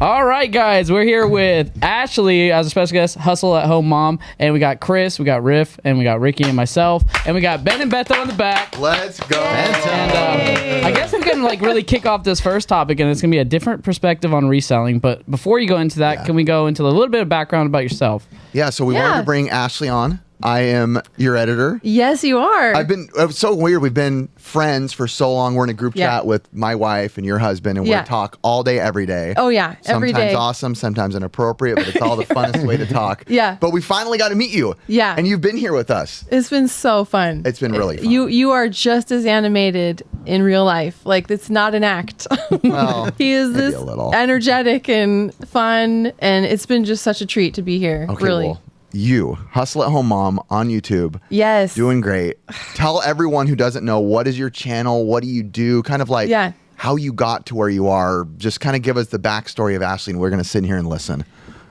All right, guys, we're here with Ashley as a special guest, Hustle at Home Mom, and we got Chris, we got Riff, and we got Ricky and myself, and we got Ben and Beto in the back. Let's go. And I guess we can really kick off this first topic, and it's gonna be a different perspective on reselling. But before you go into that, can we go into a little bit of background about yourself? Yeah, so we wanted to bring Ashley on. I am your editor. Yes, you are. It's so weird. We've been friends for so long. We're in a group chat with my wife and your husband, and we talk all day, every day. Oh, yeah. Every day. Sometimes awesome, sometimes inappropriate, but it's all the funnest way to talk. Yeah. But we finally got to meet you. Yeah. And you've been here with us. It's been so fun. It's been really fun. You are just as animated in real life. Like, it's not an act. Well, he is this energetic and fun, and it's been just such a treat to be here. Okay, really. Well, you, Hustle at Home Mom on YouTube. Yes. Doing great. Tell everyone who doesn't know, what is your channel? What do you do? Kind of like how you got to where you are. Just kind of give us the backstory of Ashley, and we're going to sit here and listen.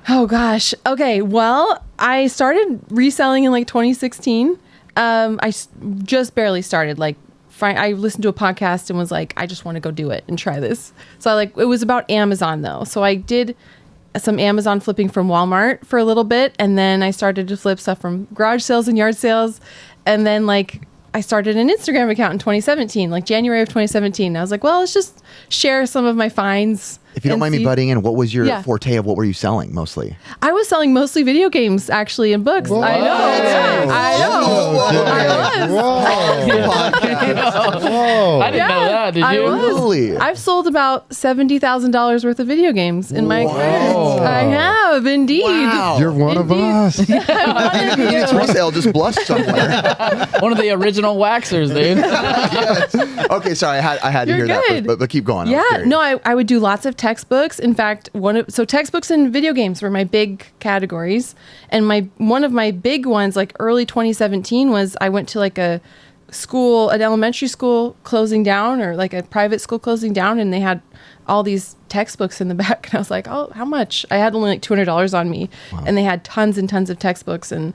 Oh, gosh. Okay. Well, I started reselling in like 2016. I just barely started. Like, I listened to a podcast and was like, I just want to go do it and try this. So it was about Amazon though. So I did some Amazon flipping from Walmart for a little bit, and then I started to flip stuff from garage sales and yard sales, and then I started an Instagram account in 2017, like January of 2017. I was like, well, let's just share some of my finds. If you don't mind me butting in, what was your forte of what were you selling mostly? I was selling mostly video games, actually, and books. Whoa. I know. Yeah, I know. I didn't know that. Did you? Really? I've sold about $70,000 worth of video games in my experience. I have, indeed. Wow. You're one of us. Phoenix Resale just blushed somewhere. One of the original waxers, dude. Yes. Okay, sorry, I had to hear that, but keep going. Yeah, no, I would do lots of textbooks. In fact, textbooks and video games were my big categories, and one of my big ones, like early 2017, was I went to like an elementary school closing down, or like a private school closing down, and they had all these textbooks in the back, and I was like, oh, how much? I had only like $200 on me. Wow. And they had tons and tons of textbooks, and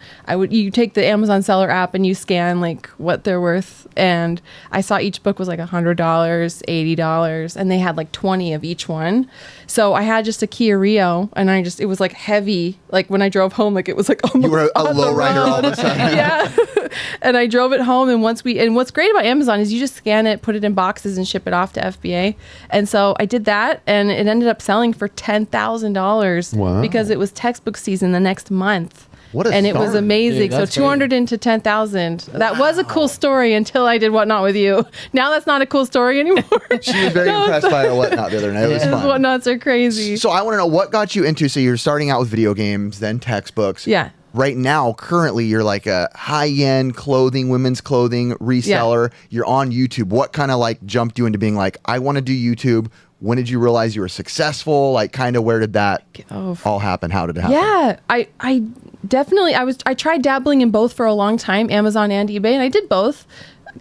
you take the Amazon seller app and you scan like what they're worth, and I saw each book was like $100, $80, and they had like 20 of each one. So I had just a Kia Rio, and it was like heavy, like when I drove home, like it was like almost you were a low rider all of a sudden. Yeah. And I drove it home, and what's great about Amazon is you just scan it, put it in boxes, and ship it off to FBA. And so I did that, and it ended up selling for $10,000 because it was textbook season the next month. And it was amazing. Dude, so 200 into 10,000. That was a cool story until I did Whatnot with you. Now that's not a cool story anymore. She was very impressed by our Whatnot the other night. It was fun. Whatnots are crazy. So I want to know, what got you into, so you're starting out with video games, then textbooks. Yeah. Right now, currently, you're like a high-end clothing, women's clothing reseller. Yeah. You're on YouTube. What kind of jumped you into being like, I want to do YouTube? When did you realize you were successful? Like, kind of where did that all happen? How did it happen? Yeah, I definitely, I tried dabbling in both for a long time, Amazon and eBay, and I did both.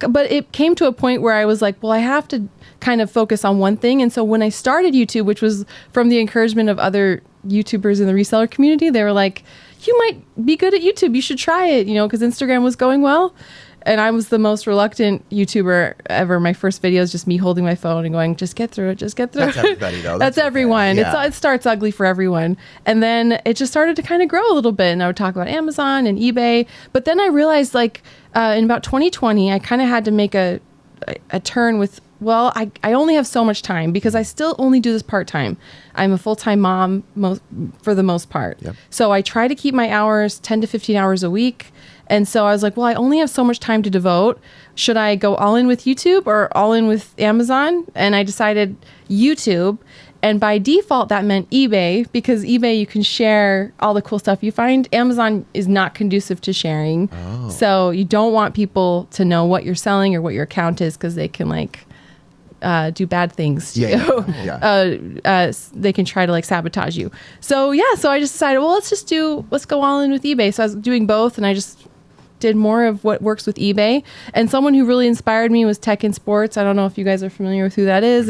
But it came to a point where I was like, well, I have to kind of focus on one thing. And so when I started YouTube, which was from the encouragement of other YouTubers in the reseller community, they were like, you might be good at YouTube. You should try it, because Instagram was going well. And I was the most reluctant YouTuber ever. My first video is just me holding my phone and going, just get through it, just get through it. That's everybody, though. That's everyone. Yeah. It starts ugly for everyone. And then it just started to kind of grow a little bit. And I would talk about Amazon and eBay. But then I realized, in about 2020, I kind of had to make a turn with, well, I only have so much time because I still only do this part-time. I'm a full-time mom for the most part. Yep. So I try to keep my hours 10 to 15 hours a week. And so I was like, well, I only have so much time to devote. Should I go all in with YouTube or all in with Amazon? And I decided YouTube. And by default, that meant eBay, because eBay, you can share all the cool stuff you find. Amazon is not conducive to sharing. Oh. So you don't want people to know what you're selling or what your account is, because they can do bad things to you. Yeah. They can try to sabotage you. So so I just decided, well, let's go all in with eBay. So I was doing both, and I just did more of what works with eBay. And someone who really inspired me was Tech in Sports. I don't know if you guys are familiar with who that is.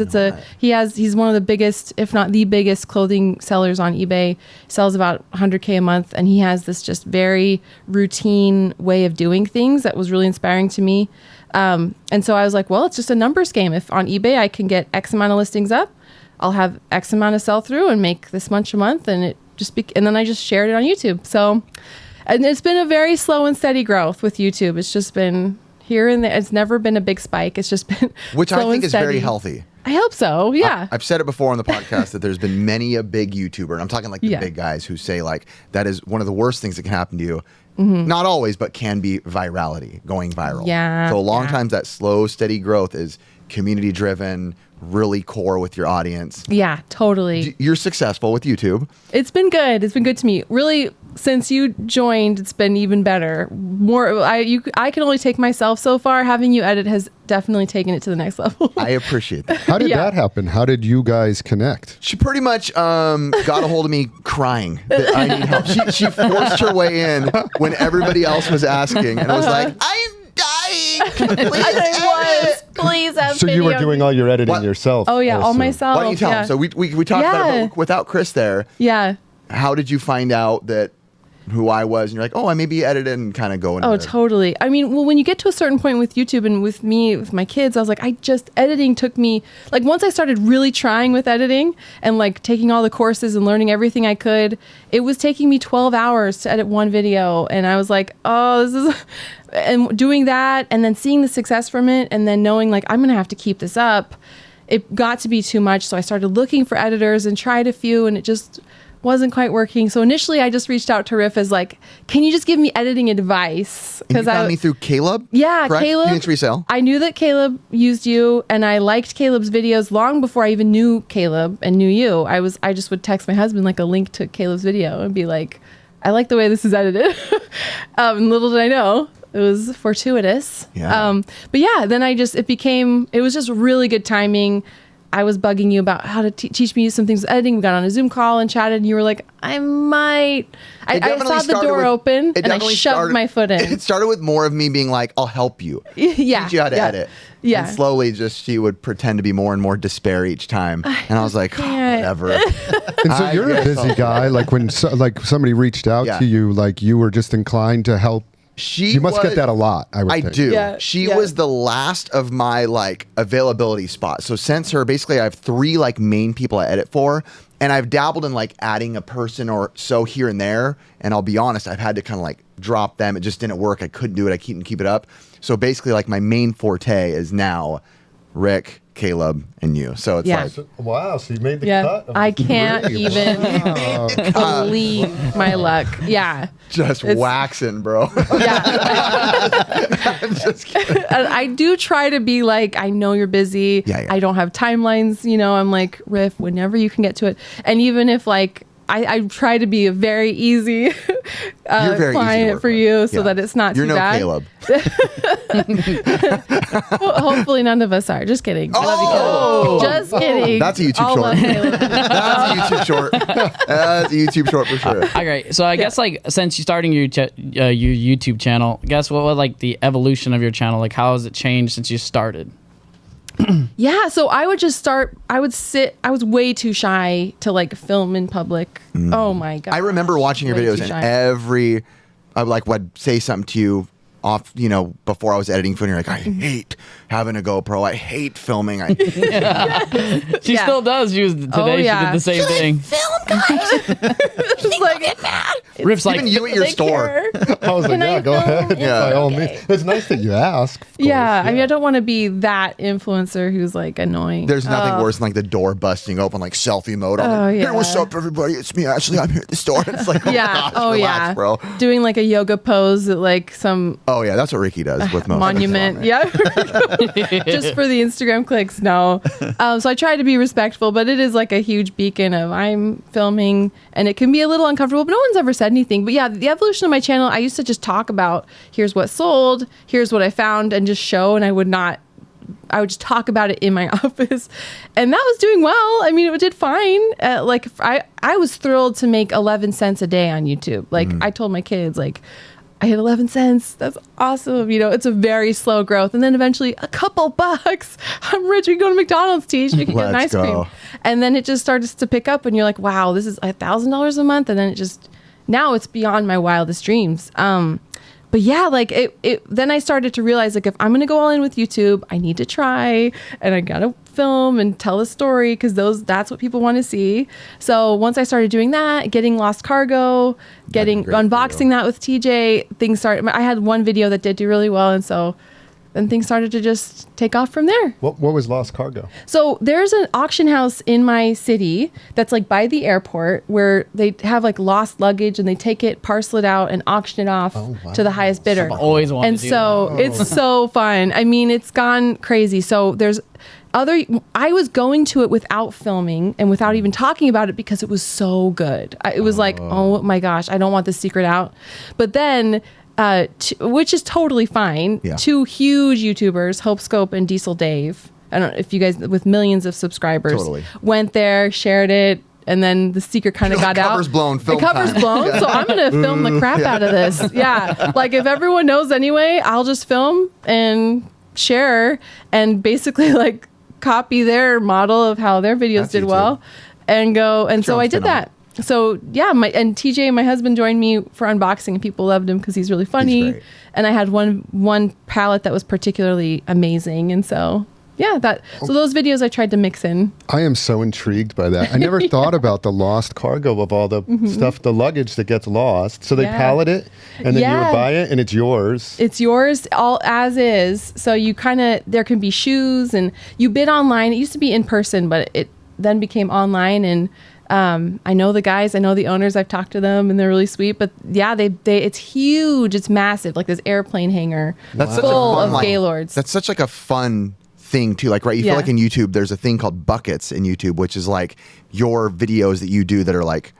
He's one of the biggest, if not the biggest, clothing sellers on eBay. Sells about $100K a month, and he has this just very routine way of doing things that was really inspiring to me. And so I was like, well, it's just a numbers game. If on eBay I can get X amount of listings up, I'll have X amount of sell through and make this much a month, and it just and then I just shared it on YouTube. So, and it's been a very slow and steady growth with YouTube. It's just been here and there. It's never been a big spike. It's just been which slow I think and is steady. very healthy. I hope so. Yeah. I've said it before on the podcast that there's been many a big YouTuber, and I'm talking like the Yeah. big guys who say like that is one of the worst things that can happen to you. Mm-hmm. Not always, but can be virality, going viral. Yeah, So a long yeah. times that slow, steady growth is community driven, really core with your audience. Yeah, totally. You're successful with YouTube. It's been good. It's been good to me. Really, since you joined, it's been even better. I can only take myself so far. Having you edit has definitely taken it to the next level. I appreciate that. How did Yeah. that happen? How did you guys connect? She pretty much got a hold of me crying that I need help. She forced her way in when everybody else was asking, and I was like, I am dying. Please edit. Please have So you were video. doing all your editing What? yourself? Oh yeah, I all assume. myself. Why don't you tell yeah. them? So we talked about it, Yeah. but without Chris there, Yeah. how did you find out that who I was? And you're like, oh, I maybe edited and kind of go into Oh, it. totally. I mean, well, when you get to a certain point with YouTube and with me, with my kids, I was like, editing took me, like, once I started really trying with editing and like taking all the courses and learning everything I could, it was taking me 12 hours to edit one video. And I was like, oh, this is, and doing that and then seeing the success from it and then knowing like, I'm going to have to keep this up. It got to be too much. So I started looking for editors and tried a few, and it just wasn't quite working. So initially I just reached out to Riff as like, can you just give me editing advice? And you found me through Caleb? Yeah, correct? Caleb. Phoenix Resale. I knew that Caleb used you, and I liked Caleb's videos long before I even knew Caleb and knew you. I just would text my husband like a link to Caleb's video and be like, I like the way this is edited. Little did I know it was fortuitous. Yeah. But yeah, then it was just really good timing. I was bugging you about how to teach me some things with editing. We got on a Zoom call and chatted, and you were like, I might. I definitely saw the started door with- open, it and I definitely shoved started- my foot in. It started with more of me being like, I'll help you. Yeah. Teach you how to yeah. edit. Yeah. And slowly she would pretend to be more and more despair each time. And I was like, oh, can't. whatever. And so I you're a guess busy I'll- guy. Like when like somebody reached out Yeah. to you, like you were just inclined to help. You must get that a lot. I would think. do. Yeah, She yeah. was the last of my like availability spots. So since her, basically I have 3 like main people I edit for, and I've dabbled in like adding a person or so here and there. And I'll be honest, I've had to kind of like drop them. It just didn't work. I couldn't do it. I couldn't keep it up. So basically like my main forte is now Rick, Caleb, and you. So it's Yeah. like, Wow. So you made the Yeah, cut. I can't even believe my luck. Yeah, just It's- waxing, bro. yeah. I'm just kidding. And I do try to be like, I know you're busy. Yeah, yeah. I don't have timelines. I'm like, Riff, whenever you can get to it. And even if like, I try to be a very easy You're very easy to client work for with. you, so Yeah. that it's not You're too no bad. Caleb. Well, hopefully, none of us are. Just kidding. I love you, Oh! Caleb. Just kidding. That's a YouTube All short. love Caleb. That's a YouTube short. That's a YouTube short for sure. Okay, so I guess like since you starting your YouTube channel, guess what like the evolution of your channel, like how has it changed since you started? Yeah, so I would just start. I was way too shy to like film in public. Oh my god! I remember watching your Way videos, too and shy. I would say something to you off, before I was editing film. You're like, I hate having a GoPro. I hate filming. She Yeah. still does use today. yeah. She did the same thing. It's like, Riff's like, Even you at your they store. care. I was like, Can I yeah, go film? ahead. Yeah. By all Okay. means. It's nice that you ask. of course. Yeah, I mean, I don't want to be that influencer who's like annoying. There's nothing worse than like the door busting open, like selfie mode. I'm like, yeah. Hey, what's up, everybody? It's me, Ashley. I'm here at the store. It's like, oh Yeah. gosh, relax, bro. Doing like a yoga pose at like some Oh yeah, that's what Ricky does with most monument. Yeah. Just for the Instagram clicks. No. So I try to be respectful, but it is like a huge beacon of I'm filming, and it can be a little uncomfortable, but no one's ever said anything. But yeah, the evolution of my channel, I used to just talk about here's what sold, here's what I found, and just show, and I would just talk about it in my office, and that was doing well. I mean, it did fine. I was thrilled to make 11 cents a day on YouTube. Like I told my kids, like, I hit 11 cents. That's awesome. It's a very slow growth. And then eventually a couple bucks. I'm rich. We can go to McDonald's, Teach. We can get an Let's ice cream. go. And then it just starts to pick up, and you're like, wow, this is $1,000 a month. And then now it's beyond my wildest dreams. but yeah, like then I started to realize, like, if I'm going to go all in with YouTube, I need to try, and I got to film and tell a story, because that's what people want to see. So once I started doing that, getting Lost Cargo, unboxing that with TJ, things started. I had one video that did do really well, and so then things started to just take off from there. What was Lost Cargo? So there's an auction house in my city that's like by the airport, where they have like lost luggage, and they take it, parcel it out, and auction it off to the highest bidder. I've always wanted And to do so it's so fun. I mean, it's gone crazy. So I was going to it without filming and without even talking about it, because it was so good. It was like, oh my gosh, I don't want this secret out. But then, which is totally fine. Yeah. 2 huge YouTubers, Hope Scope and Diesel Dave, I don't know if you guys, with millions of subscribers, went there, shared it, and then the secret kind of got out. The cover's blown. So I'm going to film the crap out of this. Yeah. Like, if everyone knows anyway, I'll just film and share and basically like copy their model of how their videos did well and go. And so I did that. So yeah, and TJ, my husband, joined me for unboxing, and people loved him because he's really funny. And I had one palette that was particularly amazing, and so yeah, so those videos I tried to mix in. I am so intrigued by that. I never thought about the lost cargo of all the stuff, the luggage that gets lost. So they pallet it, and then you would buy it, and it's yours. It's yours all as is. So you there can be shoes, and you bid online. It used to be in person, but it then became online, and I know the guys, I know the owners, I've talked to them, and they're really sweet. But yeah, it's huge, it's massive, like this airplane hangar full of Gaylords. That's such like a fun thing too. Like, right, you feel like in YouTube, there's a thing called buckets in YouTube, which is like your videos that you do that are like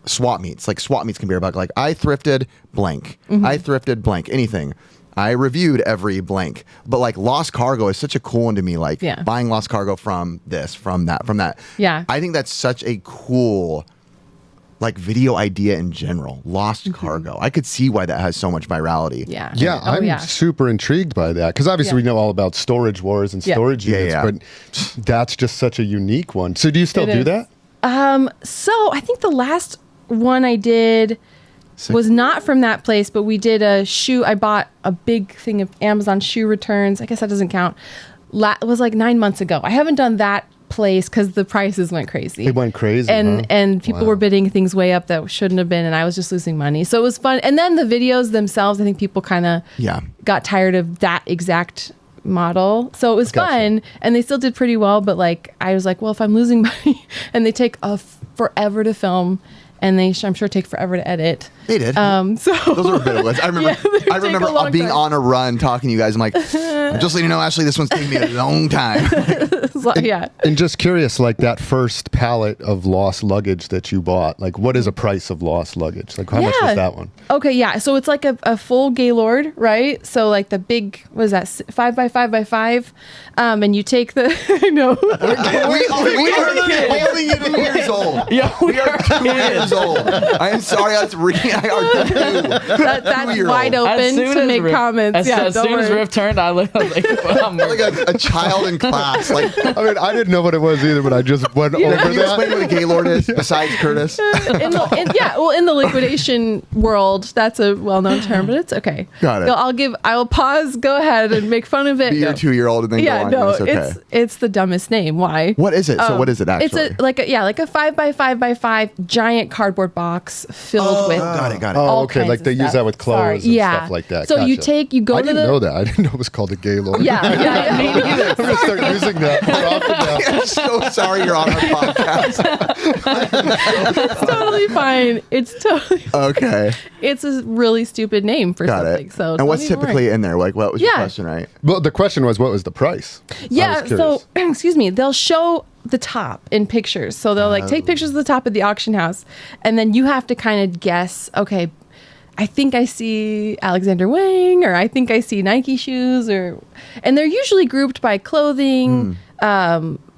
swap meets. Like swap meets can be a bucket. Like, I thrifted blank. I thrifted blank. Anything. I reviewed every blank. But like Lost Cargo is such a cool one to me. Like buying Lost Cargo from this, from that. Yeah. I think that's such a cool like video idea in general. Lost Cargo. I could see why that has so much virality. Yeah. Yeah, I'm super intrigued by that, because obviously we know all about storage wars and storage units, but that's just such a unique one. So do you still do that? So I think the last one I did was not from that place, but we did a shoe. I bought a big thing of Amazon shoe returns. I guess that doesn't count. It was like 9 months ago. I haven't done that place because the prices went crazy. It went crazy, and people were bidding things way up that shouldn't have been, and I was just losing money. So it was fun. And then the videos themselves, I think people kind of got tired of that exact model, so it was fun, and they still did pretty well. But like, I was like, well, if I'm losing money and they take forever to film, and I'm sure take forever to edit. They did. So those were bit of ones. I remember being on a run talking to you guys. I'm like, just so you know, Ashley, this one's taking me a long time. And just curious, like that first pallet of lost luggage that you bought, like what is a price of lost luggage? Like how much was that one? Okay, yeah. So it's like a full Gaylord, right? So like the big, what is that, 5x5x5? And you take the, I know. we are only 2 years old. Yeah, we are 2 years old. I am sorry, that's that's wide open to make comments. As soon as Riff turned, I looked like a child in class. Like, I mean, I didn't know what it was either, but I just went over that. Can you explain what a Gaylord is besides Curtis? In the liquidation world, that's a well-known term, but it's okay. Got it. I will pause. Go ahead and make fun of it. Be your 2-year-old and then go on. No, it's okay. It's the dumbest name. Why? What is it? So what is it actually? It's like a 5x5x5 giant cardboard box filled with. Got it. Oh, okay. Like they use that with clothes and stuff like that. So gotcha. you go I to didn't know that. I didn't know it was called a Gaylord. Yeah. Me neither. I'm gonna start using that more often now. I'm so sorry you're on our podcast. It's totally fine. It's totally fine. Okay. It's a really stupid name for something. So and what's typically in there? Like, what was your question, right? Well, the question was, what was the price? Yeah. So, excuse me. They'll show the top in pictures. So they'll like take pictures of the top of the auction house, and then you have to kind of guess, okay, I think I see Alexander Wang, or I think I see Nike shoes, and they're usually grouped by clothing,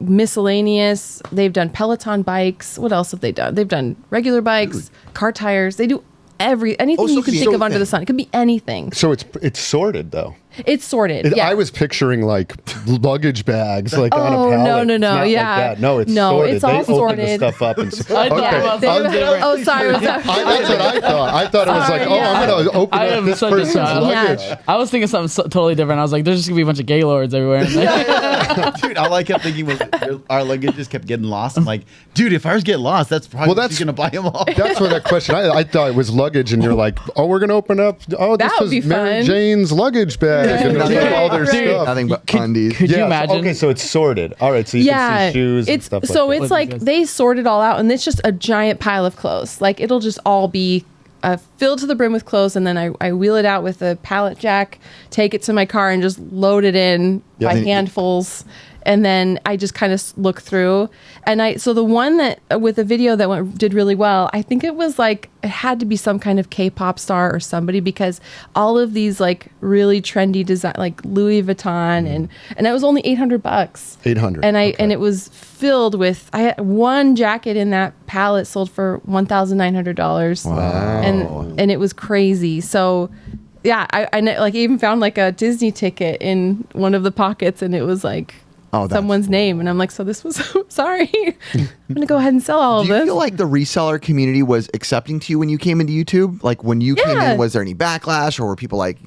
miscellaneous. They've done Peloton bikes. What else have they done? They've done regular bikes, car tires. They do anything you can think of under the sun. It could be anything. So it's sorted though. It's sorted. Yeah. I was picturing like luggage bags, like on a pallet. No. It's not like that. No, it's sorted. It's all they sorted. open the stuff up and I thought Oh, sorry. that's what I thought. I thought it was like, I'm going to open up this person's luggage. Yeah. I was thinking something totally different. I was like, there's just gonna be a bunch of gaylords everywhere. Dude, all I kept thinking was our luggage just kept getting lost. I'm like, dude, if ours get lost, that's probably she's gonna buy them all. That's what that question. I thought it was luggage, and you're like, we're gonna open up. Oh, this That would is be Mary fun. Jane's luggage bag, and there's like all their stuff. Nothing but undies. Could you imagine? Okay, so it's sorted. All right, so you can see shoes and stuff so like it's that. like they sort it all out, and it's just a giant pile of clothes. Like it'll just all be filled to the brim with clothes, and then I wheel it out with a pallet jack, take it to my car, and just load it in by handfuls. And then I just kind of look through, and so the one that with the video that did really well, I think it was like it had to be some kind of K-pop star or somebody, because all of these like really trendy design, like Louis Vuitton, and it was only $800. $800. And it was filled with. I had one jacket in that pallet sold for $1,900. Wow. And it was crazy. So. Yeah, I like even found like a Disney ticket in one of the pockets, and it was like someone's name, and I'm like, so this was sorry. I'm gonna go ahead and sell all of this. Do you feel like the reseller community was accepting to you when you came into YouTube? Like when you came in, was there any backlash, or were people like,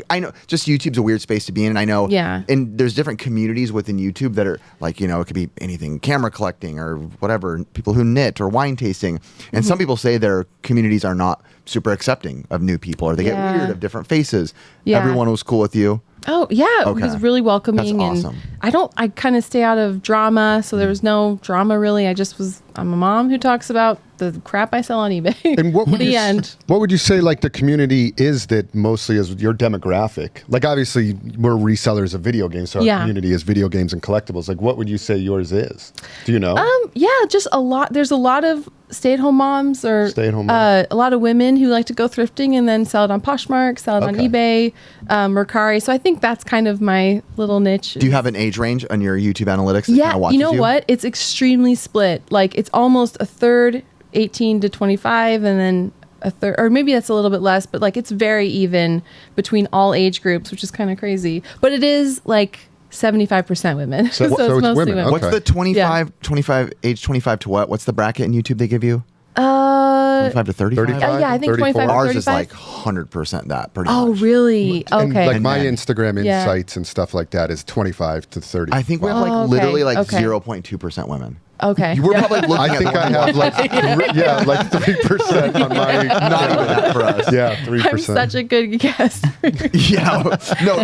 I know just YouTube's a weird space to be in, and I know and there's different communities within YouTube that are like, it could be anything, camera collecting or whatever, people who knit or wine tasting, and some people say their communities are not super accepting of new people, or they get weird of different faces. Everyone was cool with you. Oh yeah, it was really welcoming. That's awesome. And I kind of stay out of drama, so there was no drama really. I'm a mom who talks about the crap I sell on eBay. And what would What would you say like the community is that mostly is your demographic? Like obviously we're resellers of video games, so our community is video games and collectibles. Like what would you say yours is? Do you know? Just a lot. There's a lot of stay-at-home moms or moms. A lot of women who like to go thrifting and then sell it on Poshmark, sell it on eBay, Mercari. So I think that's kind of my little niche. Do you have an age range on your YouTube analytics? Yeah, you know what? It's extremely split. Like it's almost a third 18 to 25, and then a third, or maybe that's a little bit less, but like it's very even between all age groups, which is kind of crazy. But it is like 75% women. So it's mostly women. Okay. What's the 25 age 25 to what? What's the bracket in YouTube they give you? 25 to 35? Yeah, I think 25 to 35. Ours is like 100% that, pretty much. Oh, really? And Okay. like my Instagram insights and stuff like that is 25 to 30. I think we have like literally like 0.2% women. Okay. You were probably looking I at think I have like like 3% on my. Not even that for us. Yeah, 3%. I'm such a good guest. No,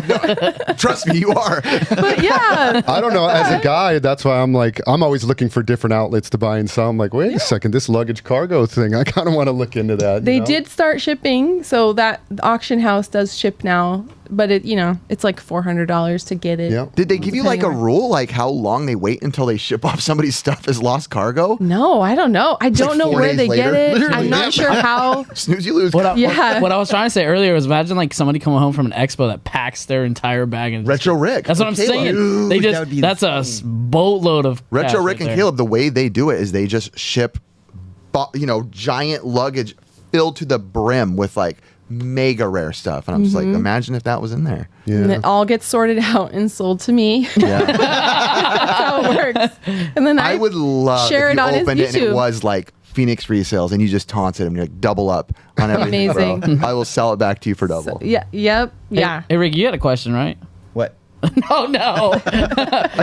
trust me, you are. But yeah. I don't know. As a guy, that's why I'm always looking for different outlets to buy and sell. I'm like, wait a second, this luggage cargo thing, I kind of want to look into that. They did start shipping, so that auction house does ship now. But it's like $400 to get it. Yeah. Did they give you like a rule, like how long they wait until they ship off somebody's stuff as lost cargo? No, I don't know. I don't know 4 where days they later? get it. Literally. I'm not sure how. Snooze, you lose. What I was trying to say earlier was imagine like somebody coming home from an expo that packs their entire bag and Retro Rick. That's what I'm saying. Dude, They that would just be that's a boatload of Retro cash Rick and right there. Caleb, the way they do it is they just ship, giant luggage filled to the brim with like mega rare stuff. And I'm just like, imagine if that was in there. Yeah. And it all gets sorted out and sold to me. Yeah. That's how it works. And then I would love share if it you on his opened it and it YouTube. was like Phoenix resales and you just taunted him. You're like, double up on everything. Amazing. Bro. I will sell it back to you for double. Yeah. Hey, Rick, you had a question, right? What? Oh no.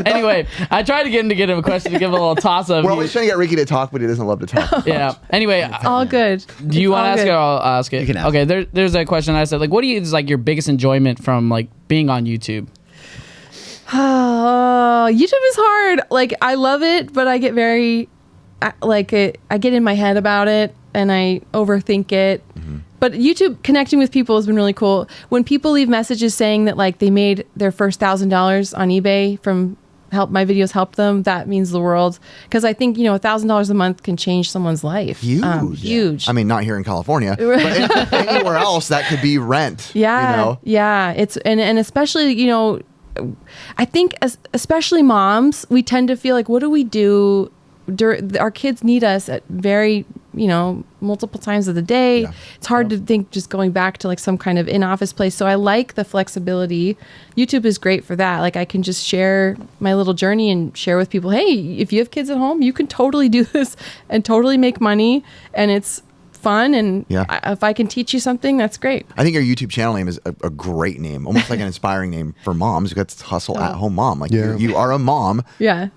Anyway, I tried to get him a question to give him a little toss up. We're always trying to get Ricky to talk, but he doesn't love to talk. Yeah. Anyway, All good. do you want to all ask good. it or I'll ask it? You can ask. Okay, there's a question I said, like, what do you is like your biggest enjoyment from like being on YouTube? YouTube is hard. Like I love it, but I get very I get in my head about it and I overthink it. But YouTube connecting with people has been really cool. When people leave messages saying that like they made their first $1,000 on eBay from my videos helped them, that means the world. Because I think $1,000 a month can change someone's life. Huge. I mean, not here in California, but anywhere else that could be rent. Yeah, yeah. It's and especially I think especially moms, we tend to feel like, what do we do? Our kids need us at very multiple times of the day. Yeah. It's hard to think just going back to like some kind of in-office place. So I like the flexibility. YouTube is great for that. Like I can just share my little journey and share with people, hey, if you have kids at home, you can totally do this and totally make money, and it's fun, and if I can teach you something, that's great. I think your YouTube channel name is a great name, almost like an inspiring name for moms. That's Hustle at Home Mom. Like you are a mom,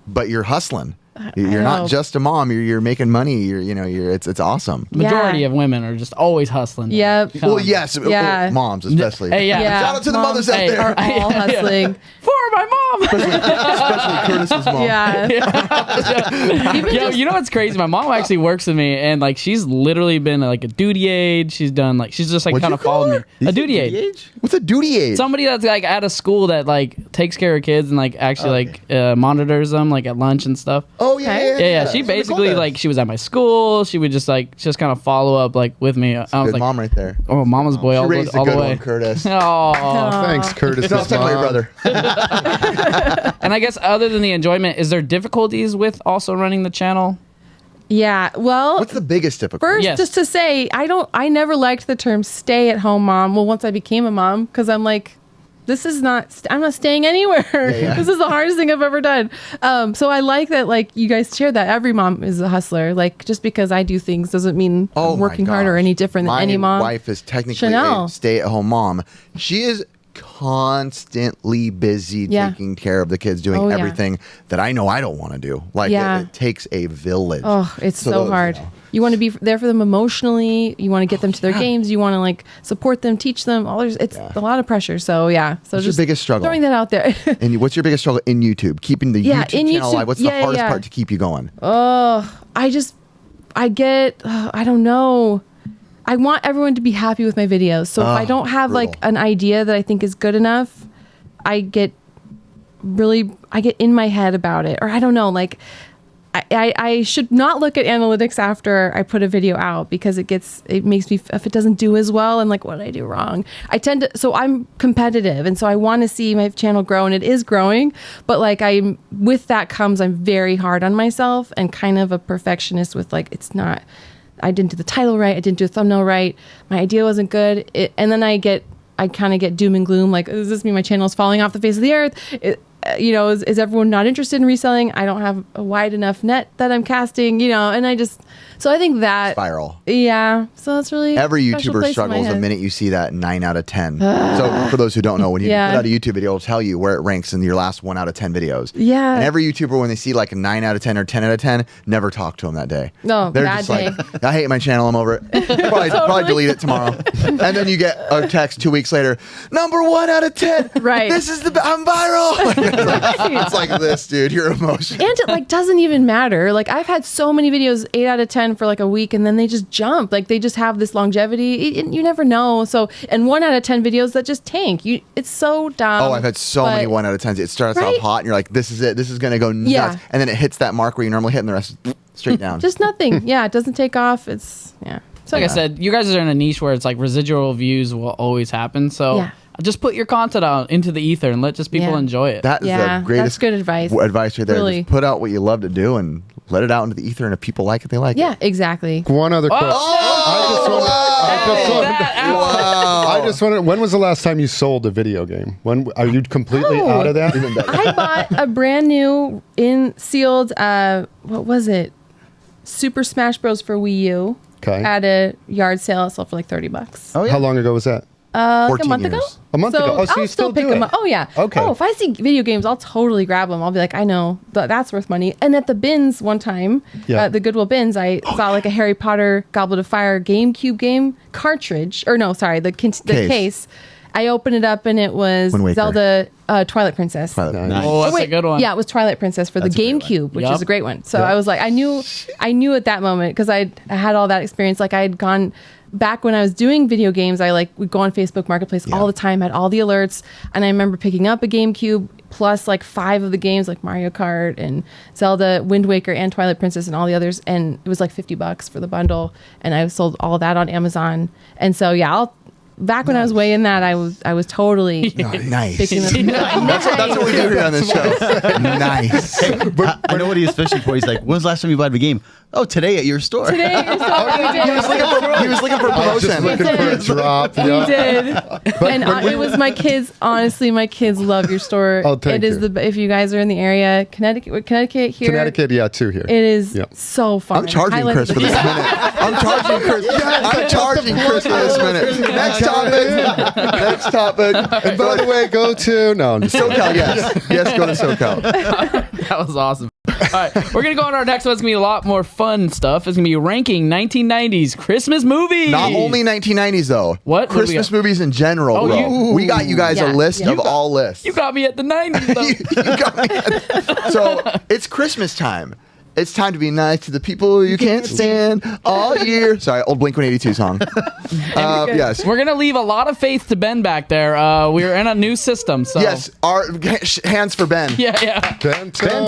but you're hustling. You're not just a mom. You're making money. It's awesome. Majority of women are just always hustling. Yep. Well, yes. Moms especially. Hey, Shout out to the mothers out there. Are all hustling for my mom. Especially Curtis's mom. You know what's crazy? My mom actually works with me, and like she's literally been like a duty aide. She's done she's just like kind of followed me. A duty aide. What's a duty aide? Somebody that's like at a school that like takes care of kids and like actually monitors them like at lunch and stuff. Oh yeah. She basically like she was at my school. She would just kind of follow up like with me. I was good like, mom right there. Oh, mama's boy, all raised the a good way. one, Curtis. Oh, thanks, Curtis. Don't take my brother. And I guess other than the enjoyment, is there difficulties with also running the channel? Yeah. Well, what's the biggest difficulty? First, just to say, I never liked the term stay-at-home mom. Well, once I became a mom, because I'm like, I'm not staying anywhere. This is the hardest thing I've ever done. So I like that, like, you guys share that. Every mom is a hustler. Like, just because I do things doesn't mean I'm working hard or any different than any mom. My wife is technically a stay-at-home mom. She is constantly busy taking care of the kids, doing everything that I know I don't want to do. Like, it takes a village. Oh, it's so hard. You want to be there for them emotionally. You want to get them to their games. You want to like support them, teach them. It's a lot of pressure. So So what's your biggest struggle? Throwing that out there. And what's your biggest struggle in YouTube? Keeping the YouTube channel alive. What's the hardest part to keep you going? I don't know. I want everyone to be happy with my videos. So if I don't have like an idea that I think is good enough, I get in my head about it. Or I don't know, like I should not look at analytics after I put a video out, because it makes me, if it doesn't do as well, I'm like, what did I do wrong? So I'm competitive, and so I want to see my channel grow, and it is growing, but like with that comes, I'm very hard on myself and kind of a perfectionist with like, I didn't do the title right. I didn't do a thumbnail right. My idea wasn't good. And then I kind of get doom and gloom. Like, does this mean my channel is falling off the face of the earth? Is everyone not interested in reselling? I don't have a wide enough net that I'm casting, and so I think that spiral. Yeah. So that's really every YouTuber struggles the minute you see that 9 out of 10. So for those who don't know, when you put out a YouTube video, it'll tell you where it ranks in your last 1 out of 10 videos. Yeah. And every YouTuber, when they see like a 9 out of 10 or 10 out of 10, never talk to them that day. No, they're bad just day. like, I hate my channel. I'm over it. Probably delete it tomorrow. And then you get a text 2 weeks later, number 1 out of 10. Right. This is I'm viral. It's like this, dude. You're emotional. And it like doesn't even matter. Like I've had so many videos 8 out of 10 for like a week, and then they just jump. Like they just have this longevity. You never know. So, and 1 out of 10 videos that just tank. It's so dumb. Oh, I've had so many 1 out of 10s. It starts out hot, and you're like, this is it. This is gonna go nuts. And then it hits that mark where you normally hit, and the rest is straight down. Just nothing. Yeah, it doesn't take off. So like I said, you guys are in a niche where it's like residual views will always happen. So just put your content out into the ether and let just people enjoy it. That is the greatest. That's good advice. Advice right there. Really. Just put out what you love to do and let it out into the ether, and if people like it, they like it. Yeah, exactly. One other question. I just wondered, when was the last time you sold a video game? When are you completely out of that? I bought a brand new sealed what was it? Super Smash Bros. For Wii U. Okay. At a yard sale. It sold for like $30. Oh yeah. How long ago was that? Like a month ago. A month ago. Oh, so I'll you still pick do them it. up. Oh yeah. Okay. Oh, if I see video games, I'll totally grab them. I'll be like, I know that's worth money. And at the bins one time, the Goodwill bins, I saw like a Harry Potter Goblet of Fire GameCube game cartridge, or no, sorry, the case. I opened it up and it was Zelda Twilight Princess. Nice. Oh, that's a good one. Yeah, it was Twilight Princess for the GameCube, which is a great one. So I was like, I knew at that moment, because I had all that experience. Like I had gone back when I was doing video games, I would go on Facebook Marketplace all the time, had all the alerts, and I remember picking up a GameCube plus like 5 of the games like Mario Kart and Zelda, Wind Waker, and Twilight Princess and all the others, and it was like $50 for the bundle, and I sold all of that on Amazon. And so back when I was way in that, I was totally nice. picking them. That's what we do here on this show. Nice. I know what he was fishing for. He's like, when's the last time you bought a game? Oh, today at your store. Today at your store. He was looking for promotion. Looking for a drop. We did. And it was my kids. Honestly, my kids love your store. Oh, thank you. If you guys are in the area, Connecticut here. Connecticut, yeah, 2 here. It is so fun. I'm charging Chris for this minute. I'm charging Chris. I'm charging Chris for this minute. Next topic. Next topic. And by the way, go to SoCal. Yes, go to SoCal. That was awesome. All right, we're gonna go on our next one. It's gonna be a lot more fun stuff. It's gonna be ranking 1990s Christmas movies. Not only 1990s though. What Christmas movies in general, Oh, bro? We got you guys a list of all lists. You got me at the 90s though. You got me. So it's Christmas time. It's time to be nice to the people you can't stand all year. Sorry, old Blink-182 song. Yes. We're gonna leave a lot of faith to Ben back there. We're in a new system, so Yes. Our hands for Ben. yeah. Bento.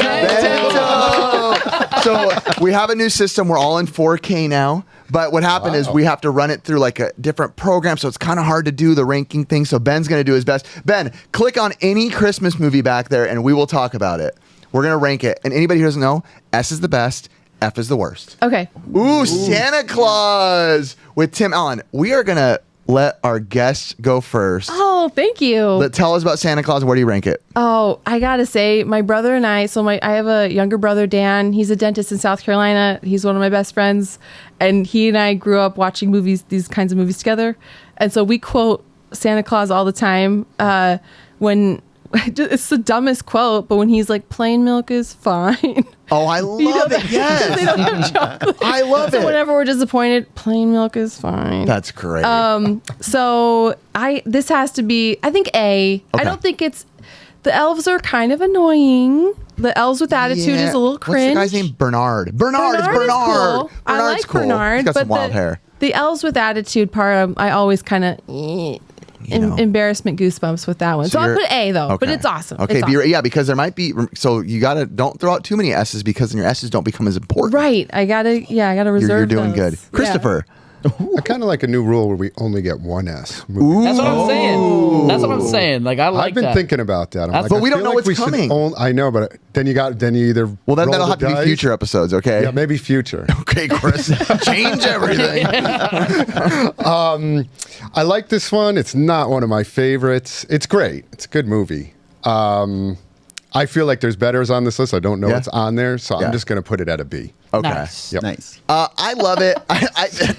So we have a new system. We're all in 4K now. But what happened is we have to run it through like a different program, so it's kind of hard to do the ranking thing. So Ben's going to do his best. Ben, click on any Christmas movie back there, and we will talk about it. We're going to rank it. And anybody who doesn't know, S is the best, F is the worst. Okay. Ooh, Santa Claus with Tim Allen. We are going to let our guests go first. Oh, thank you. Tell us about Santa Claus. Where do you rank it? Oh, I gotta say, my brother and I. I have a younger brother, Dan. He's a dentist in South Carolina. He's one of my best friends, and he and I grew up watching these kinds of movies together. And so we quote Santa Claus all the time. When it's the dumbest quote, but when he's like, "Plain milk is fine." Oh, I love it. Yes, they don't have chocolate. I love it. So whenever we're disappointed, plain milk is fine. That's great. So this has to be, I think, A. Okay. I don't think it's. The elves are kind of annoying. The elves with attitude is a little cringe. What's the guy's name? Bernard. Bernard. It's Bernard. Cool. I Bernard's like cool. Bernard. He's got some but wild hair. The elves with attitude part, I always kind of embarrassment goosebumps with that one. So I'll put A though, but it's awesome. Okay, it's awesome. yeah, because there might be. So you don't throw out too many S's because then your S's don't become as important. Right. I gotta reserve. You're doing those. good, Christopher. I kind of like a new rule where we only get one S. That's what I'm saying. That's what I'm saying. Like I like I've been that. thinking about that. But we don't know what's coming. I know, but then you either. Well, then roll that'll the have to be dice. future episodes, okay? Yeah, maybe future. Okay, Chris, change everything. I like this one. It's not one of my favorites. It's great. It's a good movie. I feel like there's betters on this list. I don't know what's on there, so I'm just going to put it at a B. Okay. Nice. Yep. Nice. I love it.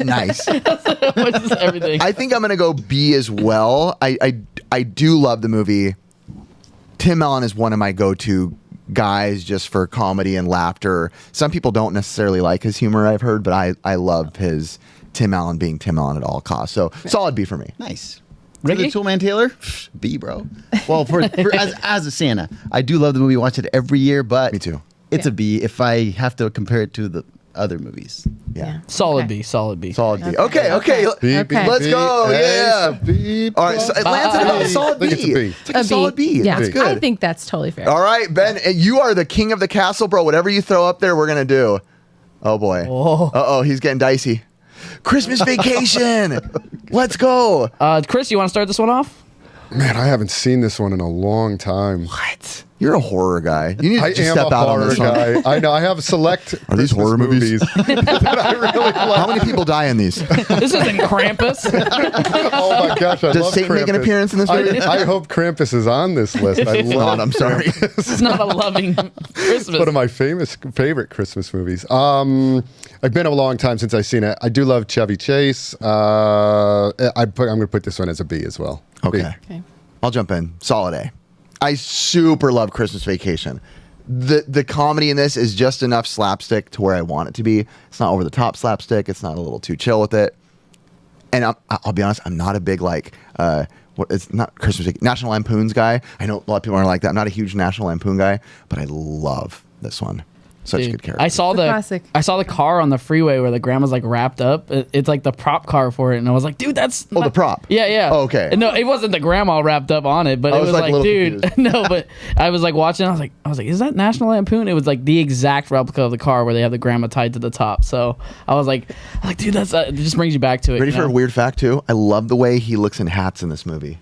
Nice. Which is everything. I think I'm gonna go B as well. I do love the movie. Tim Allen is one of my go-to guys just for comedy and laughter. Some people don't necessarily like his humor, I've heard, but I love his Tim Allen being Tim Allen at all costs. So solid B for me. Nice. Ricky? For the Toolman Taylor, B, bro. Well, as a Santa, I do love the movie. Watch it every year, but Me too. It's a B if I have to compare it to the other movies. Yeah. Solid Okay. B. Solid B. Solid B. Okay. B, B, Let's B, go. A, Yeah. B, All right. So it lands at a solid B. I think it's a B. It's like a solid B. Yeah, That's good. I think that's totally fair. All right, Ben, you are the king of the castle, bro. Whatever you throw up there, we're going to do. Oh, boy. Oh. Uh-oh, he's getting dicey. Christmas vacation. Let's go. Chris, you want to start this one off? Man, I haven't seen this one in a long time. What? You're a horror guy. You need to I just am step a out on horror this one. guy. I know. I have select. Are these Christmas horror movies? that I really like. How many people die in these? This isn't Krampus. Oh my gosh! I Does love Satan make an Krampus. appearance in this movie? I hope Krampus is on this list. I It's love not, I'm sorry. It's not a loving Christmas. one of my favorite Christmas movies. It's been a long time since I've seen it. I do love Chevy Chase. I'm going to put this one as a B as well. B. Okay. I'll jump in. Solid A. I super love Christmas Vacation. The comedy in this is just enough slapstick to where I want it to be. It's not over the top slapstick. It's not a little too chill with it. And I'll be honest, I'm not a big it's not Christmas National Lampoon's guy. I know a lot of people aren't like that. I'm not a huge National Lampoon guy, but I love this one. Such Dude, good character. I saw classic. the car on the freeway where the grandma's like wrapped up. It's like the prop car for it, and I was like, dude, that's the prop. Yeah. Oh, okay. And no, it wasn't the grandma wrapped up on it, but I it was, was like, a like, little dude, confused. no. But I was like watching. I was like, is that National Lampoon? It was like the exact replica of the car where they have the grandma tied to the top. So I was like, dude, that's it just brings you back to it. Ready you for know? a weird fact too? I love the way he looks in hats in this movie.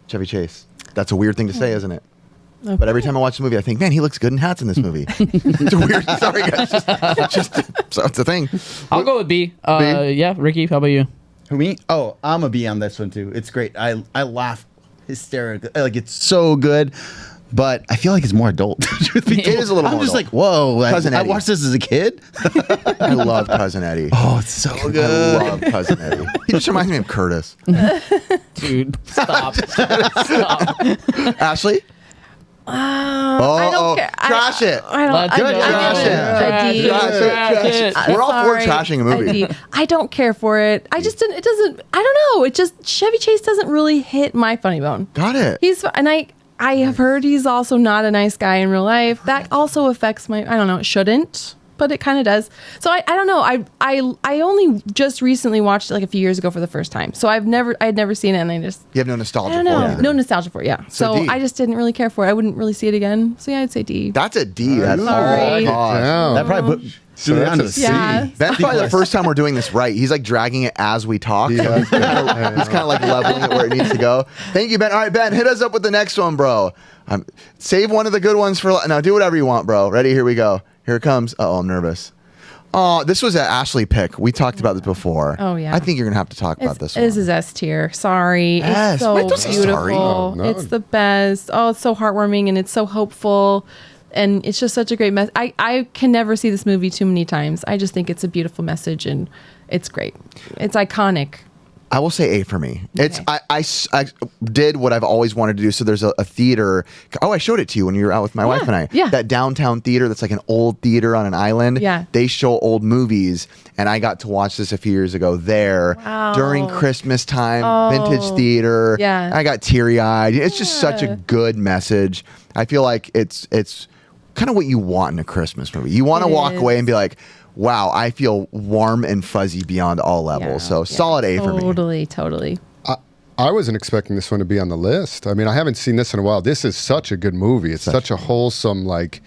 Chevy Chase. That's a weird thing to say, isn't it? Okay. But every time I watch the movie, I think, man, he looks good in hats in this movie. It's weird. Sorry, guys. So it's a thing. I'll go with B. Yeah, Ricky, how about you? Who, me? Oh, I'm a B on this one too. It's great. I laugh hysterically. Like, it's so good. But I feel like it's more adult. It is a little more I'm just adult. like, whoa. Cousin I Eddie. watched this as a kid. I love Cousin Eddie. Oh, it's so I good. love Cousin Eddie. He just reminds me of Curtis. Dude, stop. Stop. Ashley? I don't care. Trash it. I don't. Let's I go. don't- Trash I it. give it a D. Trash it. We're all for Sorry, trashing a movie. D. I don't care for it. I just didn't. It doesn't. I don't know. It just Chevy Chase doesn't really hit my funny bone. Got it. I have heard he's also not a nice guy in real life. That also affects my. I don't know. It shouldn't, but it kind of does. So I don't know. I only just recently watched it like a few years ago for the first time. So I had never seen it, and I You have no nostalgia don't know. for it. No nostalgia for it. Yeah. So So D. I just didn't really care for it. I wouldn't really see it again. So yeah, I'd say D. That's a D. That's Sorry. all. That probably put So Julie that's onto a the C. C. Yeah. That's probably the first time we're doing this right. He's like dragging it as we talk. So Yeah. he's kind of like leveling it where it needs to go. Thank you, Ben. All right, Ben, hit us up with the next one, bro. Save one of the good ones for now. Do whatever you want, bro. Ready? Here we go. Here it comes. Oh, I'm nervous. Oh, this was an Ashley pick. We talked about this before. Oh, yeah. I think you're gonna have to talk about this one. This is S tier. Sorry. S. It's so Wait, don't say beautiful. sorry. Oh, no. It's the best. Oh, it's so heartwarming and it's so hopeful. And it's just such a great message. I can never see this movie too many times. I just think it's a beautiful message and it's great. It's iconic. I will say A for me. It's Okay. I did what I've always wanted to do. So there's a theater. Oh, I showed it to you when you were out with my wife and I. yeah. That downtown theater that's like an old theater on an island. Yeah. They show old movies, and I got to watch this a few years ago there Wow. during Christmas time. Vintage theater. Yeah. I got teary eyed. It's just such a Yeah. good message. I feel like it's kind of what you want in a Christmas movie. You want to It walk is. away and be like, wow, I feel warm and fuzzy beyond all levels. So solid A for me. Totally. I wasn't expecting this one to be on the list. I mean, I haven't seen this in a while. This is such a good movie. It's such a wholesome, like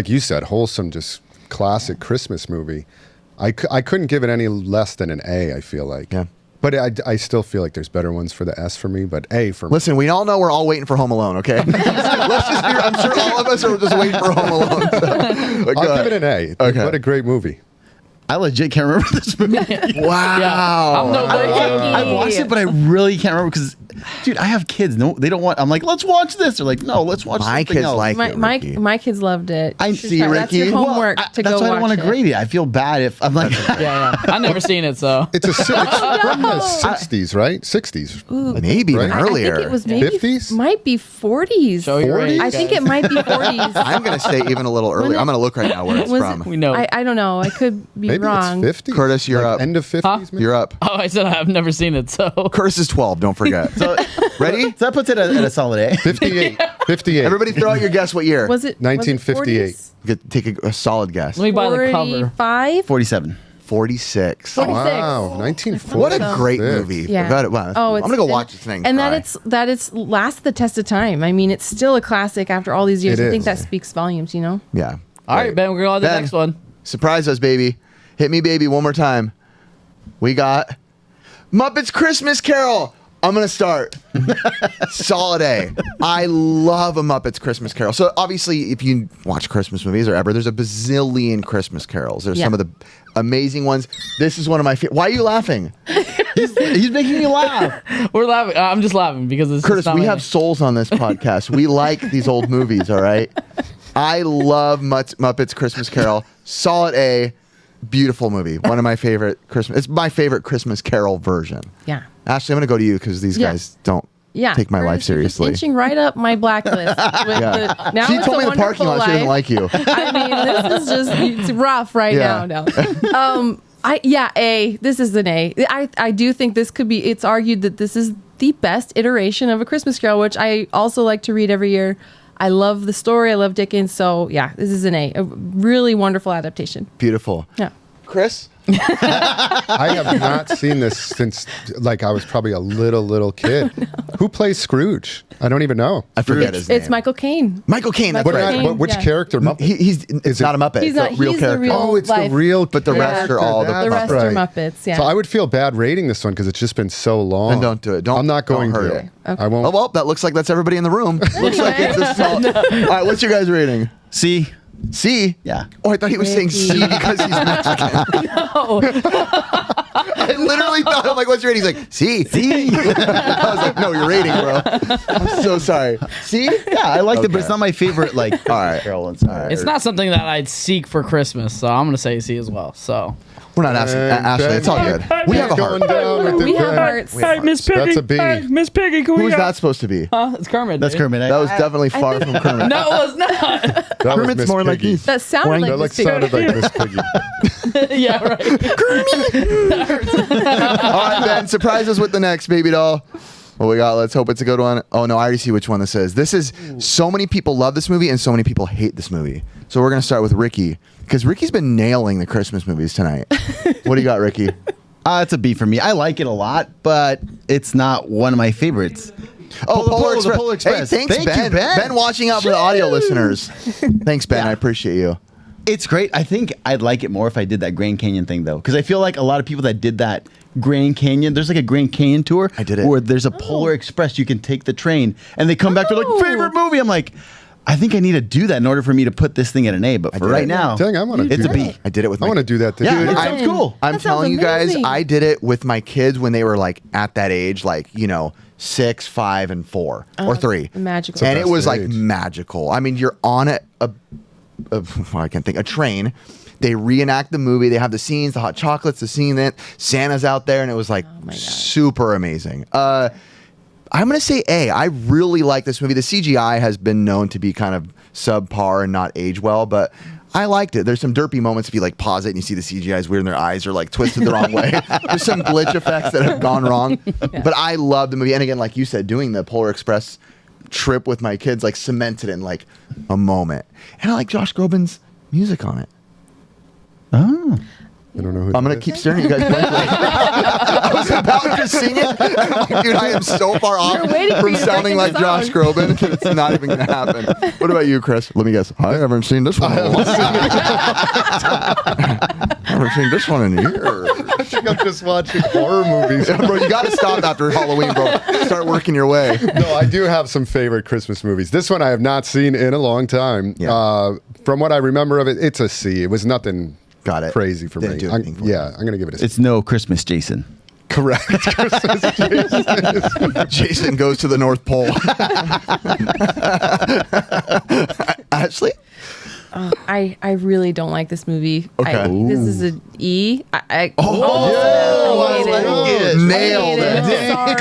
you said, wholesome, just classic Christmas movie. I couldn't give it any less than an A, I feel like. Yeah. But I still feel like there's better ones for the S for me, but A for me. Listen, we all know we're all waiting for Home Alone, okay? Let's just be, I'm sure all of us are just waiting for Home Alone. So. I'll give it an A. Okay. What a great movie. I legit can't remember this movie. Wow. Yeah. I'm no good. I watched it, but I really can't remember because, dude, I have kids. No, they don't want. I'm like, let's watch this. They're like, no, let's watch. My something kids else. like My, it, my Ricky. my kids loved it. I Should see, try- That's your Ricky. homework Well, to that's go why I don't watch want to grade it. I feel bad if I'm like, Yeah. I've never seen it, so. It's it's from the 60s, right? 60s. Maybe even Right? earlier. I think it was maybe 50s? might be 40s. Show your 40s? age, I think guys. it might be 40s. I'm going to say even a little earlier. I'm going to look right now where it's Was from. We know. I don't know. I could be Maybe wrong. it's 50s. Curtis, you're Like up. End of 50s, Huh? maybe? You're up. Oh, I said I've never seen it, so. Curtis is 12, don't forget. so Ready? that puts it at a solid A. 58. 58. Everybody throw out your guess what year. Was it 1958. You could take a solid guess. Let me buy the cover. 45? 47. 46. 46. Wow, 1940. What a So- great Yeah. movie. Yeah. Wow. Oh, I'm going to go watch this thing. And cry. that it's last the test of time. I mean, it's still a classic after all these years. It I think is. that speaks volumes, you know? Yeah. All right, Ben, we're going on to the Ben. next one. Surprise us, baby. Hit me, baby, one more time. We got Muppets Christmas Carol. I'm going to start. Solid A. I love a Muppets Christmas Carol. So obviously, if you watch Christmas movies or ever, there's a bazillion Christmas carols. There's Yeah. some of the amazing ones. This is one of my favorite. Why are you laughing? He's making me laugh. We're laughing. I'm just laughing because it's Curtis, just not we my- have souls on this podcast. We like these old movies, all right? I love Muppets Christmas Carol. Solid A. Beautiful movie. One of my favorite Christmas. It's my favorite Christmas Carol version. Yeah. Ashley, I'm going to go to you because these Yeah. guys don't Yeah. take my life Curtis, you're just seriously. inching right up my blacklist. Yeah. Now She it's told a me in the parking lot wonderful she doesn't life. like you. I mean, this is just it's rough right Yeah. now. No. A. This is an A. I do think this could be. It's argued that this is the best iteration of A Christmas Carol, which I also like to read every year. I love the story. I love Dickens. So yeah, this is an A. A really wonderful adaptation. Beautiful. Yeah. Chris? I have not seen this since like I was probably a little kid. Who plays Scrooge? I don't even know. I forget his name. It's Michael Caine. Michael Caine. That's Michael right. Caine. Which Yeah. character? He's Is not it- a Muppet. He's it's not. a real He's character. the real. Oh, it's life. the real. But the rest are all the The rest are Muppets. Yeah. So I would feel bad rating this one because it's just been so long. Then don't do it. Don't- I'm not don't going hurt to. it. Okay. I won't. Oh, well, that looks like that's everybody in the room. Looks like it's a solid. All right, what's your guys' rating? See, C? yeah. Oh, I thought he was saying C because he's Mexican. No. I literally thought, I'm like, what's your rating? He's like, C. C. I was like, no, your rating, bro. I'm so sorry. C? Yeah, I liked it, but Okay. it's not my favorite. Like, All right. Carol and stuff. It's not something that I'd seek for Christmas, so I'm gonna say C as well. So We're not asking. And Ashley, Ben- it's all good. We have a going heart. down with the We have Ben. hearts. Hey, Miss Piggy. That's a B. Hey, Miss Piggy, can we Who's go? that supposed to be? Huh? It's Kermit. That's dude. Kermit. That was definitely far from Kermit. No, it was not. That was Kermit's Miss more like Piggy. you. That sounded That like sounded like Miss Piggy. Yeah, right. All right, Ben, surprise us with the next baby doll. What we got? Let's hope it's a good one. Oh, no, I already see which one this is. This is so many people love this movie and so many people hate this movie. So we're going to start with Ricky because Ricky's been nailing the Christmas movies tonight. What do you got, Ricky? It's a B for me. I like it a lot, but it's not one of my favorites. Oh, Polar Express. Polar Express. Hey, thanks, Thank you, Ben. Ben. Ben watching out for the audio listeners. Thanks, Ben. I appreciate you. It's great. I think I'd like it more if I did that Grand Canyon thing, though, because I feel like a lot of people that did that Grand Canyon, there's like a Grand Canyon tour. I did it. Where there's a Polar Express. You can take the train, and they come back to like favorite movie. I'm like, I think I need to do that in order for me to put this thing at an A. But for did right it. now, Dang, I want to. it's do a B. that. I did it with I my want to do that this Yeah, year. that sounds cool. I'm That telling you sounds guys, amazing. I did it with my kids when they were like at that age, like, 6, 5, and 4 or 3. magical. And it Best was like age. magical. I mean, you're on a I can't think, a train. They reenact the movie. They have the scenes, the hot chocolates, the scene that Santa's out there, and it was like my God. super amazing. I'm gonna say A. I really like this movie. The CGI has been known to be kind of subpar and not age well, but I liked it. There's some derpy moments if you like pause it and you see the CGI is weird and their eyes are like twisted the wrong way. There's some glitch effects that have gone wrong. But I love the movie. And again, like you said, doing the Polar Express trip with my kids like cemented in like a moment. And I like Josh Groban's music on it. Oh. I don't know who. I'm gonna that keep is. staring at you guys blankly. I was about to sing it. And I'm like, dude, I am so far off We're waiting for from you to sounding break like into Josh song. Groban. It's not even gonna happen. What about you, Chris? Let me guess. I haven't seen this one. I haven't seen this one in years. I think I'm just watching horror movies. Yeah, bro, you got to stop after Halloween, bro. Start working your way. No, I do have some favorite Christmas movies. This one I have not seen in a long time. Yeah. From what I remember of it, it's a C. It was nothing Got it. crazy for Didn't me. do anything for Yeah, I'm going to give it a C. It's no Christmas, Jason. Correct. Jason goes to the North Pole. Ashley? I really don't like this movie. Okay. This is an E. I hate it. Nailed it. Sorry.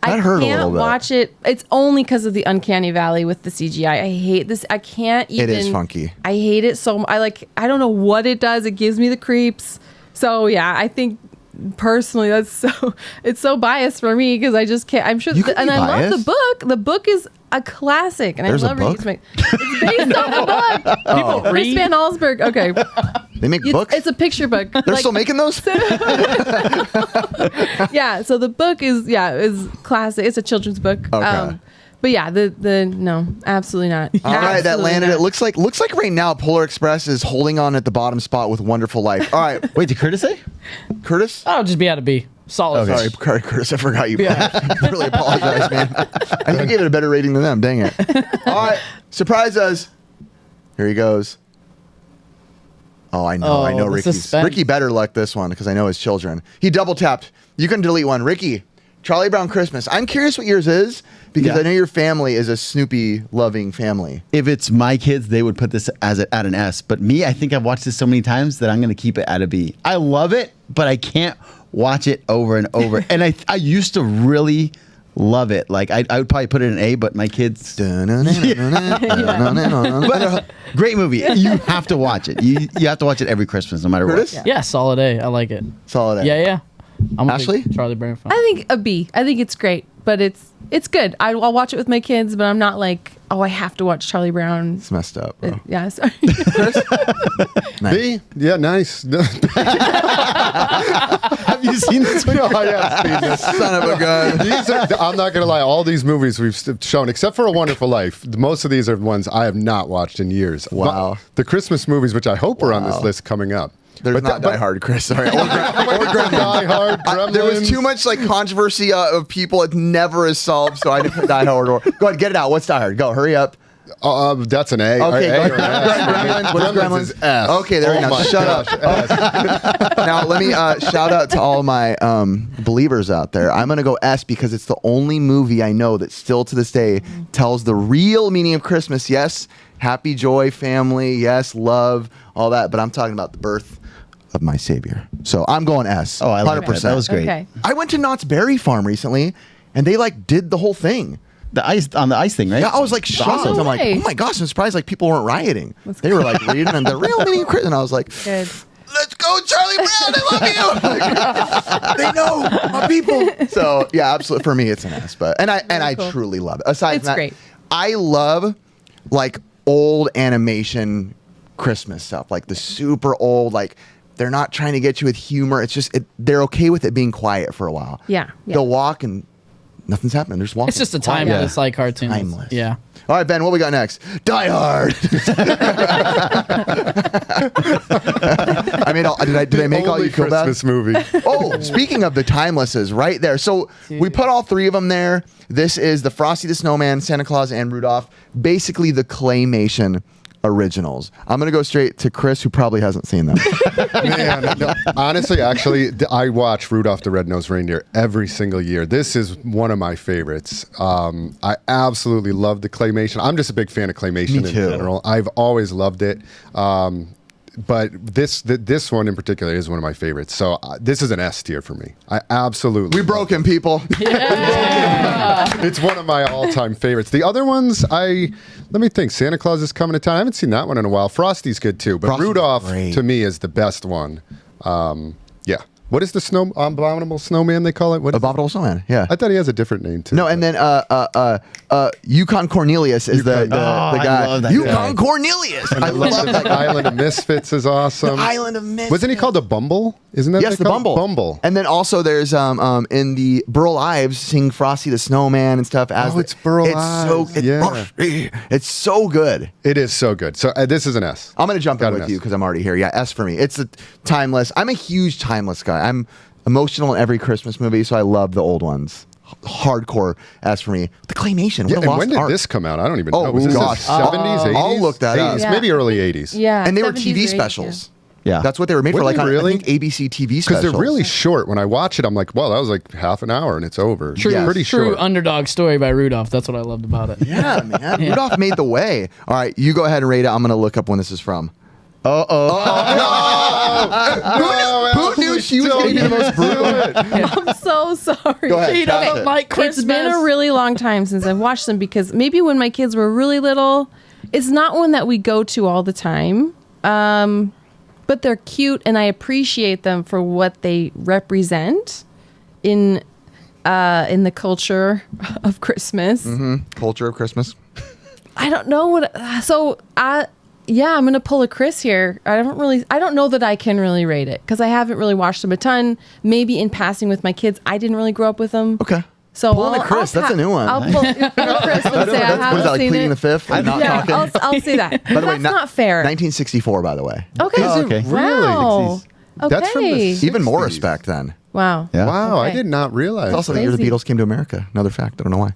I That hurt a little can't bit. watch it. It's only because of the uncanny valley with the CGI. I hate this. I can't even. It is funky. I hate it so. I don't know what it does. It gives me the creeps. So yeah, I think personally it's so biased for me because I just can't. I'm sure, You can and be I love biased. the book. The book is a classic, and There's a I love reading. book? It's based on a book. People Chris read. Van Allsburg. Okay, They make books? it's a picture book. They're still making those? Yeah, so the book is classic. It's a children's book. Okay. But yeah, the no, absolutely not. All right, that Absolutely landed. not. It looks like right now Polar Express is holding on at the bottom spot with Wonderful Life. All right, Wait, did Curtis say? Curtis? I'll just be out of B. Solid. Sorry, Curtis, I forgot you. I really apologize, man. I think you gave it a better rating than them. Dang it. All right, surprise us. Here he goes. Oh, I know. I know the Ricky's. suspense. Ricky better luck this one because I know his children. He double tapped. You can delete one. Ricky, Charlie Brown Christmas. I'm curious what yours is because Yeah. I know your family is a Snoopy loving family. If it's my kids, they would put this at an S. But me, I think I've watched this so many times that I'm going to keep it at a B. I love it, but I can't watch it over and over. And I used to really love it. Like I would probably put it in A, but my kids. But great movie. You have to watch it. You have to watch it every Christmas, no matter Curtis? what. Yeah, solid A. I like it. Solid A. Yeah. I'm a Ashley? big Charlie Brown fan. I think a B. I think it's great. but it's good. I'll watch it with my kids, but I'm not like, oh, I have to watch Charlie Brown. It's messed up, bro. Yeah, sorry. Nice. B? Yeah, nice. Have you seen this one? No, I have seen this. Son of a gun. I'm not going to lie. All these movies we've shown, except for A Wonderful Life, most of these are ones I have not watched in years. Wow. The Christmas movies, which I hope are on this list coming up. There's not Die Hard, Chris. Sorry. Or Gremlins. Die Hard, Gremlins. There was too much like controversy of people. It never is solved, so I didn't put Die Hard. Go ahead, get it out. What's Die Hard? Go, hurry up. That's an A. Okay, A go or an S. Gremlins. What is Gremlins Gremlins? is S. Okay, there we go. my Shut gosh, up. Now let me shout out to all my believers out there. I'm gonna go S because it's the only movie I know that still to this day tells the real meaning of Christmas. Yes, happy, joy, family. Yes, love, all that. But I'm talking about the birth of my Savior. So I'm going S. Oh, I like that. That was great. Okay. I went to Knott's Berry Farm recently, and they like did the whole thing. The ice thing, right? Yeah, I was like shocked. awesome. I'm like, No way. oh my gosh, I'm surprised like people weren't rioting. They were like reading and the real meaning of Christmas. And I was like, Good. let's go, Charlie Brown. I love you. They know my people. So yeah, absolutely. For me, it's an S. But I cool. truly love it. Aside It's from that, great. I love like old animation Christmas stuff, like the super old, like they're not trying to get you with humor. It's just they're okay with it being quiet for a while. Yeah. They'll walk and nothing's happening. They're just walking. It's just a timeless like cartoon. Timeless. Yeah. All right, Ben, what we got next? Die Hard. I mean, did I make all Only you feel bad? Christmas movie. Oh, speaking of the timelesses, right there. So we put all three of them there. This is the Frosty the Snowman, Santa Claus, and Rudolph. Basically, the claymation originals. I'm going to go straight to Chris, who probably hasn't seen them. Man, no, honestly, actually, I watch Rudolph the Red-Nosed Reindeer every single year. This is one of my favorites. I absolutely love the claymation. I'm just a big fan of claymation in general. I've always loved it. But this one in particular is one of my favorites. So this is an S tier for me. I absolutely We broke him, people. It's one of my all-time favorites. The other ones, let me think. Santa Claus is Coming to Town. I haven't seen that one in a while. Frosty's good too, but Frosty's Rudolph great. to me is the best one. Yeah. What is the abominable snowman they call it? What is Abominable Snowman. Yeah. I thought he has a different name too. No, and then Yukon Cornelius is the guy. love that Yukon guy. Cornelius. And I love that the guy. Island of Misfits is awesome. The Island of Misfits. Wasn't he called a Bumble? Isn't that Yes, the Bumble. Bumble. And then also there's in the Burl Ives sing Frosty the Snowman and stuff. It's Burl Ives. It's so good. It is so good. So this is an S. I'm gonna jump in Got an with you S. because I'm already here. Yeah, S for me. It's a timeless. I'm a huge timeless guy. I'm emotional in every Christmas movie, so I love the old ones. Hardcore S for me. The claymation. Yeah, What a and lost when did art. this come out? I don't even Oh, know. Was this gosh. 70s, 80s? I'll look that up. 80s, Yeah. maybe early 80s. Yeah. And they were 70s TV or 80s, specials. Yeah. That's what they were made Were for. Like they on, really? I think ABC TV specials. Because they're really short. When I watch it, I'm like, well, that was like half an hour and it's over. True, Yes. Pretty true short. underdog story by Rudolph. That's what I loved about it. Yeah, man. Rudolph made the way. All right, you go ahead and rate it. I'm gonna look up when this is from. Who knew she was going to be the most brutal? I'm so sorry. Go ahead, She pass doesn't it. like Christmas. It's been a really long time since I've watched them because maybe when my kids were really little, it's not one that we go to all the time. But they're cute and I appreciate them for what they represent in the culture of Christmas. Culture of Christmas. I don't know what. I'm gonna pull a Chris here. I don't know that I can really rate it because I haven't really watched them a ton. Maybe in passing with my kids, I didn't really grow up with them. Okay. So Pulling a Chris, that's a new one. I'll pull Chris and say I What is haven't that, like seen pleading it. the fifth? And not Yeah, talking? I'll say that. By the way, That's not fair. 1964, by the way. Okay. Oh, okay. Wow. Okay. That's from the Even more 60s. respect then. Wow. Yeah. Wow, I Okay. did not realize. It's also the year the Crazy. Beatles came to America. Another fact. I don't know why.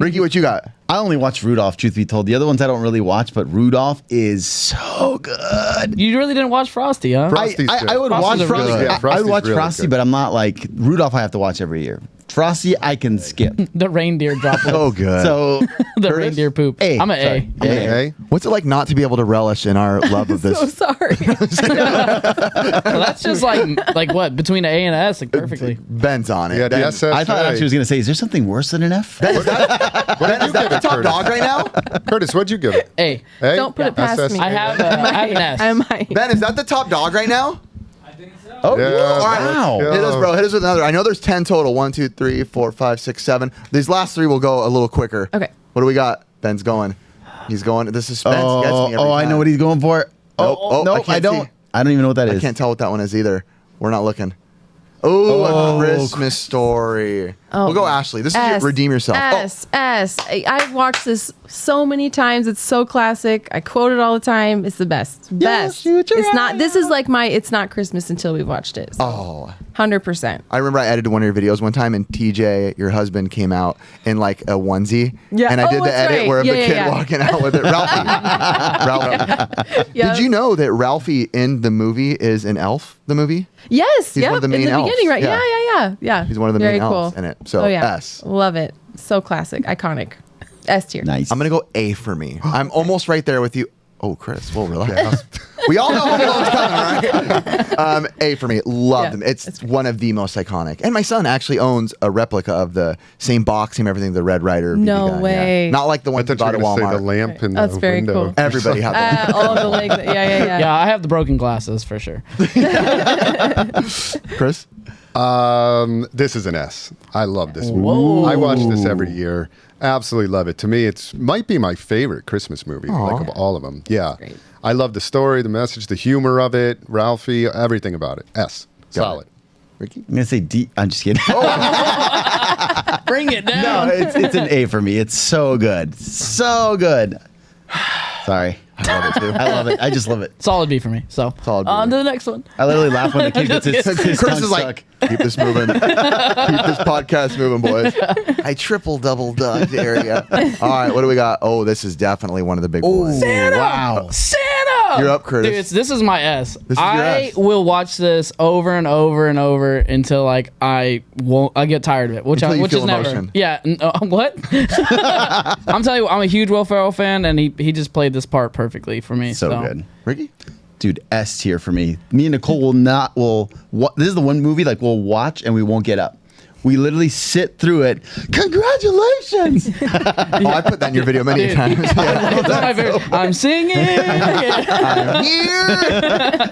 Ricky, what you got? I only watch Rudolph, truth be told. The other ones I don't really watch, but Rudolph is so good. You really didn't watch Frosty, huh? Frosty's I good. would Frosty's watch a really Frosty. good. Yeah, I would Frosty's watch really Frosty, good. but I'm not like Rudolph. I have to watch every year. Frosty, I can skip. The reindeer droplets. So good. So The reindeer poop. A. I'm an Sorry. A. Okay. What's it like not to be able to relish in our love of this? So sorry. Well, that's just like what between an A and an S, like perfectly. Ben's on it. Yeah, the Ben, SS. I thought actually was going to say, is there something worse than an F? Ben, is that the top dog right now? Curtis, what'd you give it? A. A? Don't put it past SS? me. I have an S. I might. Ben, is that the top dog right now? I think so. Oh, Yeah, wow. let's go. Hit us, bro. Hit us with another. I know there's 10 total. 1, 2, 3, 4, 5, 6, 7. These last 3 will go a little quicker. Okay. What do we got? Ben's going. He's going. The suspense gets me every I know time. what he's going for. Nope. Oh, no, can't I don't. see. I don't even know what that is. I can't tell what that one is either. We're not looking. Oh, a Christmas Story. Oh. We'll go Ashley. This is your redeem yourself. S. I've watched this so many times. It's so classic. I quote it all the time. It's the best. Best. shoot your It's not. This is like my. It's not Christmas until we've watched it. So. Oh. 100%. I remember I edited one of your videos one time, and TJ, your husband, came out in like a onesie. Yeah. And I did the that's edit right. where of the Yeah, kid yeah. walking out with it. Ralphie. Ralphie. Yeah. Did you know that Ralphie in the movie is an elf? The movie? Yes. He's Yep. one of the main in the elves. beginning, right? Yeah. Yeah. He's one of the Very main cool. elves in it. So oh, yeah. S. Love it. So classic. Iconic. S tier. Nice. I'm gonna go A for me. I'm almost right there with you. Oh, Chris, well, relax. We all know Home Alone's coming, right? A for me. Love Yeah, them. it's It's one of the most iconic. And my son actually owns a replica of the same box, same everything, the Red Rider. BB No gun, way. Yeah. Not like the I one you thought you bought were at going to say Walmart. the lamp in That's the very window. cool. Everybody had that. All of the legs. Yeah. Yeah, I have the broken glasses for sure. Chris? This is an S. I love this movie. Whoa. I watch this every year. Absolutely love it. To me, it's might be my favorite Christmas movie, like of all of them. Yeah, Great. I love the story, the message, the humor of it, Ralphie, everything about it. S. Solid. Ricky? I'm going to say D. I'm just kidding. Bring it No, down. it's an A for me. It's so good. So good. Sorry. I love it too. I love it. I just love it. Solid B for me. So Solid B. on to the next one. I literally laugh when the kid gets his Chris tongue is like, stuck. keep this moving. Keep this podcast moving, boys. I triple double dog dare ya. All right, what do we got? Oh, this is definitely one of the big boys. Santa! Wow. Santa! You're up, Curtis. Dude, this is my S. This is your I S. will watch this over and over and over until like I get tired of it, which Until you which feel is never. emotion. Yeah. What? I'm telling you, I'm a huge Will Ferrell fan, and he just played this part perfectly for me. So good. Ricky? Dude, S tier for me. Me and Nicole this is the one movie like we'll watch and we won't get up. We literally sit through it. Congratulations! Oh, I put that in your video many Dude. times. That's my favorite. I'm singing. I'm here.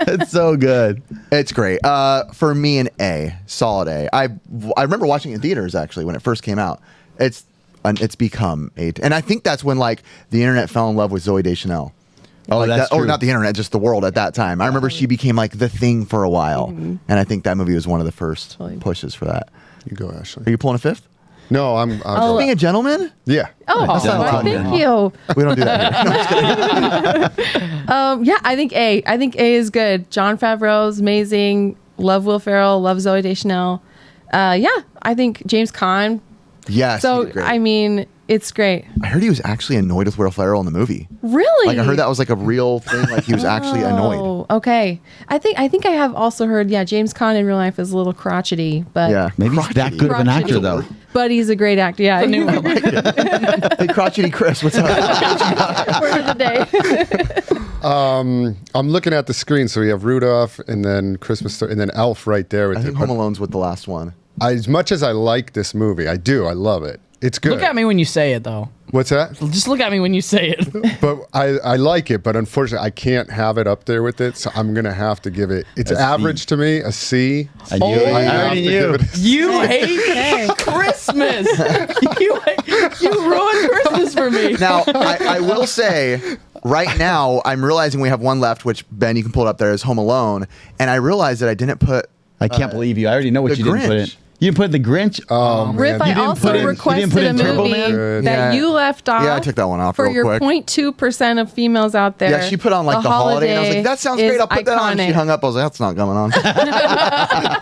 It's so good. It's great. For me, an A, solid A. I remember watching it in theaters actually when it first came out. It's become A, and I think that's when like the internet fell in love with Zooey Deschanel. Oh, that's true. not the internet, just the world at that time. I remember she became like the thing for a while, and I think that movie was one of the first Totally. pushes for that. You go, Ashley. Are you pulling a fifth? No, I'm Being a gentleman? yeah. Oh, not why, allowed, thank man. you. We don't do that here. No, just kidding. Yeah, I think A. I think A is good. Jon Favreau's amazing. Love Will Ferrell. Love Zooey Deschanel. Yeah, I think James Caan. Yes. he So did great. I mean, it's great. I heard he was actually annoyed with Will Ferrell in the movie. Really? Like I heard that was like a real thing. Like he was actually annoyed. Oh, okay. I think I have also heard. Yeah, James Caan in real life is a little crotchety, but Yeah. Maybe he's that Crotchety. good of an actor Crotchety. though. but he's a great actor. Yeah. The new one. Hey, crotchety Chris, what's up? Word of the day. I'm looking at the screen, so we have Rudolph and then Christmas Story and then Elf right there with I it. think Home Alone's with the last one. As much as I like this movie, I love it. It's good. Look at me when you say it, though. What's that? Just look at me when you say it. But I like it, but unfortunately I can't have it up there with it, so I'm gonna have to give it. It's A C. average to me, a C. I knew it. I I have already to give knew. it a C. You hate Christmas. you ruined Christmas for me. Now, I will say, right now, I'm realizing we have one left, which, Ben, you can pull it up there, is Home Alone. And I realized that I didn't put... I can't believe you. I already know what The you didn't put in. Grinch. You didn't put the Grinch. Oh, man. Riff, I You didn't also put in- you requested didn't put a in Turbo movie Man? that Yeah. you left off. Yeah, I took that one off for real your quick. 0.2% of females out there. Yeah, she put on like the holiday, and I was like, that sounds great. I'll put that on. She hung up. I was like, that's not going on.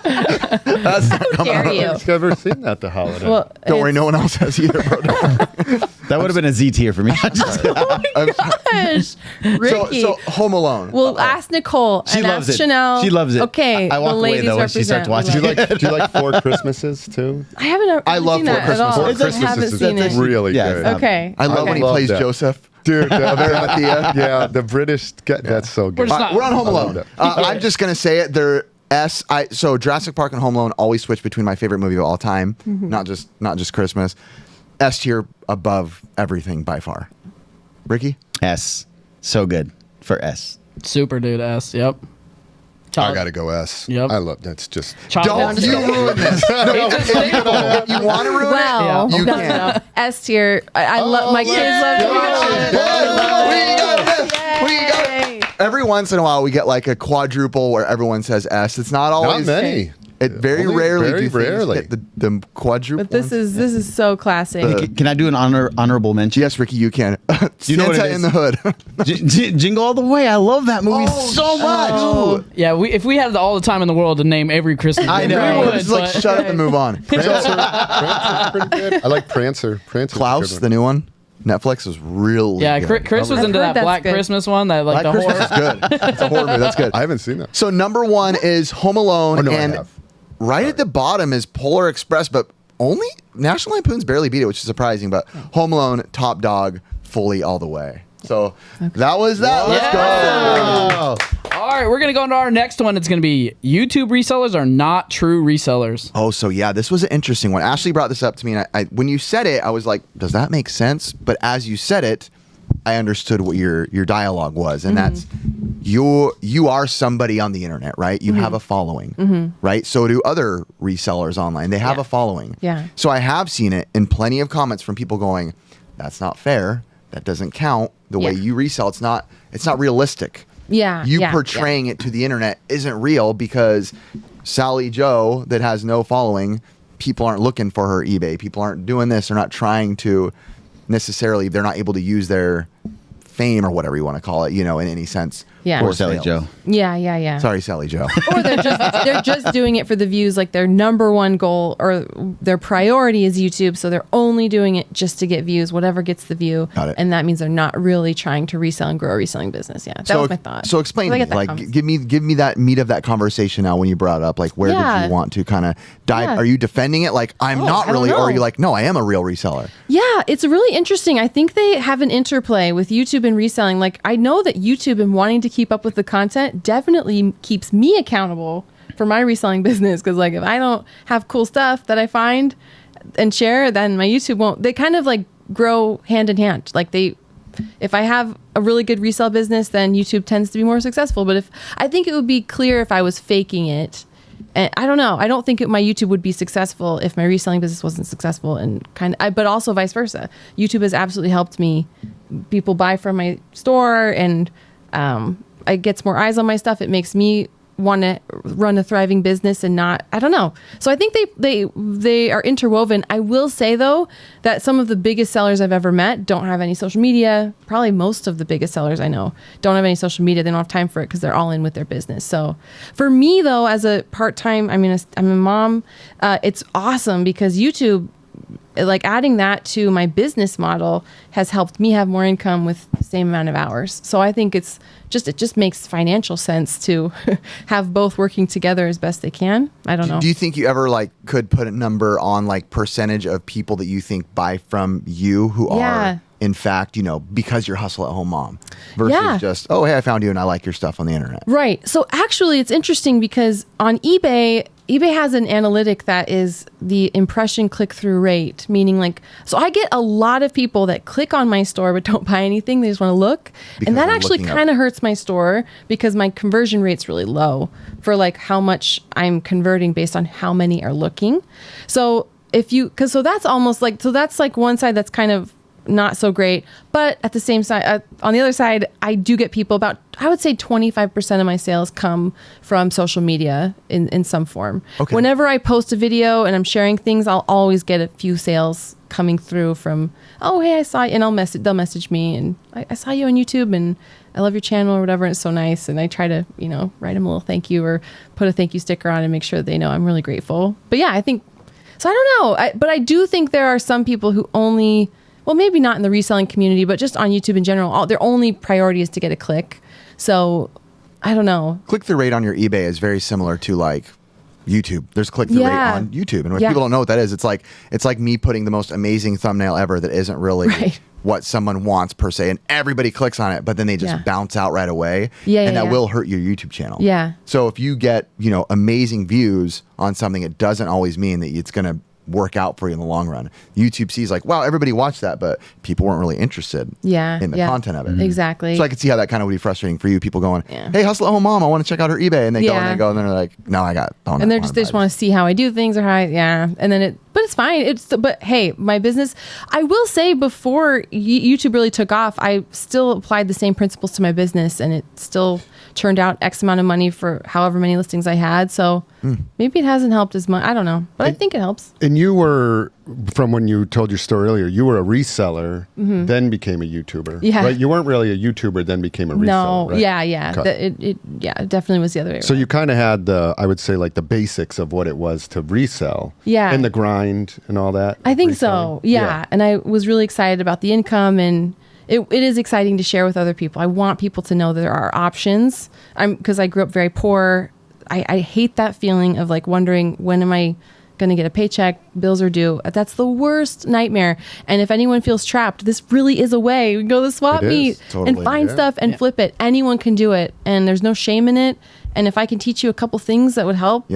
That's not coming Dare on. you. I've never seen that the holiday. Well, Don't worry, no one else has either, bro. That would have been a Z tier for me. Gosh, Ricky. So Home Alone. Well, ask Nicole She and loves ask it. Chanel. She loves it. Okay, I walk the away, ladies though, when she starts represent. watching. We do you love like Four Christmases too? I haven't. I love seen Four that at Christmases. all. Four I Christmases haven't is seen it. really Yeah, good. Okay. I love when he love plays that. Joseph. Dude, Thea. yeah, the British, that's so good. We're just not- We're on Home I love Alone. that. I'm just going to say it. They're so Jurassic Park and Home Alone always switch between my favorite movie of all time, not just Christmas. S tier above everything by far. Ricky? S. So good for S. Super dude S. Yep. I gotta go S. Yep. I love that's just. Don't you ruin this. No, if you want to ruin Well, it, you no, can. no. S tier. I love my kids. Every once in a while, we get like a quadruple where everyone says S. It's not always. Not many. It very Only rarely very do things rarely. hit the quadruple. But this is so classic. Can I do an honorable mention? Yes, Ricky, you can. You know what Santa it in is? the Hood. Jingle All the Way. I love that movie so much. Oh. Yeah, if we had all the time in the world to name every Christmas I movie, know. we We're would, just like but- shut up and move on. Prancer's pretty good. I like Prancer. Prancer's Klaus, the new one, Netflix is really Yeah, good. Chris was I've into heard that that's Black good. Christmas one, that like Black the Christmas horror. is good. It's a horror movie. That's good. I haven't seen that. So number one is Home Alone, Oh, no, I and have. right at the bottom is Polar Express, but only National Lampoon's barely beat it, which is surprising. But Home Alone, top dog, fully all the way. So that was that. Let's go. All right, we're gonna go into our next one. It's gonna be YouTube resellers are not true resellers. Oh, so yeah, this was an interesting one. Ashley brought this up to me, and I when you said it, I was like, does that make sense? But as you said it, I understood what your dialogue was, and that's you are somebody on the internet, right? You have a following, right? So do other resellers online. They have a following. Yeah. So I have seen it in plenty of comments from people going, that's not fair. That doesn't count. The way Yeah. you resell, it's not realistic. Yeah. You yeah, portraying it to the internet isn't real because Sally Joe that has no following, people aren't looking for her eBay. People aren't doing this. They're not trying to necessarily, they're not able to use their fame or whatever you want to call it, in any sense. Yeah. for Or Sally sales. Joe. Yeah. Sorry, Sally Joe. Or they're just doing it for the views. Like their number one goal or their priority is YouTube, so they're only doing it just to get views, whatever gets the view. Got it. And that means they're not really trying to resell and grow a reselling business. Yeah, that was my thought. So explain I to me, get that like, comments. give me that meat of that conversation now when you brought it up. Like, where did Yeah. you want to kind of dive? Yeah. Are you defending it? Like, I'm not I don't really, or are you know. like, no, I am a real reseller? Yeah, it's really interesting. I think they have an interplay with YouTube and reselling. Like, I know that YouTube and wanting to keep up with the content definitely keeps me accountable for my reselling business. Because, like, if I don't have cool stuff that I find and share, then my YouTube won't. They kind of like grow hand in hand. Like, if I have a really good resale business, then YouTube tends to be more successful. But I think it would be clear if I was faking it. And I don't know. I don't think my YouTube would be successful if my reselling business wasn't successful, and but also vice versa. YouTube has absolutely helped me. People buy from my store, and it gets more eyes on my stuff. It makes me want to run a thriving business and not. I don't know. So I think they are interwoven. I will say though that some of the biggest sellers I've ever met don't have any social media. Probably most of the biggest sellers I know don't have any social media. They don't have time for it because they're all in with their business. So for me though, as a part-time, I'm a mom. It's awesome because YouTube, like adding that to my business model, has helped me have more income with the same amount of hours. So I think it just makes financial sense to have both working together as best they can. I don't know. Do you think you ever like could put a number on like percentage of people that you think buy from you who are in fact, because you're hustle at home mom versus just, oh, hey, I found you and I like your stuff on the internet. Right. So actually it's interesting because on eBay has an analytic that is the impression click-through rate, meaning like, so I get a lot of people that click on my store but don't buy anything. They just want to look. Because and that they're actually looking up. kind of hurts my store because my conversion rate's really low for like how much I'm converting based on how many are looking. So so that's almost like, so that's like one side that's kind of not so great, but at the same side, on the other side, I do get people I would say 25% of my sales come from social media in some form. Okay. Whenever I post a video and I'm sharing things, I'll always get a few sales coming through from, oh, hey, I saw you, and they'll message me and I saw you on YouTube and I love your channel or whatever. It's so nice. And I try to, write them a little thank you or put a thank you sticker on and make sure they know I'm really grateful. But yeah, I think, so I don't know. But I do think there are some people who only, well, maybe not in the reselling community, but just on YouTube in general, their only priority is to get a click. So I don't know. Click-through rate on your eBay is very similar to like YouTube. There's click-through rate on YouTube. And if people don't know what that is, it's like me putting the most amazing thumbnail ever that isn't really what someone wants per se. And everybody clicks on it, but then they just bounce out right away. And that will hurt your YouTube channel. Yeah. So if you get, amazing views on something, it doesn't always mean that it's going to work out for you in the long run. YouTube sees like, wow, everybody watched that, but people weren't really interested in the content of it. Exactly. So I could see how that kind of would be frustrating for you. People going, Yeah. hey, hustle at home mom, I want to check out her eBay. And they go and Yeah. they go and they're like, no, I got And they just want to see how I do things or and then but it's fine. But hey, my business, I will say before YouTube really took off, I still applied the same principles to my business and it still turned out X amount of money for however many listings I had. So maybe it hasn't helped as much. I don't know, but I think it helps. And you were, from when you told your story earlier, you were a reseller, then became a YouTuber. Yeah. Right? You weren't really a YouTuber, then became a reseller. No, right? yeah. Okay. It definitely was the other way So around. you kind of had I would say like the basics of what it was to resell. Yeah. And the grind and all that. I think reselling. so. Yeah. And I was really excited about the income and it is exciting to share with other people. I want people to know that there are options. Because I grew up very poor. I hate that feeling of like wondering when am I going to get a paycheck, bills are due. That's the worst nightmare. And if anyone feels trapped, this really is a way. We can go to the swap It is, meet totally, and find yeah. stuff and flip it. Anyone can do it. And there's no shame in it. And if I can teach you a couple things that would help,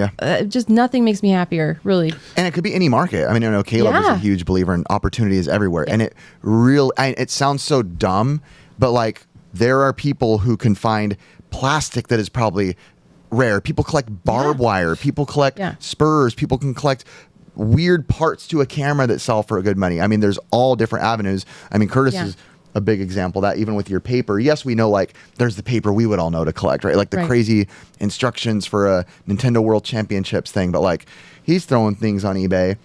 just nothing makes me happier, really. And it could be any market. I mean, I know Caleb is a huge believer in opportunities everywhere. And it sounds so dumb, but like there are people who can find plastic that is probably rare. People collect barbed wire. People collect spurs. People can collect weird parts to a camera that sell for good money. I mean, there's all different avenues. I mean, Curtis is a big example of that, even with your paper. Yes, we know like there's the paper we would all know to collect, right? Like the crazy instructions for a Nintendo World Championships thing, but like he's throwing things on eBay.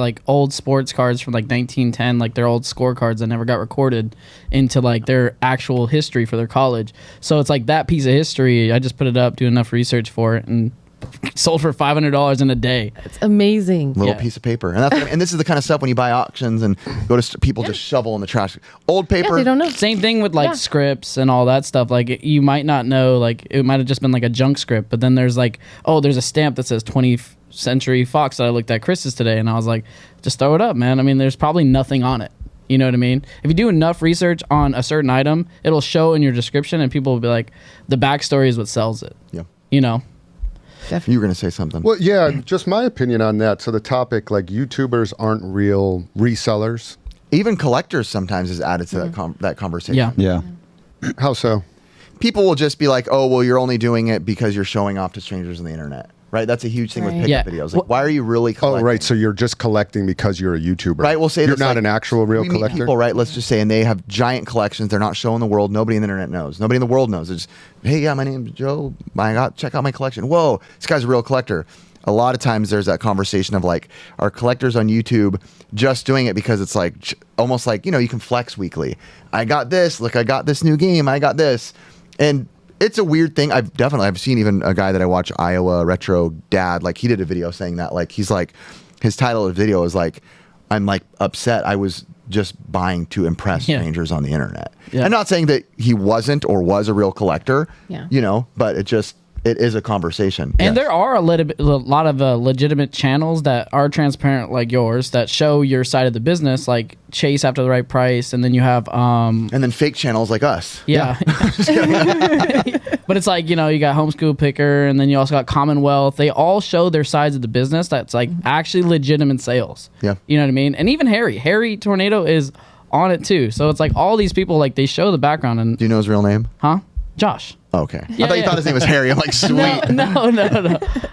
Like old sports cards from like 1910, like their old scorecards that never got recorded into like their actual history for their college. So it's like that piece of history. I just put it up, do enough research for it, and sold for $500 in a day. It's amazing. Little piece of paper, and this is the kind of stuff when you buy auctions and go to people just shovel in the trash. Old paper. They don't know. Same thing with like scripts and all that stuff. Like you might not know, like it might have just been like a junk script, but then there's like, oh, there's a stamp that says 20th Century Fox that I looked at Chris's today, and I was like, just throw it up, man. I mean, there's probably nothing on it. You know what I mean? If you do enough research on a certain item, it'll show in your description, and people will be like, the backstory is what sells it. Yeah. You know? Definitely. You were going to say something. Well, yeah, just my opinion on that. So the topic, like YouTubers aren't real resellers. Even collectors sometimes is added to that conversation. Yeah. Yeah. How so? People will just be like, oh, well, you're only doing it because you're showing off to strangers on the internet. Right? That's a huge thing with Right. pickup Yeah. videos. Like, why are you really collecting? Oh, right. So you're just collecting because you're a YouTuber. Right, we'll say you're this, not like, an actual real we meet collector. people, right? Let's just say, and they have giant collections. They're not showing the world. Nobody on the internet knows. Nobody in the world knows. It's just, hey, yeah, my name's Joe. Check out my collection. Whoa, this guy's a real collector. A lot of times there's that conversation of like, are collectors on YouTube just doing it because it's like almost like, you can flex weekly. I got this. Look, I got this new game. I got this. And it's a weird thing. I've seen even a guy that I watch, Iowa Retro Dad, like he did a video saying that, like he's like, his title of the video is like, I'm like upset. I was just buying to impress strangers on the internet. Yeah. I'm not saying that he wasn't or was a real collector, but it is a conversation. And there are a lot of legitimate channels that are transparent like yours that show your side of the business, like chase after the right price, and then you have and then fake channels like us. Yeah. But it's like, you got Homeschool Picker, and then you also got Commonwealth. They all show their sides of the business that's like actually legitimate sales. Yeah. You know what I mean? And even Harry Tornado is on it too. So it's like all these people, like they show the background. And Do you know his real name? huh? Josh. Okay. Yeah, I thought you thought his name was Harry. I'm like, sweet.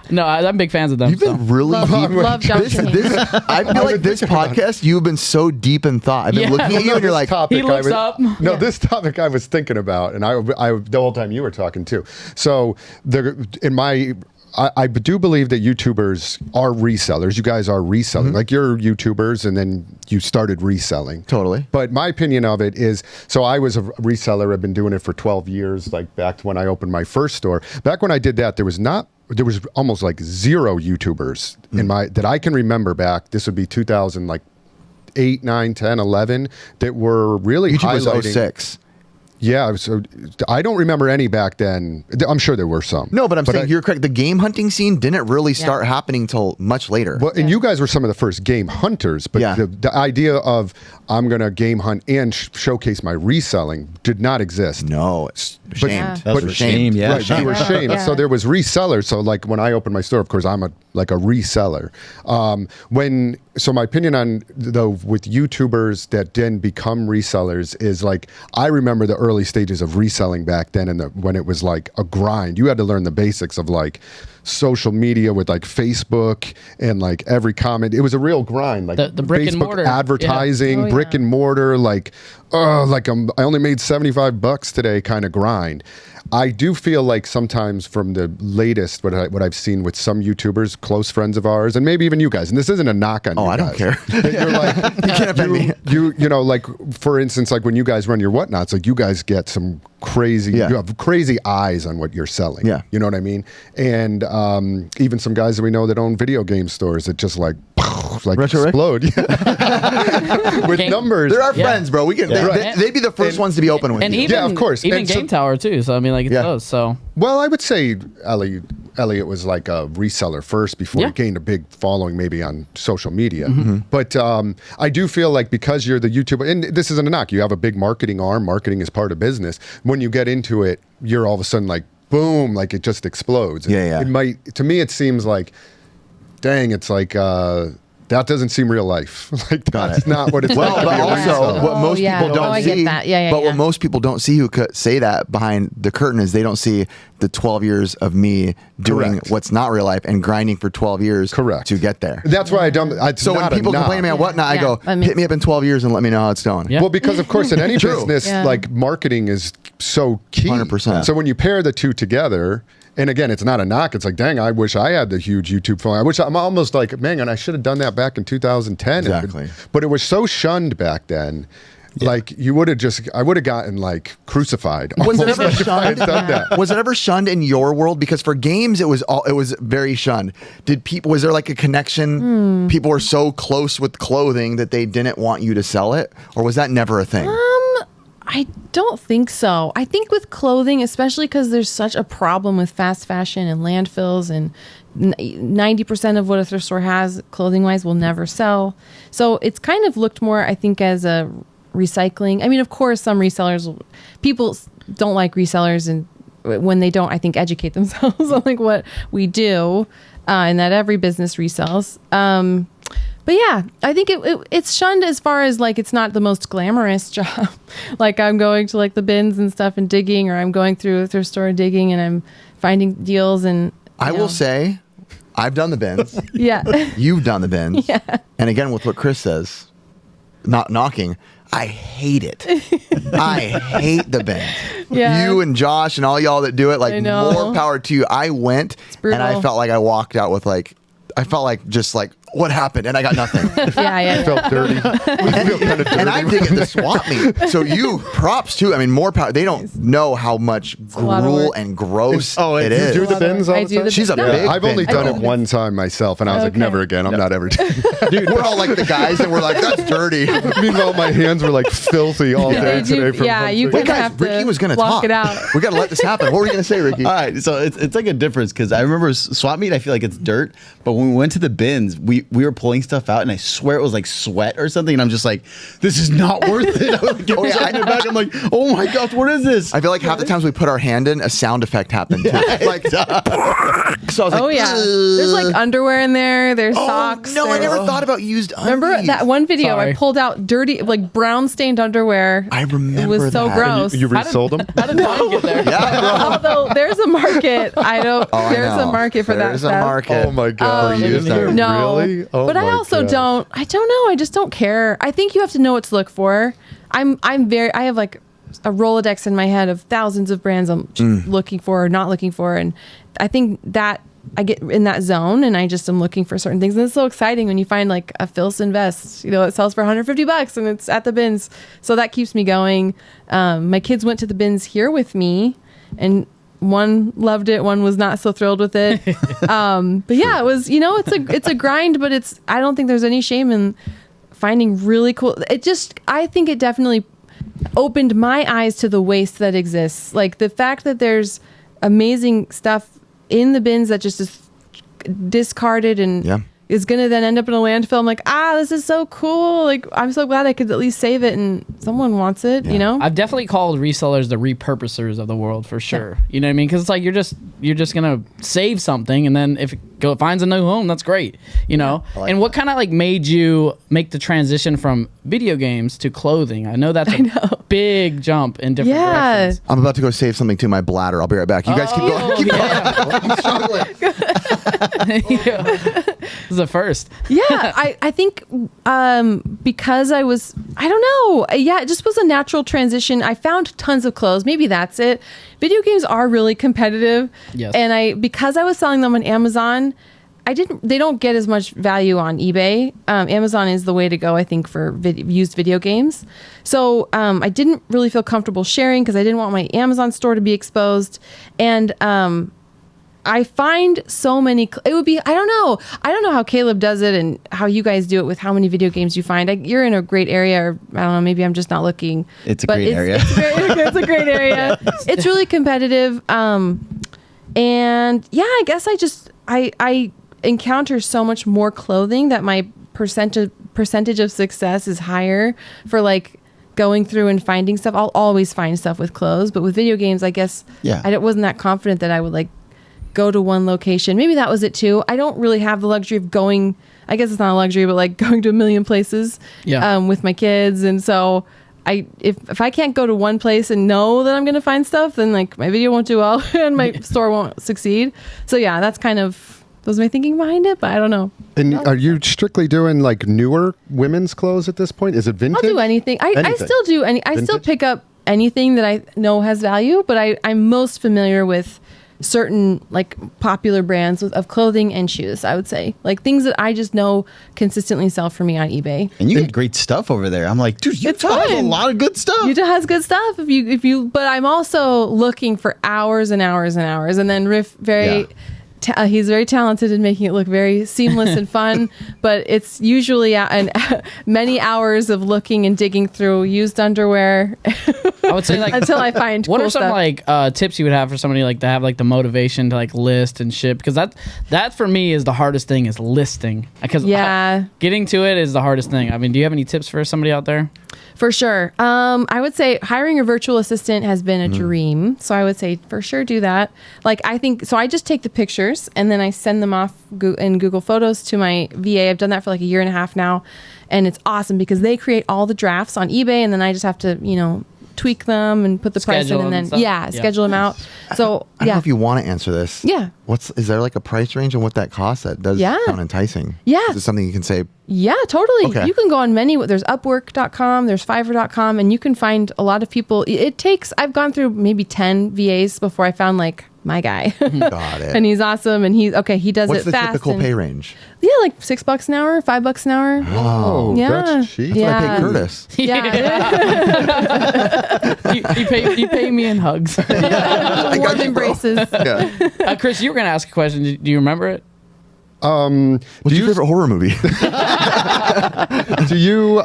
No, I'm big fans of them. You've been really Love Josh. I feel like this podcast, you've been so deep in thought. I've been looking at you and you're like, He looks up. No, this topic I was thinking about, and I the whole time you were talking too. So I do believe that YouTubers are resellers. You guys are reselling. Like you're YouTubers and then you started reselling. Totally. But my opinion of it is, so I was a reseller. I've been doing it for 12 years, like back to when I opened my first store. Back when I did that, there was almost like zero YouTubers that I can remember back. This would be 2000, like 8, 9, 10, 11 that were really YouTube was highlighting. 06. Yeah, so I don't remember any back then. I'm sure there were some. No, but I'm saying you're correct. The game hunting scene didn't really start happening till much later. Well, and you guys were some of the first game hunters, but the idea of I'm going to game hunt and showcase my reselling did not exist. No, it's shamed. That's for shame. Yeah, right, you were shamed. Yeah. So there was resellers. So like when I opened my store, of course, I'm a reseller. So my opinion on with YouTubers that then become resellers is like, I remember the early stages of reselling back then, and when it was like a grind. You had to learn the basics of like social media with like Facebook and like every comment. It was a real grind. Like the brick Facebook and mortar advertising, brick and mortar. Like, I only made $75 today kind of grind. I do feel like sometimes from the latest, what I've seen with some YouTubers, close friends of ours, and maybe even you guys, and this isn't a knock on you guys. I don't care. You're like, you can't offend me. You know, like for instance, like when you guys run your whatnots, like you guys get some crazy, you have crazy eyes on what you're selling. Yeah. You know what I mean? And even some guys that we know that own video game stores that just like explode with numbers. They're our friends, bro. We can. They'd be the first ones to be open with and you. even, of course. Even And Game Tower too. So I mean, like it's those. So well, I would say Elliot was like a reseller first before he gained a big following maybe on social media. But I do feel like because you're the YouTuber, and this isn't a knock, you have a big marketing arm. Marketing is part of business. When you get into it, you're all of a sudden like, boom, like it just explodes. It might, to me, it seems like, dang, it's like, that doesn't seem real life. Like that's not what it's like. Well, but also what most people don't see. But what most people don't see who could say that behind the curtain is they don't see the 12 years of me doing what's not real life and grinding for 12 years to get there. That's why I don't. So when people complain to me on whatnot, I go, hit me up in 12 years and let me know how it's going. Well, because of course in any business, like marketing is so key. 100%. So when you pair the two together. And again, it's not a knock. It's like, dang, I wish I had the huge YouTube following. I wish I'm almost like, man, and I should have done that back in 2010. Exactly. But it was so shunned back then. Like I would have gotten like crucified. Was it ever shunned? Done that. Was it ever shunned in your world? Because for games, it was very shunned. Was there like a connection? People were so close with clothing that they didn't want you to sell it, or was that never a thing? I don't think so. I think with clothing, especially because there's such a problem with fast fashion and landfills, and 90% of what a thrift store has clothing-wise will never sell. So it's kind of looked more, I think, as a recycling. I mean, of course, some resellers, people don't like resellers, and when they don't, I think, educate themselves on like what we do, and that every business resells. But yeah, I think it's shunned as far as like it's not the most glamorous job. Like I'm going to like the bins and stuff and digging, or I'm going through a thrift store digging and I'm finding deals. And I will say, I've done the bins. You've done the bins. And again, with what Chris says, not knocking, I hate it. I hate the bins. You and Josh and all y'all that do it, like more power to you. I went and I felt like I walked out with like, I felt like just like, what happened? And I got nothing. I felt dirty. We feel kind of dirty. And I dig at the swap meet. So you, props too. I mean, more power. They don't know how much gruel and gross it is. You do the bins all the time? She's a big I've only done it one time myself, and I was like, never again. I'm not ever doing it. Dude, we're all like the guys, and we're like, that's dirty. Meanwhile, my hands were like filthy all day today. You Wait, guys, have to Ricky was going to talk. It out. We got to let this happen. What were you going to say, Ricky? All right, so it's like a difference because I remember swap meet. I feel like it's dirt, but when we went to the bins, we were pulling stuff out, and I swear it was like sweat or something. And I'm just like, this is not worth it. I was like, I back. I'm like, oh my gosh, what is this? I feel like half the times we put our hand in, a sound effect happened too. Like, so I was like, there's like underwear in there. There's socks. No, I never thought about used undies. Remember that one video? I pulled out dirty, like brown stained underwear. I remember it was so gross. You resold them? How did mine get there? Although there's a market. There's a market for that. There's a market. Oh my god! No, really? Oh but I also don't. I don't know. I just don't care. I think you have to know what to look for. I have like a Rolodex in my head of thousands of brands I'm looking for or not looking for, and I think that I get in that zone and I just am looking for certain things. And it's so exciting when you find like a Filson vest, it sells for $150 and it's at the bins. So that keeps me going. My kids went to the bins here with me, and one loved it, one was not so thrilled with it. But yeah, it was, it's a grind, but I don't think there's any shame in finding really cool. I think it definitely opened my eyes to the waste that exists. Like the fact that there's amazing stuff in the bins that just is discarded and is going to then end up in a landfill. I'm like, this is so cool. Like, I'm so glad I could at least save it and someone wants it, you know? I've definitely called resellers the repurposers of the world for sure. You know what I mean? Because it's like you're just going to save something, and then if it finds a new home, that's great, you know? like and what kind of like made you make the transition from video games to clothing? I know that's a big jump in different directions. I'm about to go save something to my bladder. I'll be right back. You guys keep going. Keep going. I'm struggling. This is the first. I think because I don't know. It just was a natural transition. I found tons of clothes. Maybe that's it. Video games are really competitive. Yes. And because I was selling them on Amazon, they don't get as much value on eBay. Amazon is the way to go, I think, for used video games. So I didn't really feel comfortable sharing because I didn't want my Amazon store to be exposed. And I find so many. It would be. I don't know how Caleb does it and how you guys do it with how many video games you find. You're in a great area, or I don't know. Maybe I'm just not looking. It's a great area. It's a great area. It's really competitive. And I guess I encounter so much more clothing that my percentage of success is higher for like going through and finding stuff. I'll always find stuff with clothes, but with video games, I guess I wasn't that confident that I would like go to one location. Maybe that was it too. I don't really have the luxury of going, I guess it's not a luxury, but like going to a million places with my kids. And so if I can't go to one place and know that I'm going to find stuff, then like my video won't do well and my store won't succeed. So that was my thinking behind it, but I don't know. And are you strictly doing like newer women's clothes at this point? Is it vintage? I'll do anything. I still do I still pick up anything that I know has value, but I'm most familiar with certain like popular brands of clothing and shoes, I would say, like things that I just know consistently sell for me on eBay. And you get great stuff over there. I'm like, dude, Utah has a lot of good stuff. Utah has good stuff if you but I'm also looking for hours and hours and hours. And then Riff he's very talented in making it look very seamless and fun, but it's usually many hours of looking and digging through used underwear. I would say like until I find what cool are some stuff. like tips you would have for somebody like to have like the motivation to like list and ship? Because that for me is the hardest thing, is listing. Because getting to it is the hardest thing. I mean, do you have any tips for somebody out there? For sure. I would say hiring a virtual assistant has been a dream. So I would say for sure do that. Like I just take the pictures and then I send them off in Google Photos to my VA. I've done that for like a year and a half now. And it's awesome because they create all the drafts on eBay and then I just have to, tweak them and put the price in and then schedule them out. So I don't know if you want to answer this. Yeah. Is there like a price range on what that costs? That does sound enticing. Yeah. Is it something you can say? Yeah, totally. Okay. You can go on there's Upwork.com, there's Fiverr.com, and you can find a lot of people. I've gone through maybe 10 VAs before I found like my guy. Got it. And he's awesome and he does What's it fast. What's the typical pay range? Yeah, like $6 an hour, $5 an hour. Oh, that's cheap. That's what I pay Curtis. You pay me in hugs. Warm embraces. Chris, you were gonna ask a question. Do you remember it? What's your favorite horror movie? Do you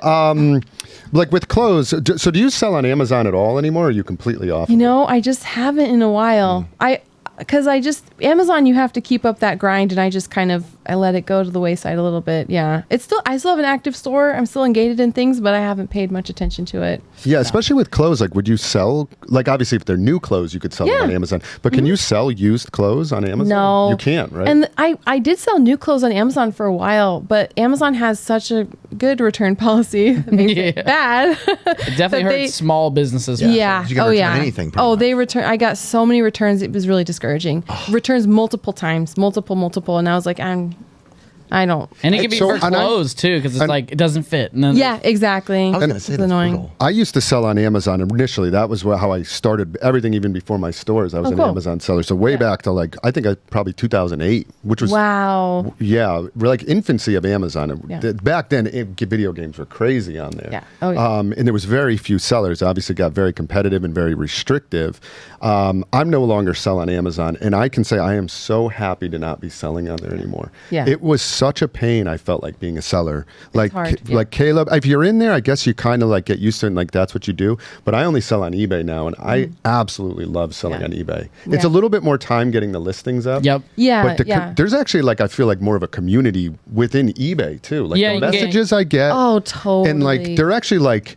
like with clothes? So do you sell on Amazon at all anymore? Or are you completely off? I just haven't in a while. Because Amazon, you have to keep up that grind, and I let it go to the wayside a little bit. Yeah, I still have an active store. I'm still engaged in things, but I haven't paid much attention to it. Yeah, especially with clothes. Like, would you sell? Like, obviously, if they're new clothes, you could sell them on Amazon. But can you sell used clothes on Amazon? No, you can't, right? And I did sell new clothes on Amazon for a while, but Amazon has such a good return policy. That makes it bad. It definitely hurts small businesses. Yeah. You can return anything. They return. I got so many returns. It was really discouraging. Returns multiple times, multiple, and I was like, I don't. And it can be for clothes too, because it's like it doesn't fit. And then exactly. I was going to say that's annoying. brutal. I used to sell on Amazon initially. That was how I started everything, even before my stores. I was an Amazon seller. So way back to I think probably 2008, which was like infancy of Amazon. Back then, video games were crazy on there. Yeah. Oh, yeah. And there was very few sellers. Obviously, got very competitive and very restrictive. I'm no longer selling on Amazon, and I can say I am so happy to not be selling on there anymore. Yeah. It was such a pain. I felt like being a seller. Like hard, yeah. like Caleb, if you're in there, I guess you kind of like get used to it and like that's what you do. But I only sell on eBay now, and I absolutely love selling Yeah. on eBay. It's Yeah. a little bit more time getting the listings up. Yep. Yeah, But yeah. there's actually like I feel like more of a community within eBay too. Like Yeah, the you can get- messages I get. Oh, totally. And like they're actually like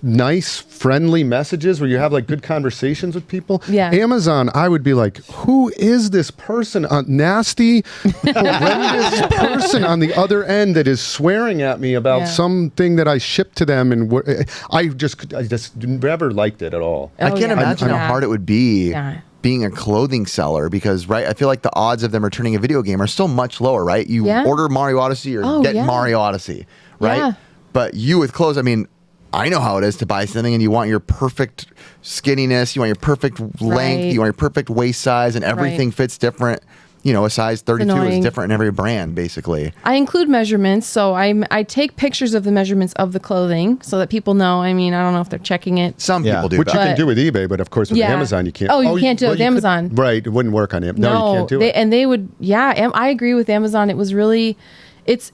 nice, friendly messages where you have like good conversations with people. Yeah. Amazon, I would be like, who is this person? A nasty, horrendous person on the other end that is swearing at me about Yeah. something that I shipped to them, and I just never liked it at all. I Oh, can't yeah. imagine how Yeah. hard it would be Yeah. being a clothing seller because, right, I feel like the odds of them returning a video game are still much lower, right? You Yeah. order Mario Odyssey or Oh, get yeah. Mario Odyssey, right? Yeah. But you with clothes, I mean, I know how it is to buy something and you want your perfect skinniness, you want your perfect length, Right. you want your perfect waist size, and everything Right. fits different. You know, a size 32 is annoying. different in every brand, basically. I include measurements, so I take pictures of the measurements of the clothing so that people know. I mean, I don't know if they're checking it. Some Yeah. people do Which that. you can But- do with eBay, but of course with Yeah. Amazon you can't. Oh, you can't do it with you could- Amazon. Right, it wouldn't work on Amazon. No, you can't do it. And they would, yeah. I agree with Amazon. It was really,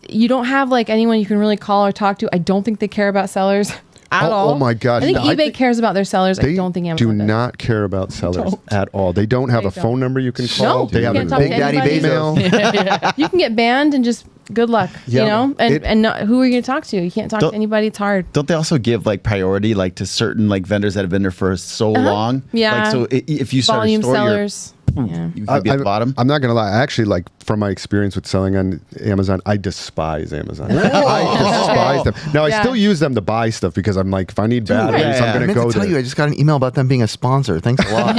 you don't have like anyone you can really call or talk to. I don't think they care about sellers at all. Oh my gosh. I think No, I eBay think cares about their sellers. I They don't think Amazon do does. not care about sellers at all. They don't have They a phone don't. number you can call. No, they you have can't an talk to Big Daddy anybody. Bezos. You can get banned and just good luck. Yeah. You know, and It- and not, who are you going to talk to? You can't talk Don't- to anybody. It's hard. Don't they also give like priority like to certain like vendors that have been there for so long? Yeah. Like so if you start Volume a store, sellers. Yeah. you could be at the bottom. I'm not gonna lie. Actually, like from my experience with selling on Amazon, I despise Amazon. I despise them. Now Yeah. I still use them to buy stuff because I'm like, if I need batteries, yeah, yeah. I'm I gonna meant go to tell there. you, I just got an email about them being a sponsor. Thanks a lot.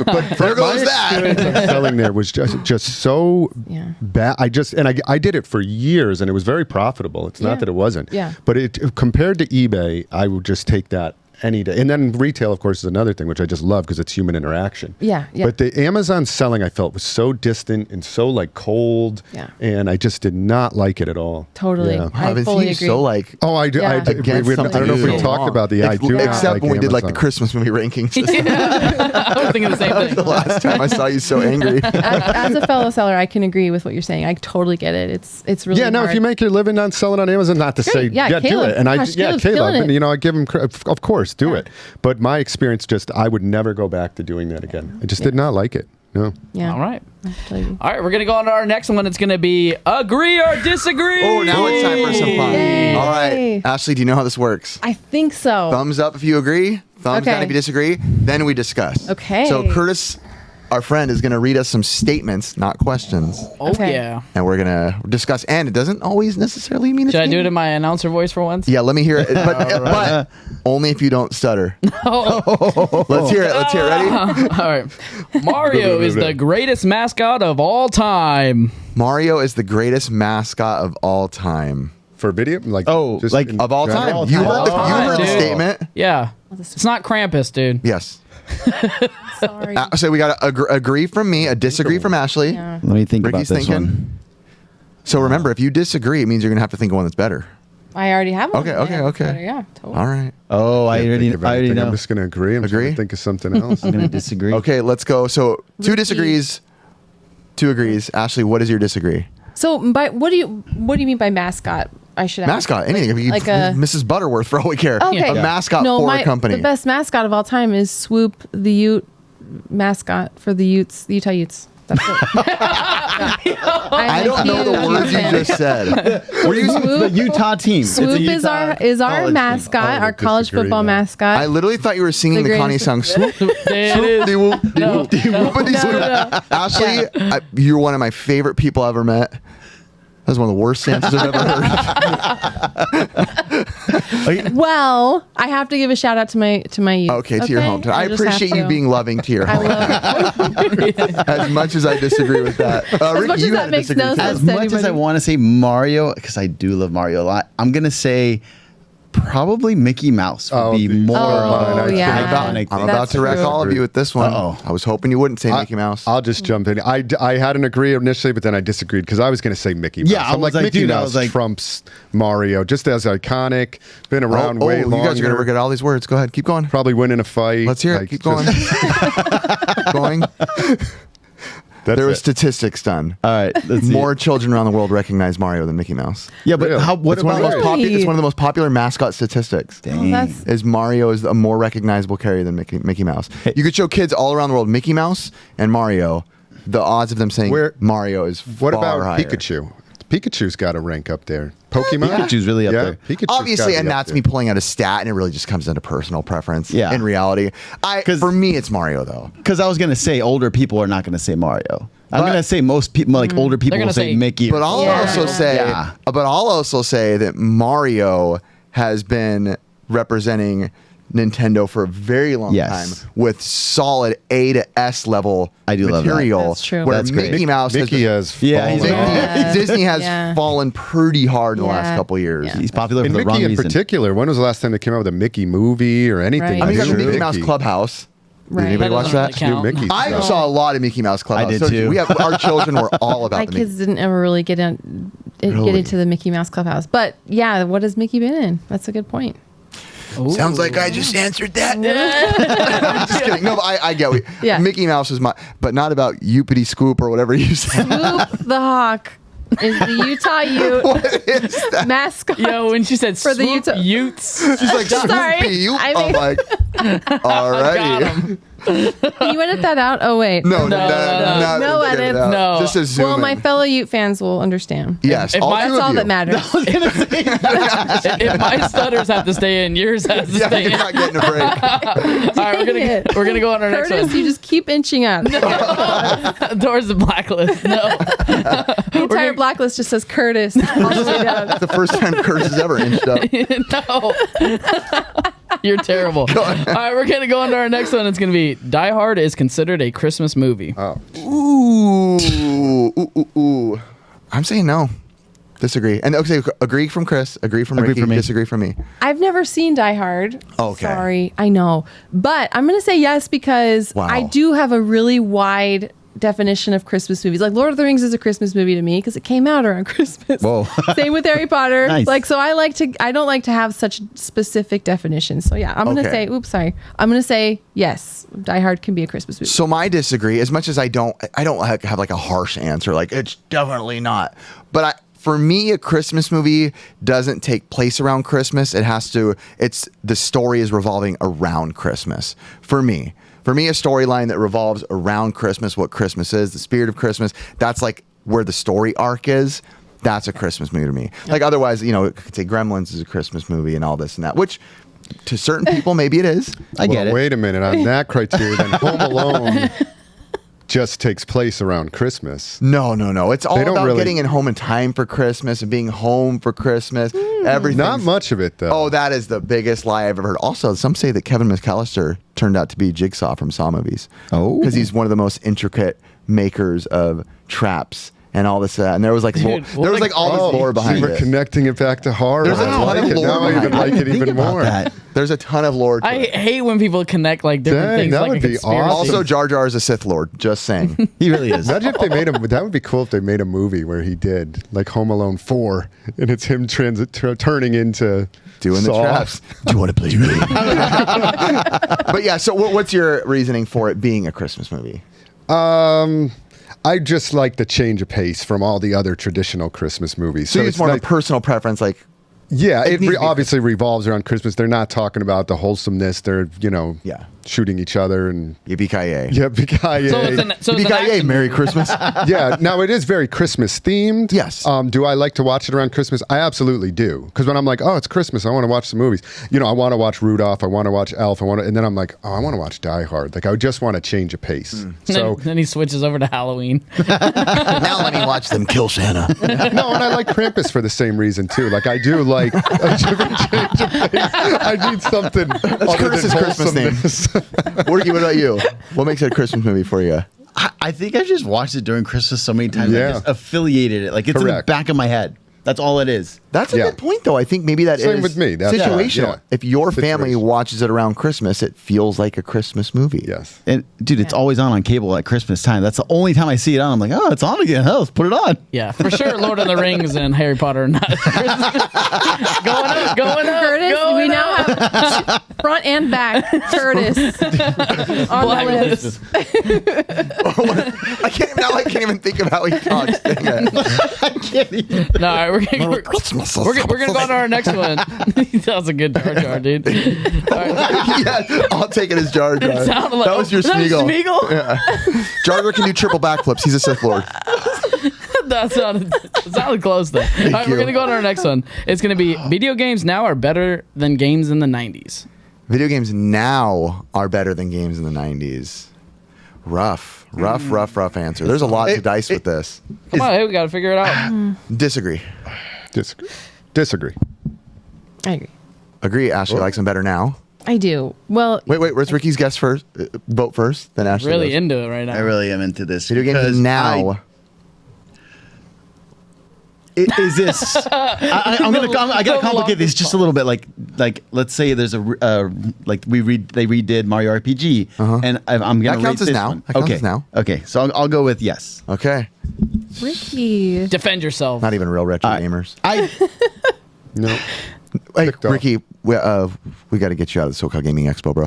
But There goes my that. experience of selling there was just so Yeah. bad. I did it for years, and it was very profitable. It's Yeah. not that it wasn't. Yeah. But compared to eBay, I would just take that any day. And then retail, of course, is another thing which I just love because it's human interaction. Yeah, yeah. But the Amazon selling, I felt was so distant and so like cold. Yeah. And I just did not like it at all. Totally. Yeah. I I've been fully seeing you agree. so like Oh, I do. Yeah. I, do. against I something don't know if we so talked long. about the. I do not Except like when we did like the Amazon. Christmas movie rankings. I was thinking the same thing. The last time I saw you so angry. As a fellow seller, I can agree with what you're saying. I totally get it. It's really Yeah, no. hard. If you make your living on selling on Amazon, not to say Yeah, do Caleb. it. And Gosh, Caleb's Caleb, killing and it. you know, I give him, of course, do Yeah. it. But my experience, just I would never go back to doing that again. I just did not like it. No. yeah. All right. Absolutely. All right, we're going to go on to our next one. It's going to be agree or disagree. Oh, now it's time for some fun. Yay. All right, Ashley, do you know how this works? I think so. Thumbs up if you agree. Thumbs Okay. down if you disagree. Then we discuss. Okay. So Curtis, our friend, is going to read us some statements, not questions, Oh, Okay. yeah. and we're going to discuss. And it doesn't always necessarily mean. Should I do it in my announcer voice for once? Yeah, let me hear it. But only if you don't stutter. Let's hear it. Let's hear it. Ready? All right. Mario is the greatest mascot of all time. Mario is the greatest mascot of all time. For video, like Oh, like, in Of all time. general? You Of all heard the time, dude. statement. Yeah. It's not Krampus, dude. Yes. Sorry. So we got to agree from me, a disagree from Ashley. Yeah. Let me think Ricky's about this thinking. one. So remember, if you disagree, it means you're going to have to think of one that's better. I already have one. Okay, Yeah, okay. Yeah, totally. All right. Oh, I Can't already think of anything. know. I'm just going to agree. I'm just Agree? going to think of something else. I'm gonna disagree. Okay, let's go. So two Ricky. disagrees, two agrees. Ashley, what is your disagree? So, by what do you mean by mascot? I should ask. Mascot, anything. Like a Mrs. Butterworth for all we care. Okay. A mascot no, for a company. The best mascot of all time is Swoop, the Ute mascot for the Utes, the Utah Utes. That's it. I don't know the words you just said. Were you the Swoop? Utah team? It's a Swoop is Utah our college team. mascot, I our would college disagree football now. mascot. I literally thought you were singing The the Connie greatest- song. Swoop, There it swoop, is. dee whoop, dee No, whoop, dee no, whoop, dee swoop. Ashley, you're one of my favorite people I've ever met. That was one of the worst answers I've ever heard. Well, I have to give a shout out to my youth. Okay, to your hometown. I just have appreciate you to. being loving to your I home. love As much as I disagree with that. Ricky, much as you that had a makes disagree no too. sense. As much as I anybody. want to say Mario, because I do love Mario a lot, I'm gonna say probably Mickey Mouse would Oh, be dude. more. Oh, yeah. iconic I'm thing. about to wreck true. all of you with this one. Uh-oh. I was hoping you wouldn't say Mickey Mouse. I'll just jump in. I had an agree initially, but then I disagreed because I was going to say Mickey Mouse. Yeah, I I'm was like, like, Mickey dude, I Mouse was like- trumps Mario, just as iconic, been around way you longer. guys are going to forget all these words. Go ahead. Keep going. Probably winning a fight. Let's hear it. Like, Keep going. just- Keep going. There was it. statistics done. All right, let's see. More children around the world recognize Mario than Mickey Mouse. Yeah, but Really? what It's one, of the about? most Really? it's one of the most popular mascot statistics. Dang. that's Is Mario is a more recognizable character than Mickey Mouse. You could show kids all around the world Mickey Mouse and Mario. The odds of them saying Mario is What far about higher. Pikachu? Pikachu's got to rank up there. Pokemon? Pikachu's really up there. Pikachu's Obviously, gotta and be up that's there. me pulling out a stat, and it really just comes down to personal preference. Yeah. In reality, for me, it's Mario though. Because I was gonna say older people are not gonna say Mario. I'm But- gonna say most people, like older people, gonna will say say- Mickey. But I'll Yeah. also say, Yeah. that Mario has been representing Nintendo for a very long Yes. time with solid A to S level I do love that. material. That's true. Where That's great. Mickey Mouse Mickey has Yeah, he's fallen been- off. Yeah. Disney has Yeah. fallen pretty hard in the last Yeah. couple years. Yeah. He's popular And for the wrong Mickey in reason. particular, when was the last time they came out with a Mickey movie or anything? Right. I mean, you got New the Mickey Mouse Clubhouse. Did Right. anybody That watch doesn't that? really count. New Mickey I stuff. saw a lot of Mickey Mouse Clubhouse. I did too. We have our children were all about my the kids Mickey. didn't ever really get into the Mickey Mouse Clubhouse. But yeah, what has Mickey been in? That's a good point. Sounds like I just answered that. Just kidding. No, but I get it. Yeah. Mickey Mouse was but not about Youpity Scoop or whatever you said. Swoop the Hawk is the Utah Ute What is that? mascot. Yo, when she said For the swoop Utah- Utes, She's like, Sorry. Swoopy Yoop. I I'm mean- like, got alrighty. him. Can you edit that out? Oh wait. No, No edit it edits. out. No. Just a zoom Well, my in. fellow Ute fans will understand. Yes, if all my- two That's of all you. that matters. If my stutters have to stay in, yours has to Yeah, stay you're in. not getting a break. All right, Dang it. we're gonna go on our next Curtis, one you just keep inching up. towards the blacklist. No, The entire blacklist just says Curtis all the way down. The first time Curtis has ever inched up. no. You're terrible. All right, we're gonna go on to our next one. It's gonna be Die Hard is considered a Christmas movie. Oh, Ooh. I'm saying no. Disagree. And okay, agree from Chris. Agree from Agree Ricky. from me. Disagree from me. I've never seen Die Hard. Okay. Sorry, I know. But I'm going to say yes because Wow. I do have a really wide definition of Christmas movies. Like Lord of the Rings is a Christmas movie to me because it came out around Christmas. Whoa. Same with Harry Potter. Nice. Like, so I don't like to have such specific definitions. So yeah, I'm going to Okay. say, I'm going to say yes, Die Hard can be a Christmas movie. So my disagree. As much as I don't have like a harsh answer. Like it's definitely not. But for me, a Christmas movie doesn't take place around Christmas. It's the story is revolving around Christmas. For me, a storyline that revolves around Christmas, what Christmas is, the spirit of Christmas. That's like where the story arc is. That's a Christmas movie to me. Like otherwise, it could say Gremlins is a Christmas movie and all this and that, which to certain people maybe it is. I get it. Wait a minute. On that criteria, then Home Alone just takes place around Christmas. No. It's all They don't about really- getting in home in time for Christmas and being home for Christmas. Everything. Not much of it, though. Oh, that is the biggest lie I've ever heard. Also, some say that Kevin McAllister turned out to be Jigsaw from Saw movies. Oh. Because he's one of the most intricate makers of traps and all this. And there was like Dude, there was like all this lore behind we're it. connecting it back to horror. There's a I ton like of it. lore Now I even behind like it. it even Think about more. that. There's a ton of lore. To I it. hate when people connect like different Dang, things. that like would a be conspiracy. awesome. Also, Jar Jar is a Sith Lord. Just saying. He really is. Imagine if they made that would be cool if they made a movie where he did like Home Alone 4 and it's him turning into Doing the Saw. traps. Do you want to play me? But yeah, so what's your reasoning for it being a Christmas movie? I just like the change of pace from all the other traditional Christmas movies. So, it's it's more like, of a personal preference, like yeah, it needs to be obviously revolves around Christmas. They're not talking about the wholesomeness. They're Yeah. shooting each other and yippee-ki-yay. yeah, yippee-ki-yay. So it's an Yippee-ki-yay, action Merry movie. Christmas. Yeah, now it is very Christmas themed. Yes. Do I like to watch it around Christmas? I absolutely do. Because when I'm like, oh, it's Christmas, I want to watch some movies. I want to watch Rudolph, I want to watch Elf, and then I'm like, oh, I want to watch Die Hard. Like, I just want to change a pace. So then he switches over to Halloween. Now let me watch them kill Santa. no, and I like Krampus for the same reason too. Like I do like a different change of pace. I need something other Curtis's than Christmas name. wholesomeness. What about you? What makes it a Christmas movie for you? I think I just watched it during Christmas so many times. Yeah. I just affiliated it. Like it's in the Correct. back of my head. That's all it is. That's a Yeah. good point, though. I think maybe that Same is with me. That's situational. yeah. If your family Situational. watches it around Christmas, it feels like a Christmas movie. Yes. And dude, it's always on cable at Christmas time. That's the only time I see it on. I'm like, oh, it's on again. Hell, let's put it on. Yeah, for sure. Lord of the Rings and Harry Potter are not going up. Curtis, going we up. now have front and back Curtis on the list. I can't even think of how he talks. Dang it. I can't even. No, all right, we're gonna go on to our next one. That was a good Jar Jar, dude. All right. Yeah, I'll take it as Jar Jar. Sounded like- That was your that was Smeagol. Smeagol? Yeah. Jar Jar can do triple backflips. He's a Sith Lord. That sounded close though. All right, you. we're gonna go on to our next one. It's gonna be video games now are better than games in the 90s. Video games now are better than games in the 90s. Rough answer. There's a lot to dice with this. Come on, hey, we gotta figure it out. Disagree. Disagree. I agree. Agree. Ashley likes them better now. I do. Well, Wait. Where's Ricky's guess first? Vote first, then Ashley. Really goes. into it right now. I really am into this. Video games because now. Is this? I gotta complicate this just a little bit. Like let's say there's a they redid Mario RPG, and I'm gonna That counts rate as this now. one. That counts Okay, as now. okay. So I'll go with yes. Okay. Ricky. Defend yourself. Not even real retro gamers. I No. Hey, Picked up. Ricky, we got to get you out of the SoCal Gaming Expo, bro.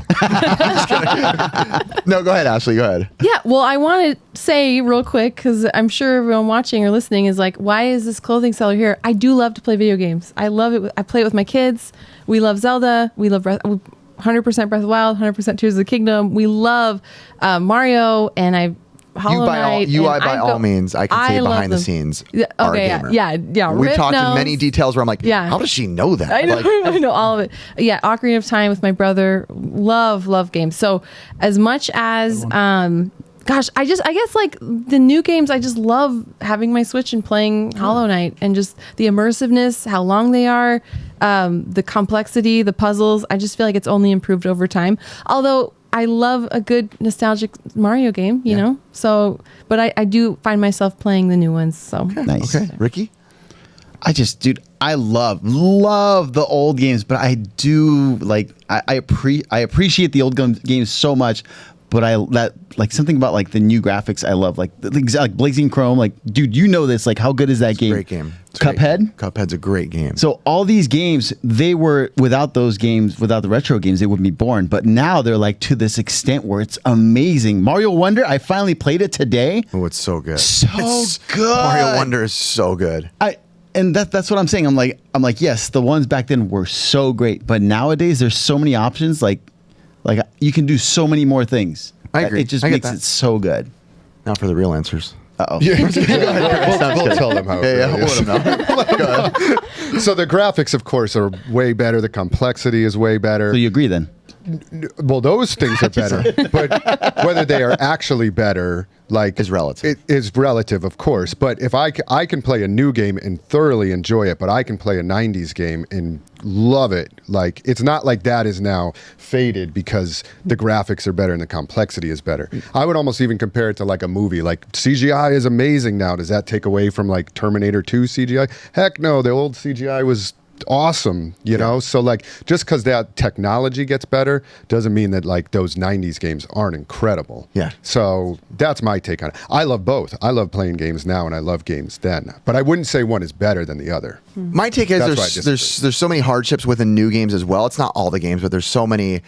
No, go ahead, Ashley. Go ahead. Yeah, well, I want to say real quick, because I'm sure everyone watching or listening is like, why is this clothing seller here? I do love to play video games. I love it. I play it with my kids. We love Zelda. We love 100% Breath of the Wild, 100% Tears of the Kingdom. We love Mario, and Hollow Knight. By all means, I can say love behind the them. scenes. Yeah, are okay, gamer. yeah. We've Rip talked in knows. many details where I'm like, Yeah. how does she know that? I know, Like, I know all of it. Yeah, Ocarina of Time with my brother. Love games. So as much as gosh, I guess like the new games, I just love having my Switch and playing Hollow Knight, and just the immersiveness, how long they are, the complexity, the puzzles. I just feel like it's only improved over time. Although I love a good nostalgic Mario game, you know? So, but I do find myself playing the new ones. So nice. okay, Ricky? I love the old games, but I do like I appreciate the old games so much. But something about like the new graphics I love, like Blazing Chrome, like dude, you know this, like how good is that game? Great game. It's Cuphead? Cuphead's a great game. So all these games, they were without those games, without the retro games, they wouldn't be born. But now they're like to this extent where it's amazing. Mario Wonder, I finally played it today. Oh, it's so good. So good. Mario Wonder is so good. And that's what I'm saying. I'm like, yes, the ones back then were so great, but nowadays there's so many options. Like you can do so many more things. I agree. It just I get makes that. it so good. Now for the real answers. Uh-oh. We'll tell them how. Yeah, it we'll is. let them know. So the graphics, of course, are way better. The complexity is way better. So you agree then? Well, those things are better, but whether they are actually better, like, Is relative. It is relative, of course. But if I can play a new game and thoroughly enjoy it, but I can play a '90s game and love it. Like, it's not like that is now faded because the graphics are better and the complexity is better. I would almost even compare it to like a movie. Like, CGI is amazing now. Does that take away from like Terminator 2 CGI? Heck no. The old CGI was awesome, you know? So like, just because that technology gets better doesn't mean that like those 90s games aren't incredible. Yeah. So that's my take on it. I love both. I love playing games now and I love games then, but I wouldn't say one is better than the other. My take is That's why I there's so many hardships within new games as well. It's not all the games, but there's so many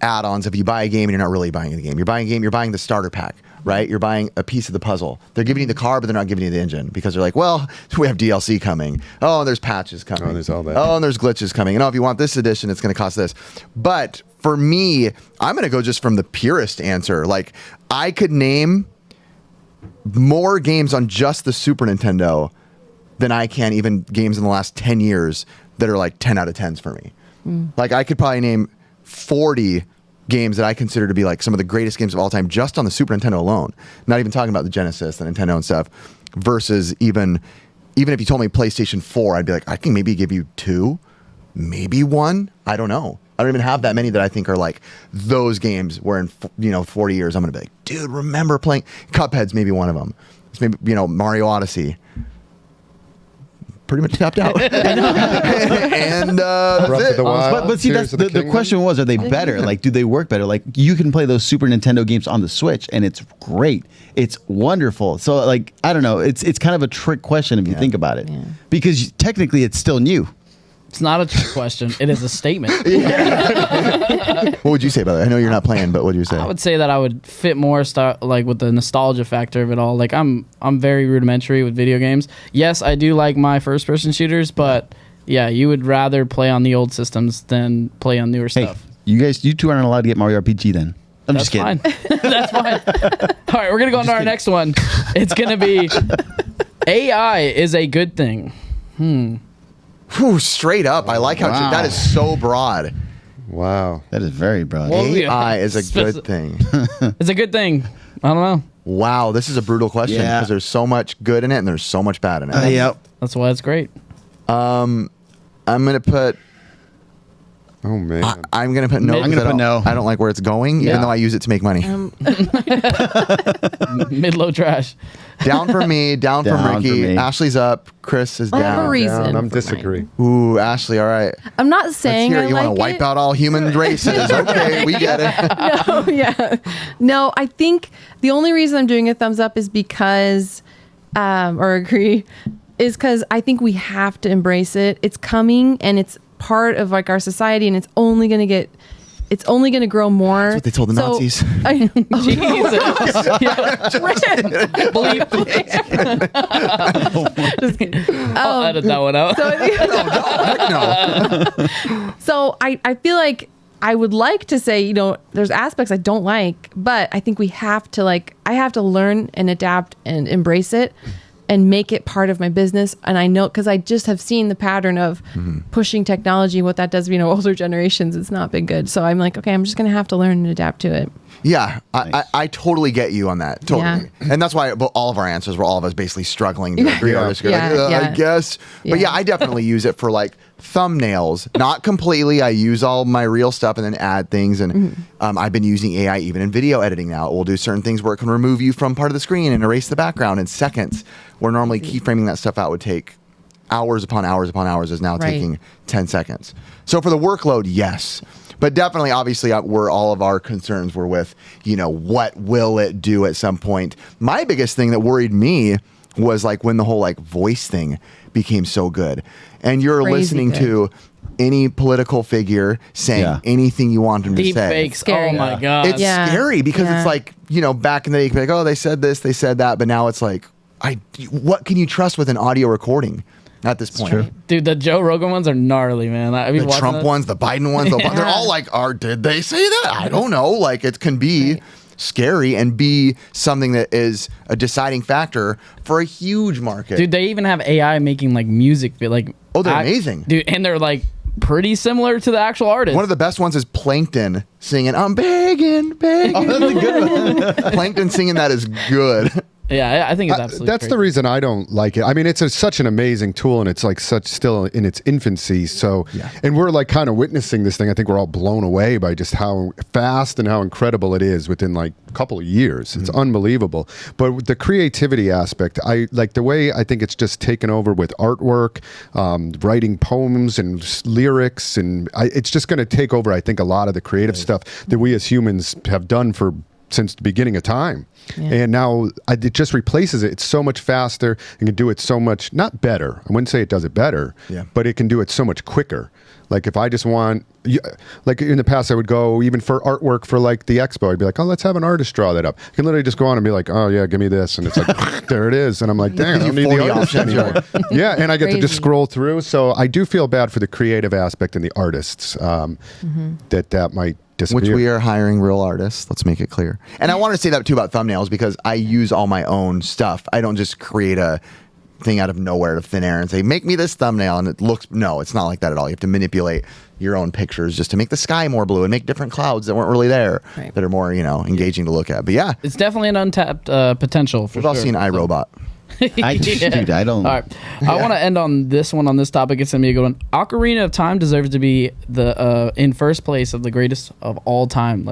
add-ons. If you buy a game and you're not really buying the game, you're buying a game, you're buying the starter pack, right? You're buying a piece of the puzzle. They're giving you the car, but they're not giving you the engine because they're like, well, we have DLC coming. Oh, and there's patches coming. Oh, there's all that. Oh, and there's glitches coming. And oh, if you want this edition, it's going to cost this. But for me, I'm going to go just from the purest answer. Like, I could name more games on just the Super Nintendo than I can even games in the last 10 years that are like 10 out of 10s for me. Like, I could probably name 40 games that I consider to be like some of the greatest games of all time just on the Super Nintendo alone. Not even talking about the Genesis, the Nintendo and stuff, versus even if you told me PlayStation 4, I'd be like, I can maybe give you 2, maybe 1. I don't know. I don't even have that many that I think are like those games where in 40 years I'm going to be like, dude, remember playing Cuphead's maybe one of them. It's maybe, Mario Odyssey. pretty much tapped out. And Breath that's of it. the Wild, But see, Tears that's of the Kingdom. question was, are they better? Like, do they work better? Like, you can play those Super Nintendo games on the Switch, and it's great. It's wonderful. So, like, I don't know. It's kind of a trick question if you think about it, because technically it's still new. It's not a trick question. It is a statement. What would you say about it? I know you're not playing, but what would you say? I would say that I would fit more like with the nostalgia factor of it all. Like I'm very rudimentary with video games. Yes, I do like my first person shooters, but yeah, you would rather play on the old systems than play on newer Hey, stuff. you two aren't allowed to get Mario RPG then. I'm That's just kidding. fine. That's fine. All right, we're gonna go on to our next one. It's gonna be AI is a good thing. Whew, straight up. I like how Wow. that is so broad. Wow. That is very broad. Well, AI is a good thing. It's a good thing. I don't know. Wow, this is a brutal question Yeah. because there's so much good in it and there's so much bad in it. Yep. That's why it's great. I'm gonna put. Oh man. I'm gonna put no. I'm because gonna I put don't- no. I don't like where it's going, even Yeah. though I use it to make money. Mid-low trash. Down for me. Down, Down from for Ricky. me. Ashley's up. Chris is I have a down. reason. I'm for disagree. mine. Ooh, Ashley. All right. I'm not Let's saying hear I it. You like want to wipe it. out all human races? Okay, we get it. No, yeah. No, I think the only reason I'm doing a thumbs up is because, or agree, is because I think we have to embrace it. It's coming and it's part of like our society, and it's only going to grow more. That's what they told the Nazis. Jesus. Yeah. Bleep. Just kidding. I'll edit that one out. So I think- No. So I feel like I would like to say, there's aspects I don't like, but I think we have to I have to learn and adapt and embrace it and make it part of my business. And I know, because I just have seen the pattern of pushing technology, what that does, older generations, it's not been good. So I'm like, okay, I'm just going to have to learn and adapt to it. Yeah, Nice. I totally get you on that. Totally. Yeah. And that's why all of our answers were all of us basically struggling to agree on this. You're Yeah, like, I yeah. guess. But yeah, I definitely use it for thumbnails. Not completely. I use all my real stuff and then add things. And I've been using AI even in video editing now. It will do certain things where it can remove you from part of the screen and erase the background in seconds, where normally keyframing that stuff out would take hours upon hours upon hours is now Right. taking 10 seconds. So for the workload, yes. But definitely, obviously, where all of our concerns were with, what will it do at some point? My biggest thing that worried me was when the whole voice thing became so good. And you're Crazy listening good. to any political figure saying Yeah. anything you want them to Deep say. fakes. Scary. Oh my god. It's Yeah. scary because Yeah. it's back in the day, you could be like, oh, they said this, they said that. But now it's what can you trust with an audio recording at this point? true. Dude, the Joe Rogan ones are gnarly, man. The Trump ones, the Biden ones, they're all did they say that? I don't know. It can be scary and be something that is a deciding factor for a huge market. Dude, they even have AI making music. Oh, they're amazing. Dude, and they're pretty similar to the actual artist. One of the best ones is Plankton singing, I'm begging. Oh, that's a good one. Plankton singing that is good. Yeah, I think it's absolutely That's the crazy. reason I don't like it. I mean, it's such an amazing tool, and it's such still in its infancy. So, and we're kind of witnessing this thing. I think we're all blown away by just how fast and how incredible it is within a couple of years. It's unbelievable. But with the creativity aspect, I like the way I think it's just taken over with artwork, writing poems and lyrics, and it's just going to take over. I think a lot of the creative stuff that we as humans have done since the beginning of time. Yeah. And now it just replaces it. It's so much faster and can do it so much, not better. I wouldn't say it does it better, but it can do it so much quicker. If I just want, in the past, I would go even for artwork for the expo. I'd be like, oh, let's have an artist draw that up. I can literally just go on and be like, oh yeah, give me this. And it's there it is. And I'm like, dang, I don't need the 40 artist options, anymore. Yeah. And I get to just Crazy. scroll through. So I do feel bad for the creative aspect and the artists that might disappear. Which we are hiring real artists. Let's make it clear. And I want to say that too about thumbnails because I use all my own stuff. I don't just create a thing out of nowhere to thin air and say, make me this thumbnail. And no, it's not like that at all. You have to manipulate your own pictures just to make the sky more blue and make different clouds that weren't really there Right. that are more, engaging to look at. But yeah, It's definitely an untapped potential for we've sure. all seen iRobot. Dude, I don't. All right. I want to end on this one, on this topic. It's going to be a good one. Ocarina of Time deserves to be the in first place of the greatest of all time.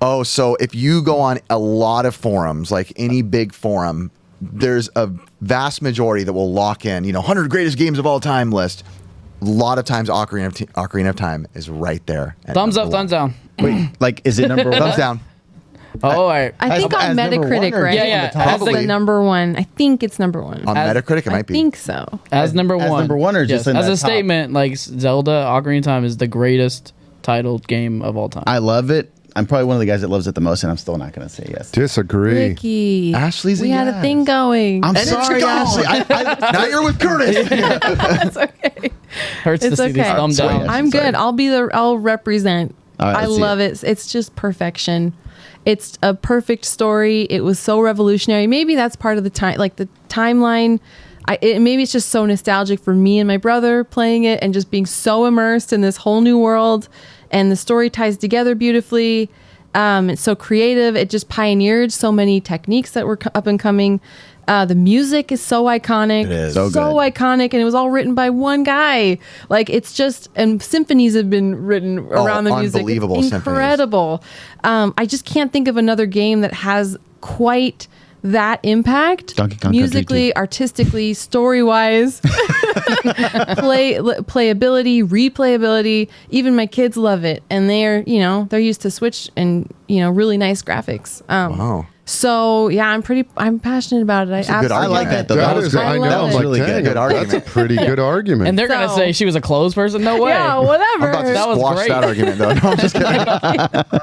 Oh, so if you go on a lot of forums, like any big forum, there's a vast majority that will lock in, 100 greatest games of all time list. A lot of times Ocarina of Time is right there. Thumbs up, thumbs down. Wait, like, is it number one? Thumbs down. Oh, all right. I think As on number one Metacritic, or right? Yeah, yeah, on the top? As the Probably. number one. I think it's number one. On Metacritic, it might be. I think so. As number as one. number one or just in as that a top? statement, like Zelda Ocarina of Time is the greatest titled game of all time. I love it. I'm probably one of the guys that loves it the most, and I'm still not going to say yes. Disagree. Ricky. Ashley's a We had a yes. thing going. I'm And it's sorry, gone. Ashley. Now you're with Curtis. That's okay. Hurts to It's see these okay. thumb Sorry, down. I'm Sorry. good. I'll represent. All right, I let's see love it. It's just perfection. It's a perfect story. It was so revolutionary. Maybe that's part of the time, like the timeline. Maybe it's just so nostalgic for me and my brother playing it and just being so immersed in this whole new world. And the story ties together beautifully. It's so creative. It just pioneered so many techniques that were up and coming. The music is so iconic. It is. So good. iconic, and it was all written by one guy. Like, it's just, and symphonies have been written around the music. Unbelievable It's symphonies. incredible. I just can't think of another game that has quite that impact. Donkey Kong Country musically, 2. artistically, story wise, playability, replayability. Even my kids love it, and they're used to Switch and really nice graphics. Wow. So yeah, I'm passionate about it. a good absolutely I like that, though. That That was is, great. I I love know. it. I'm like, Really dang, good. Good that's a argument. pretty good argument. And they're gonna So- say she was a clothes person. No way. Yeah, whatever. I'm about to That was squash great. that argument, though. No, I'm just kidding.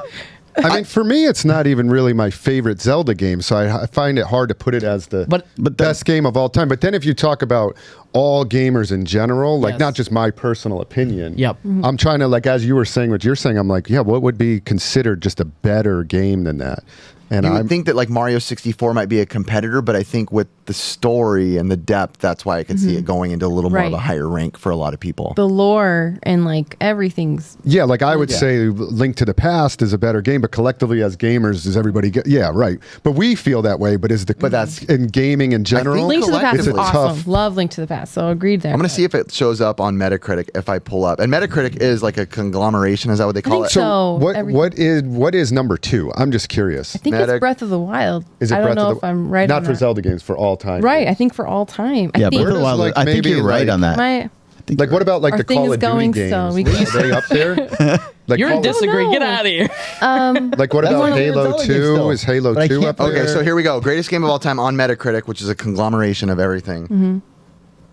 I mean, for me, it's not even really my favorite Zelda game, so I find it hard to put it as the But best game of all time. But then if you talk about all gamers in general, like Yes. not just my personal opinion, Yep. I'm trying to, like, as you were saying what you're saying, I'm like, yeah, what would be considered just a better game than that? And You I would think that like Mario 64 might be a competitor, but I think with the story and the depth, that's why I could see it going into a little more of a Right. higher rank for a lot of people. The lore and like everything's yeah, like I would Yeah. say Link to the Past is a better game, but collectively as gamers, does everybody get? Yeah, right. But we feel that way. But that's- in gaming in general. Link to the Past it's is a awesome. tough. Love Link to the Past. So agreed there. I'm going to see if it shows up on Metacritic if I pull up. And Metacritic is like a conglomeration. Is that what they call think it? so. So everything. what is number 2? I'm just curious. I think Meta- it's Breath of the Wild. Is it I don't Breath know of if I'm right. Not on for that. Zelda games, for all time. Right. games. I think for all time. Yeah, I think Breath of the Wild. like, I think maybe, you're right like- on that. my Like what about like Our the thing Call is of Duty going games? still. We Are they up there? Like You're in Call of- disagree. Get know. out of here. Like what That's about one of the Halo Zelda games 2? still. Is Halo But I 2 can't up there? Okay, so here we go. Greatest game of all time on Metacritic, which is a conglomeration of everything.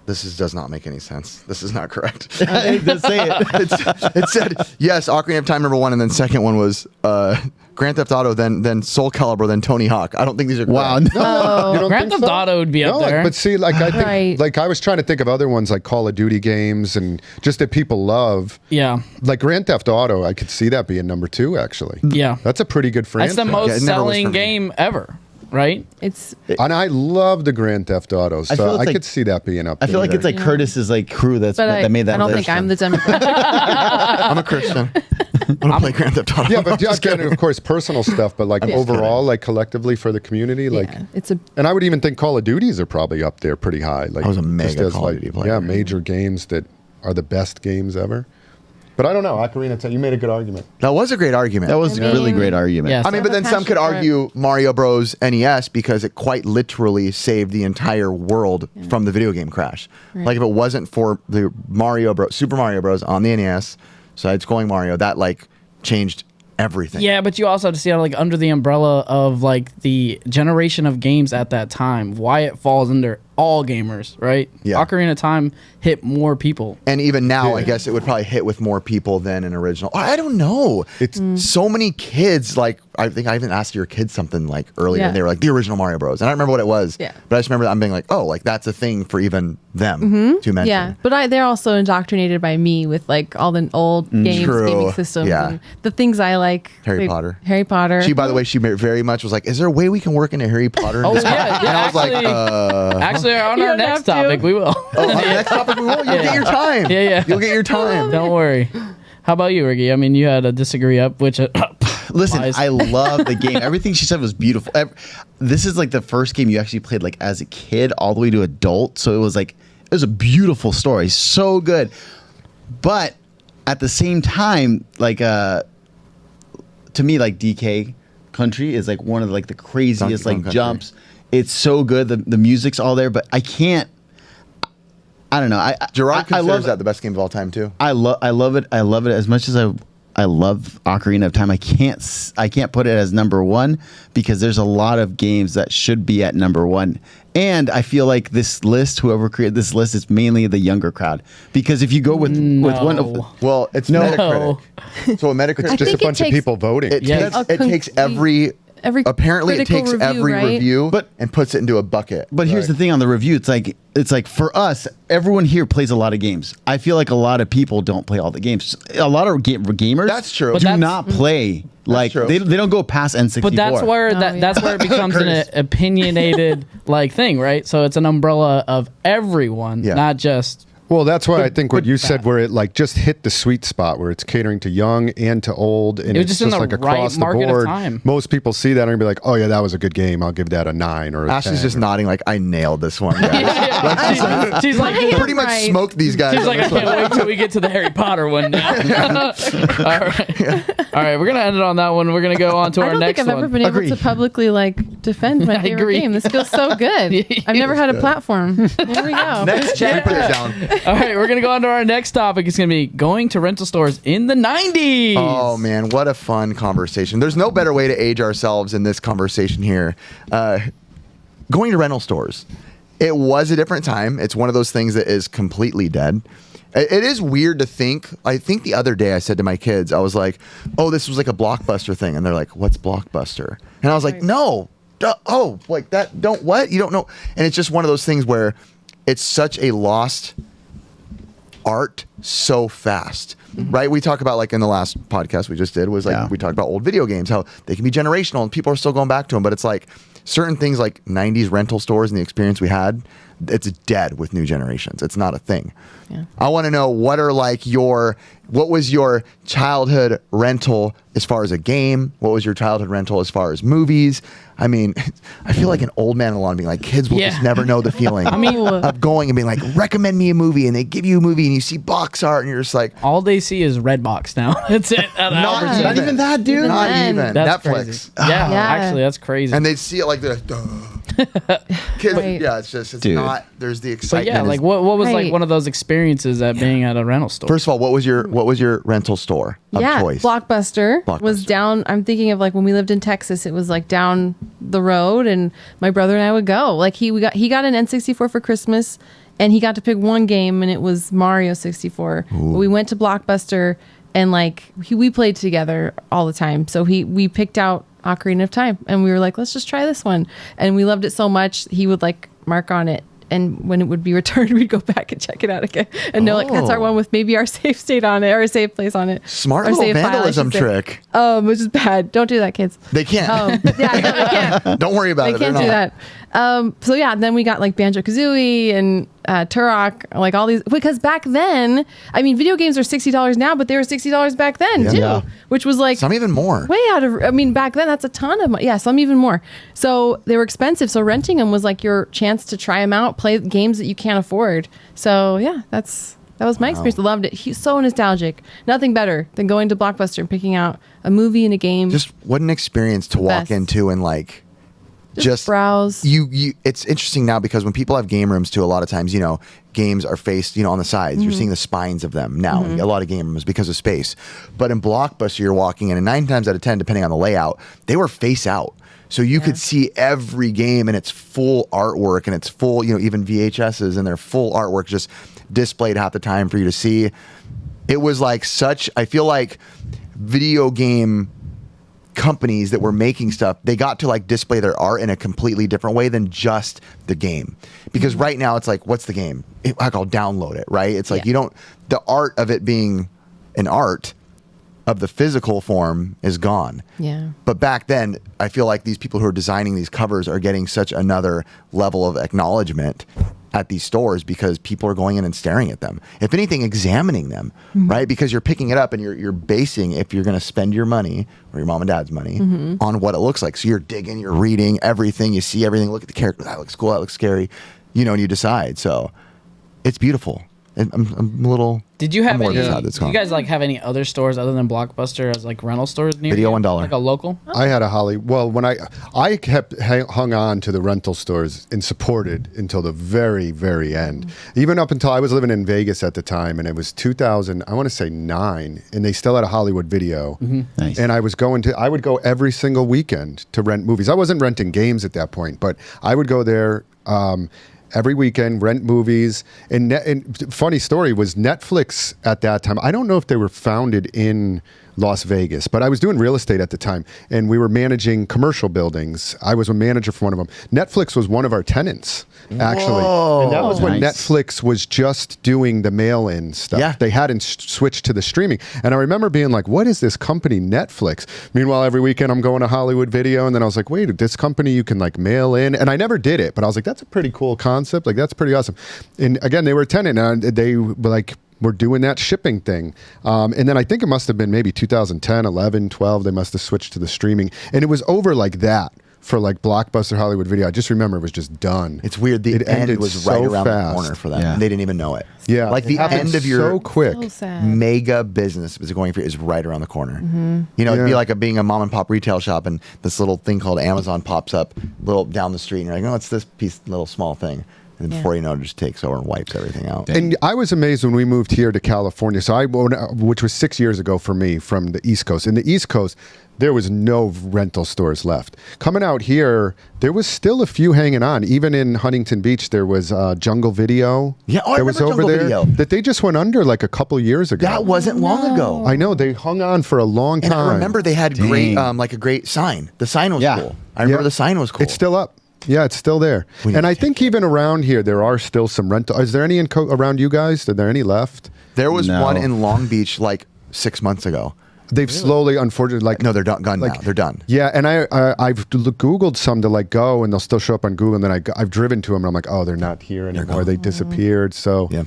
Does not make any sense. This is not correct. Just say it. It said, yes, Ocarina of Time number 1, and then second one was Grand Theft Auto, then Soul Calibur, then Tony Hawk. I don't think these are Wow. correct. Oh. You don't Grand think Theft so? Auto would be up No, there. but see, like I think, Right. like I was trying to think of other ones like Call of Duty games and just that people love. Yeah. Like Grand Theft Auto, I could see that being number 2 actually. Yeah. That's a pretty good That's franchise. the Yeah, most it never was selling for me. game ever, right? it's And I love the Grand Theft Auto, feel so it's I like- could see that being up I there. feel like it's like Curtis's like crew but that made that I don't list. think I'm the demographic. I'm a Christian. I don't play Grand Theft Auto. yeah, but again, of course, personal stuff, but like Yeah. overall, like collectively for the community, like. yeah, it's a And I would even think Call of Duties are probably up there pretty high. Like I was a just mega as, Call of like, Duty player. Yeah, major games that are the best games ever. But I don't know. Ocarina of Time, you made a good argument. That was a great argument. That was I a really mean- great argument. Yes. I mean, but then some could passion for it. argue Mario Bros. NES because it quite literally saved the entire world from the video game crash. Right. Like if it wasn't for the Super Mario Bros. On the NES, side-scrolling Mario, that like changed everything. Yeah, but you also have to see it like under the umbrella of like the generation of games at that time, why it falls under all gamers, right? Yeah. Ocarina of Time hit more people. And even now, I Yeah. guess it would probably hit with more people than an original. I don't know. It's So many kids, like, I think I even asked your kids something like earlier, Yeah. and they were like, the original Mario Bros. And I don't remember what it was. Yeah. But I just remember I'm being like, oh, like, that's a thing for even them to mention. yeah, but they're also indoctrinated by me with like all the old games, True. gaming systems, Yeah. and the things I like. Harry Potter. Harry Potter. She, by the way, she very much was like, is there a way we can work into Harry Potter? in Oh, this yeah, game?" yeah, And I was like, Actually, on You our don't next have to. topic, we will. on the next topic we will. You'll get your time. Yeah, yeah. You'll get your time. Don't worry. How about you, Ricky? I mean, you had a disagree up, which Listen, lies. I love the game. Everything she said was beautiful. This is like the first game you actually played like as a kid all the way to adult. So it was a beautiful story. So good. But at the same time, like to me, like DK Country is like one of like the craziest Donkey Kong like Country. jumps It's so good. The music's all there, but I can't. I don't know. Gerard I considers love that the best game of all time too. I love it. I love it as much as I love Ocarina of Time. I can't put it as number one because there's a lot of games that should be at number one. And I feel like this list, whoever created this list, is mainly the younger crowd. Because if you go with one of Well, it's No. Metacritic. So a Metacritic It's just a bunch of people voting. it Yes. takes every apparently it critical takes every right? review But- and puts it into a bucket. But here's the thing on the review. It's like for us, everyone here plays a lot of games. I feel like a lot of people don't play all the games. A lot of gamers That's true. do But not play. Like true. they don't go past N64. But that's where that's where it becomes an opinionated like thing, right? So it's an umbrella of everyone, Yeah. not just. Well, that's why I think what you said, where it like just hit the sweet spot, where it's catering to young and to old, and It was it's just in the like right across the market of board. time. Most people see that and be like, "Oh yeah, that was a good game. I'll give that a 9 or a Ashley's 10." just nodding like I nailed this one. Guys. She's like, Pretty much Right. smoked these guys. she's on like, I this one. can't wait till we get to the Harry Potter one now. All right, we're gonna end it on that one. We're gonna go on to I our don't next think I've one. ever been able Agree. to publicly like defend my I favorite agree. game. This feels so good. I've never had a platform. There we go. Next, Jay, put it down. All right, we're gonna go on to our next topic. It's gonna be going to rental stores in the 90s. Oh man, what a fun conversation. There's no better way to age ourselves in this conversation here. Going to rental stores. It was a different time. It's one of those things that is completely dead. It is weird to think. I think the other day I said to my kids, I was like, oh, this was like a Blockbuster thing. And they're like, what's Blockbuster? And I was like, no. Oh, like that. Don't what? You don't know. And it's just one of those things where it's such a lost art so fast, right? We talk about, like in the last podcast we just did, was like we talked about old video games, how they can be generational and people are still going back to them. But it's like certain things like 90s rental stores and the experience we had, it's dead with new generations. It's not a thing. Yeah. I want to know what was your childhood rental as far as a game? What was your childhood rental as far as movies? I mean, I feel like an old man alone being like, kids will just never know the feeling of going and being like, recommend me a movie, and they give you a movie and you see box art and you're just like, All they see is Redbox now. That's it. not even that, dude. Not then. even. That's Netflix. crazy. Yeah, Yeah. actually, that's crazy. And they see it like the kids. Right. Yeah, it's just it's Dude. not. There's the but excitement. yeah, like is- what was like Right. one of those experiences at being at a rental store? First of all, what was your rental store of choice? Blockbuster was Blockbuster. down. I'm thinking of like when we lived in Texas, it was like down the road, and my brother and I would go. Like he got an N64 for Christmas, and he got to pick one game, and it was Mario 64. But we went to Blockbuster, and like we played together all the time. So we picked out Ocarina of Time, and we were like, let's just try this one, and we loved it so much. He would like mark on it. And when it would be returned, we'd go back and check it out again and know, like, that's our one with maybe our save state on it, or a save place on it. Smart Or little save file, I vandalism should say. trick. Which is bad. Don't do that, kids. They can't. Yeah, no, they can't. Don't worry about They it. can't They're do not. that. So yeah, then we got like Banjo-Kazooie and Turok, like all these, because back then, I mean, video games are $60 now, but they were $60 back then too, Yeah. which was like Some even more. way out of, I mean, back then that's a ton of money. Yeah, some even more. So they were expensive. So renting them was like your chance to try them out, play games that you can't afford. So yeah, that was my experience. I loved it. He's so nostalgic. Nothing better than going to Blockbuster and picking out a movie and a game. Just what an experience to walk Best. into and like just browse. You it's interesting now because when people have game rooms too, a lot of times, games are faced, on the sides. Mm-hmm. You're seeing the spines of them now. A lot of game rooms because of space. But in Blockbuster, you're walking in, and 9 times out of 10, depending on the layout, they were face out. So you could see every game and its full artwork and its full, even VHSs and their full artwork just displayed half the time for you to see. It was like I feel like video game companies that were making stuff, they got to like display their art in a completely different way than just the game. Because right now it's like, what's the game? I'll download it, right? It's like the art of it being an art of the physical form is gone. Yeah. But back then, I feel like these people who are designing these covers are getting such another level of acknowledgement at these stores because people are going in and staring at them. If anything, examining them, right? Because you're picking it up and you're basing if you're going to spend your money or your mom and dad's money on what it looks like. So you're digging, you're reading everything, you see everything, look at the character, that looks cool, that looks scary, and you decide. So it's beautiful. I'm a little. Did you have more any? sad it's Do gone. you guys like have any other stores other than Blockbuster as like rental stores near Video you? $1. Like a local? I had a Holly. Well, when I kept hung on to the rental stores and supported until the very, very end. Even up until I was living in Vegas at the time, and it was 2000. I want to say 9, and they still had a Hollywood Video. Nice. And I would go every single weekend to rent movies. I wasn't renting games at that point, but I would go there. Every weekend, rent movies. And funny story was Netflix at that time. I don't know if they were founded in Las Vegas, but I was doing real estate at the time, and we were managing commercial buildings. I was a manager for one of them. Netflix was one of our tenants, actually. Whoa. And that was when Nice. Netflix was just doing the mail-in stuff. Yeah. They hadn't switched to the streaming. And I remember being like, what is this company, Netflix? Meanwhile, every weekend I'm going to Hollywood Video, and then I was like, wait, this company you can like mail in? And I never did it, but I was like, that's a pretty cool concept. Like, that's pretty awesome. And again, they were a tenant, and they were like, we're doing that shipping thing. And then I think it must have been maybe 2010, 11, 12, they must have switched to the streaming. And it was over like that for like Blockbuster, Hollywood Video. I just remember it was just done. It's weird. The It end ended was so right around fast. the corner for them. Yeah. And they didn't even know it. Yeah. Like It the happened end of your so quick. So sad. mega business is going for is right around the corner. You know, it'd be Yeah. like being a mom and pop retail shop, and this little thing called Amazon pops up little down the street, and you're like, oh, it's this little small thing. And then before you know it, just takes over and wipes everything out. And I was amazed when we moved here to California. So which was 6 years ago for me, from the East Coast. In the East Coast, there was no rental stores left. Coming out here, there was still a few hanging on. Even in Huntington Beach, there was Jungle Video. Yeah, oh, I that was remember over Jungle there. Video. That they just went under like a couple years ago. That wasn't long ago. I know they hung on for a long And time. I remember they had great, like a great sign. The sign was Yeah. cool. I remember Yeah. the sign was cool. It's still up. Yeah, it's still there. We need And to I take think even around here, there are still some rental. Is there any around you guys? Are there any left? There was No. one in Long Beach like 6 months ago. They've slowly, unfortunately, like No, they're gone Like- now. They're done. yeah, and I've Googled some to like go, and they'll still show up on Google. And then I've driven to them, and I'm like, oh, they're not here anymore. They disappeared. So Yeah.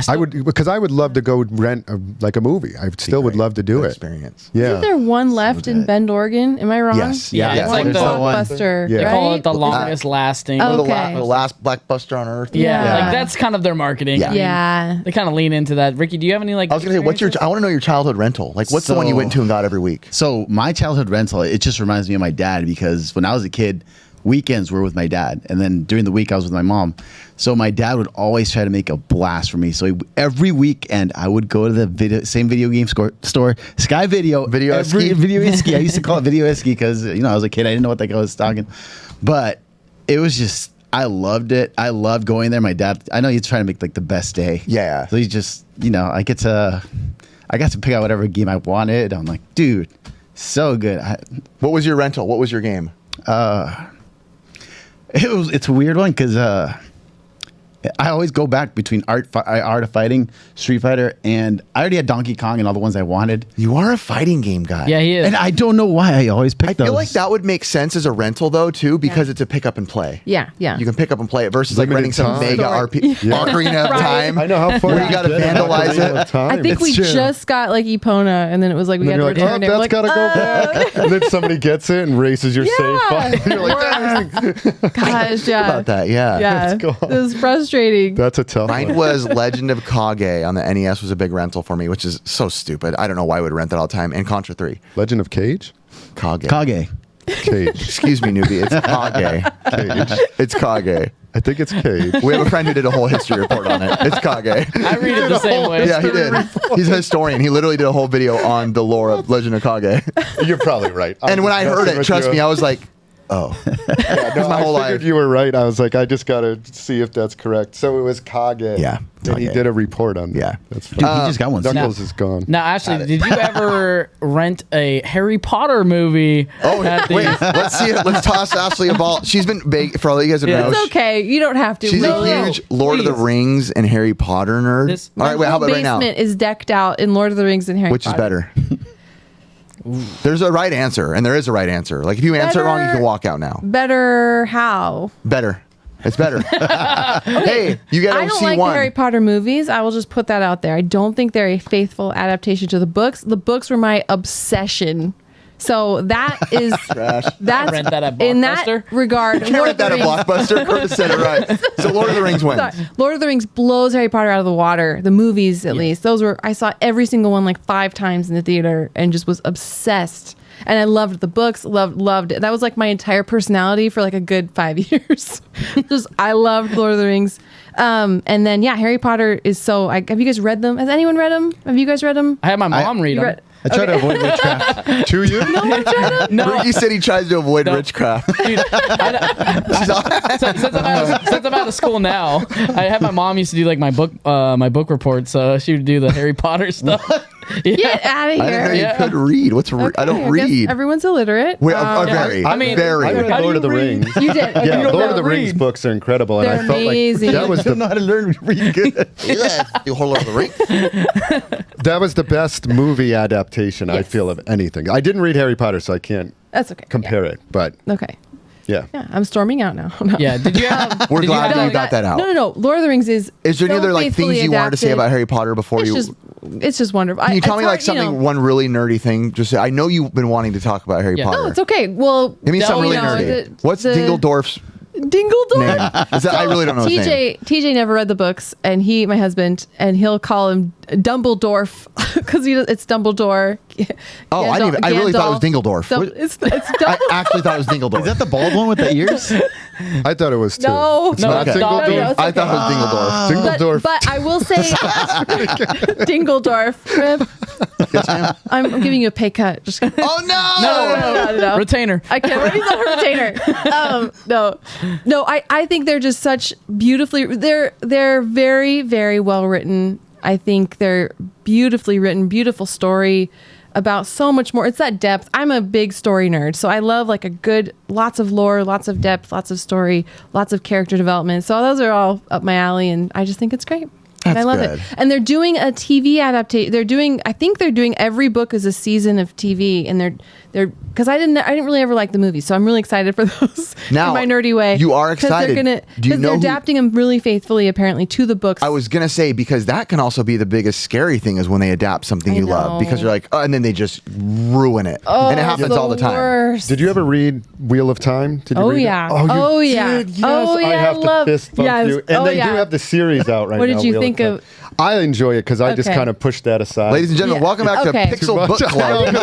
I would, because I would love to go rent like a movie. I still would Great. love to do Good it. experience. Yeah. Isn't there one left in good. Bend, Oregon? Am I wrong? Yes. Yeah, Yeah. it's One like there's that one. Blockbuster, Yeah. They right? call it the longest lasting. Oh. The, Okay. the last Blackbuster on Earth. Yeah, Yeah. like that's kind of their marketing. Yeah. I mean, Yeah. they kind of lean into that. Ricky, do you have any like? I was gonna say, what's your? I want to know your childhood rental. Like, what's the one you So- went to and got every week? So my childhood rental, it just reminds me of my dad, because when I was a kid, weekends were with my dad, and then during the week I was with my mom. So my dad would always try to make a blast for me. So every weekend I would go to the same video game store, Sky Video. Video every, Esky? Video Esky. I used to call it Video Esky because I was a kid. I didn't know what the guy was talking, but it was just, I loved it. I loved going there. My dad, I know he's trying to make like the best day. Yeah. So he's just, I got to pick out whatever game I wanted. I'm like, dude, so good. What was your rental? What was your game? It's a weird one because I always go back between Art of Fighting, Street Fighter, and I already had Donkey Kong and all the ones I wanted. You are a fighting game guy. Yeah, he is. And I don't know why I always pick I those. feel like that would make sense as a rental though too, because it's a pick up and play. Yeah, yeah. You can pick up and play it versus like Limited renting some time. mega Story. RP Ocarina of Right. Time. I know how far Where you gotta get vandalize after it. I think It's we true. just got like Epona, and then it was like we And had then to you're like, return oh, it. that's We're got to go back. And then somebody gets it and races your save file. You're like, Gosh, yeah. About that, yeah. Yeah, go it was frustrating. that's a tough Mine one. was Legend of Kage on the NES was a big rental for me, which is so stupid. I don't know why I would rent that all the time. And Contra 3. Legend of Cage? Kage. Kage. Cage. Excuse me, newbie. It's Kage. Cage. It's Kage. I think it's Cage. We have a friend who did a whole history report on it. It's Kage. I read it the same way. Yeah, he did. He's a historian. He literally did a whole video on the lore of Legend of Kage. You're probably right. And when I heard it, trust me, I was like, oh. yeah, no, my whole I figured life. you were right. I was like, I just got to see if that's correct. So it was Kage. Yeah, And he Kage. did a report on that. Yeah. That's Dude, fine. he just got one. Knuckles is gone. Now, Ashley, did you ever rent a Harry Potter movie? Oh, at the- wait. Let's see it. Let's toss Ashley a ball. She's been big, for all you guys that Yeah. know. It's okay. You don't have to. She's No, a no, huge Lord of the please. Rings and Harry Potter nerd. This- all right, wait, how about right now? basement is decked out in Lord of the Rings and Harry Which is Potter. better? There's a right answer, and there is a right answer. Like, if you answer it wrong, you can walk out now. Better how? Better. It's better. Hey, you got I to don't see like the one. Harry Potter movies. I will just put that out there. I don't think they're a faithful adaptation to the books. The books were my obsession So that is that's Rent that at in that Blockbuster? regard. Can't rent that at Blockbuster. Curtis said it right. So Lord of the Rings wins. Sorry. Lord of the Rings blows Harry Potter out of the water. The movies, at least, I saw every single one like 5 times in the theater and just was obsessed. And I loved the books, loved it. That was like my entire personality for like a good 5 years. I loved Lord of the Rings. And then, Harry Potter is have you guys read them? Has anyone read them? Have you guys read them? I had my mom read them. I try to avoid witchcraft. To you? No, Ricky said he tries to avoid witchcraft. dude, since I'm out of school now, I had my mom used to do like my book reports. So she would do the Harry Potter stuff. Get out of I didn't know here. you could read. I don't guess read. Everyone's illiterate. Wait, Um, I mean, very. I read How do Lord of you the read? Rings. You did. Yeah, Okay. Lord of the Rings books are incredible, and They're I felt amazing. like that was I don't know the how to learn to read good. You hold Lord of the Rings. that was the best movie adaptation I Yes. feel of anything. I didn't read Harry Potter, so I can't That's okay. compare it. But Okay. yeah, I'm storming out now. No. Yeah. Did you have? We're did glad you you have, got that out. No. Lord of the Rings is. Is there any so other like faithfully things you wanted to say adapted. about Harry Potter before It's just wonderful. Can you tell me like something, one really nerdy thing? Just I know you've been wanting to talk about Harry Yeah. Potter. No, it's okay. Well, Give me something really you know, nerdy. What's Dingledorf's Dingledorf? name? I really don't know his name. TJ never read the books, and my husband, and he'll call him Dumbledorf because it's Dumbledore. Oh, I really thought it was Dingledorf. It's I Dumbledore. actually thought it was Dingledorf. Is that the bald one with the ears? I thought it was too. No. It's No, not okay. Dingledorf. No, it's I thought it was Dingledorf. Dingledorf. But I will say, Dingledorf. Yes, ma'am. I'm giving you a pay cut. Just Oh no! no. Retainer. I can't. He's not a retainer. No. I think they're just such beautifully. They're very, very well written. I think they're beautifully written, beautiful story about so much more. It's that depth. I'm a big story nerd, so I love like lots of lore, lots of depth, lots of story, lots of character development. So those are all up my alley, and I just think it's great. And I love good. it. And they're doing a TV adaptation. I think they're doing every book as a season of TV, and they're because I didn't really ever like the movie, so I'm really excited for those Now, in my nerdy way. you are 'Cause they're excited. Do you because know they're who- adapting them really faithfully, apparently, to the books. I was gonna say because that can also be the biggest scary thing is when they adapt something I you love know. because you're like, oh, and then they just ruin it, Oh, and it happens all the time. worst. Did you ever read Wheel of Time? Did you Oh read yeah. It? Oh you yeah. did? Yes. Oh yeah. I have love. to fist bump yes. you. And oh, they yeah. do have the series out right What now. did you Wheel think Time. of- I enjoy it because I just Okay. kind of pushed that aside. Ladies and gentlemen, Yeah. welcome back Okay. to Pixel Book Club.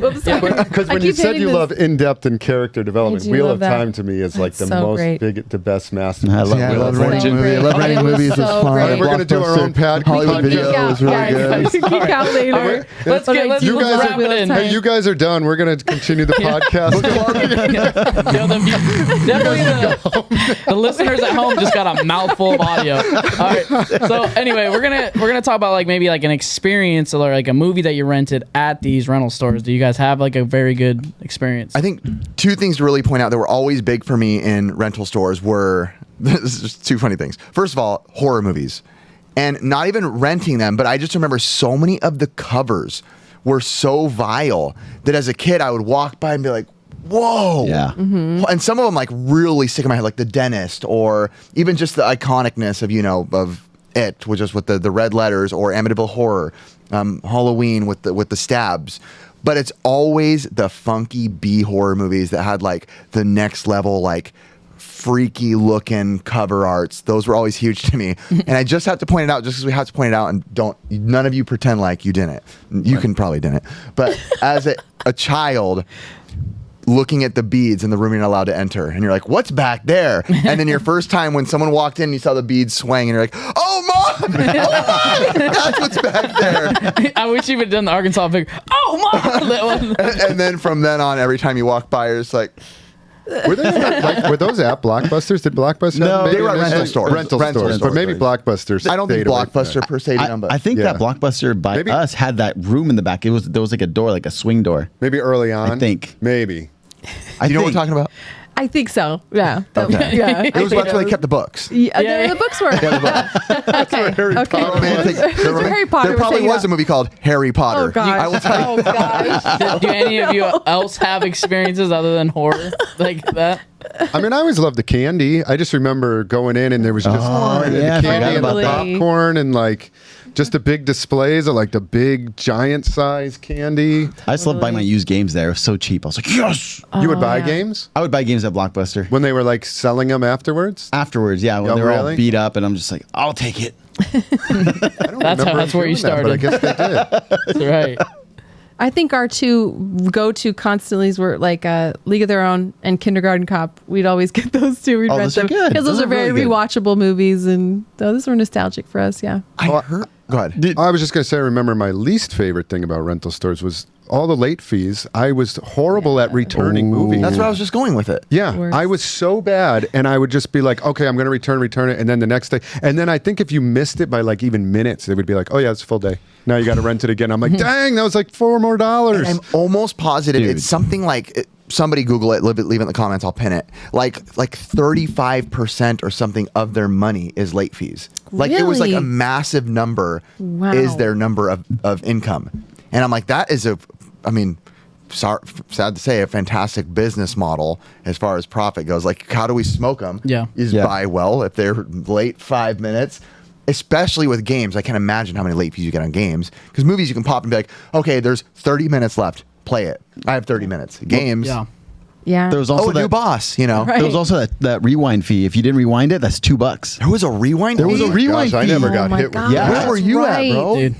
Whoops, sorry. Because I when you keep said hitting you this. love in-depth and character development, do Wheel love of that. Time to me is like It's the so most great. the best masterpiece. I love Yeah, I Wheel love of renting Fortune. movies. I love Oh, renting it was movies. It's so fun. great. We're gonna do our own Hollywood podcast. Video is really good. Geek out later. Let's But get- I let's do You love guys wrap Wheel it of in. Time. Hey, you guys are done. We're going to continue the podcast. Definitely the listeners at home just got a mouthful of audio. All right. So anyway, we're gonna talk about like maybe like an experience or like a movie that you rented at these rental stores. Do you guys have like a very good experience? I think two things to really point out that were always big for me in rental stores were this is just two funny things. First of all, horror movies. And not even renting them, but I just remember so many of the covers were so vile that as a kid I would walk by and be like, whoa. Yeah. And some of them like really stick in my head, like The Dentist, or even just the iconicness of, of It, which is with the red letters, or Amityville Horror, Halloween with the stabs. But it's always the funky B horror movies that had like the next level, like freaky looking cover arts. Those were always huge to me. And I just have to point it out just because we have to point it out, and none of you pretend like you didn't. You can probably didn't. But as a child, looking at the beads in the room you're not allowed to enter, and you're like, what's back there? And then your first time when someone walked in, you saw the beads swaying, and you're like, oh mom, that's what's back there. I wish you would have done the Arkansas figure. Oh, mom! That one. And then from then on, every time you walk by, you're just like, Were those at Blockbusters? Did Blockbuster? No, have they were at initially? rental stores. Rental Rental stores, stores, but maybe right. Blockbusters. I don't think stayed away from Blockbuster that. per se did them, but I think Yeah. that Blockbuster by Maybe- us had that room in the back. There was like a door, like a swing door. Maybe early on. I think. Maybe. I you know what think. we're talking about? I think so. Yeah. Okay. Yeah. It was about till they kept the books. Yeah, Yeah. The books were. Okay. Harry Okay. Potter. Romantic. Harry Potter There was probably hanging was out. a movie called Harry Potter. Oh gosh. I will tell you. Oh gosh. Do any of you else have experiences other than horror like that? I mean, I always loved the candy. I just remember going in and there was just the candy and the totally. popcorn and like just the big displays of like the big giant size candy. I just love buying my used games there. It was so cheap. I was like, yes. You would buy yeah. games I would buy games at Blockbuster. when they were like selling them afterwards. Afterwards, yeah, when Oh, they were all really? beat up, and I'm just like, I'll take it. I don't remember that's where you doing that, but I started. guess they did. That's right. I think our two go-to constantlys were like League of Their Own and Kindergarten Cop. We'd always get those two. We'd Oh, rent those are them good. because those Those are are very really good. rewatchable movies, and those were nostalgic for us. Yeah. I heard. Go ahead. I was just going to say, I remember my least favorite thing about rental stores was all the late fees. I was horrible at returning movies. That's where I was just going with it. Yeah, Worse. I was so bad, and I would just be like, okay, I'm going to return it, and then the next day, and then I think if you missed it by like even minutes, they would be like, oh yeah, it's a full day. Now you got to rent it again. I'm like, dang, that was like $4 more. And I'm almost positive Dude. it's something like somebody Google it, leave it in the comments. I'll pin it. Like 35% or something of their money is late fees. Like it was like a Really? massive number Wow. is their number of income, and I'm like, that is sad to say, a fantastic business model as far as profit goes. Like, how do we smoke them? Yeah. Is Yeah. buy well if they're late 5 minutes. Especially with games, I can't imagine how many late fees you get on games. Because movies, you can pop and be like, okay, there's 30 minutes left. Play it. I have 30 minutes. Games, Yeah. Yeah. There was also oh, a new that, boss, you know. Right. there was also that rewind fee. If you didn't rewind it, that's $2. There was a rewind. There was a fee? rewind Gosh, I fee. never Oh got my hit with God. Yeah. Where were you Right. at, bro? Dude.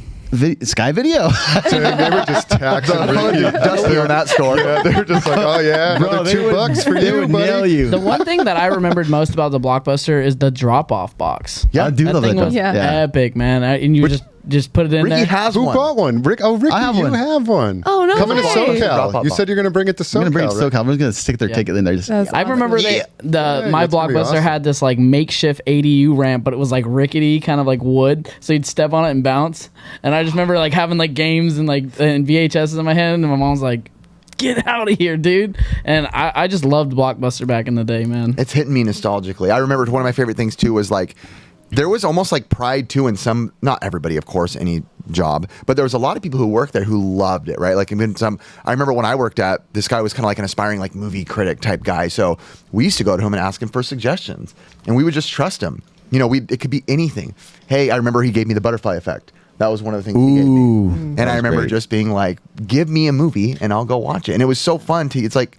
Sky Video. So they were just taxing Dusty in that store. Yeah, they were just like, oh yeah, Bro, another they $2 for They you, would buddy. nail you. The one thing that I remembered most about the Blockbuster is the drop-off box. Yeah. I do That love thing that. was Yeah. epic, man. And you just put it in Ricky there. has Who one. bought one? Rick. Oh, Ricky, I have you one. have one. Oh, no Coming to way. Drop SoCal. off You box. said you're going to bring it to SoCal. I'm gonna bring it to right? SoCal. I'm just gonna stick their Yeah. ticket in there. Just That's I remember Yeah. my that's gonna be Blockbuster awesome. had this like makeshift ADU ramp, but it was like rickety, kind of like wood. So you'd step on it and bounce. And I just remember like having like games and VHSs in my hand, and my mom's like, "Get out of here, dude!" And I just loved Blockbuster back in the day, man. It's hitting me nostalgically. I remember one of my favorite things too was like, there was almost like pride too in some, not everybody, of course, any job, but there was a lot of people who worked there who loved it, right? Like even I remember when I worked at, this guy was kind of like an aspiring like movie critic type guy. So we used to go to him and ask him for suggestions, and we would just trust him. You know, it could be anything. Hey, I remember he gave me the butterfly effect. That was one of the things he gave me. And I remember great. just being like, give me a movie and I'll go watch it. And it was so fun it's like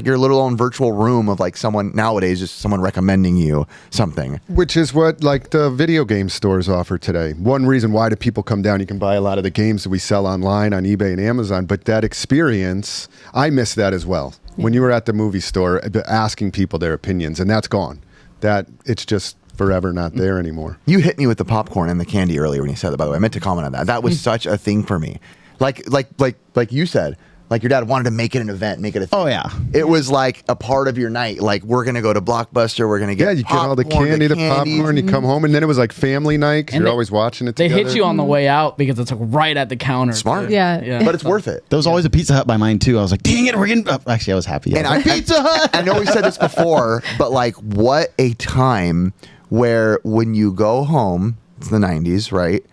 your little own virtual room of like someone nowadays, just someone recommending you something. Which is what like the video game stores offer today. One reason why do people come down? You can buy a lot of the games that we sell online on eBay and Amazon, but that experience, I miss that as well. When you were at the movie store, asking people their opinions, and that's gone. That it's just forever not there anymore. You hit me with the popcorn and the candy earlier when you said that, by the way. I meant to comment on that. That was such a thing for me. Like you said, like your dad wanted to make it an event, make it a thing. Oh, yeah. It was like a part of your night. Like, we're going to go to Blockbuster. We're going to get Yeah, you get all the candy, the candies. popcorn, you come home, and then it was like family night because And you're they- always watching it They together. hit you on the way out because it's like right at the counter. Smart. too. Yeah. But it's worth it. There was always a Pizza Hut by mine too. I was like, dang it, we're getting. Actually, I was happy. And Pizza Hut. I know we said this before, but like, what a time where when you go home, it's the 90s, right?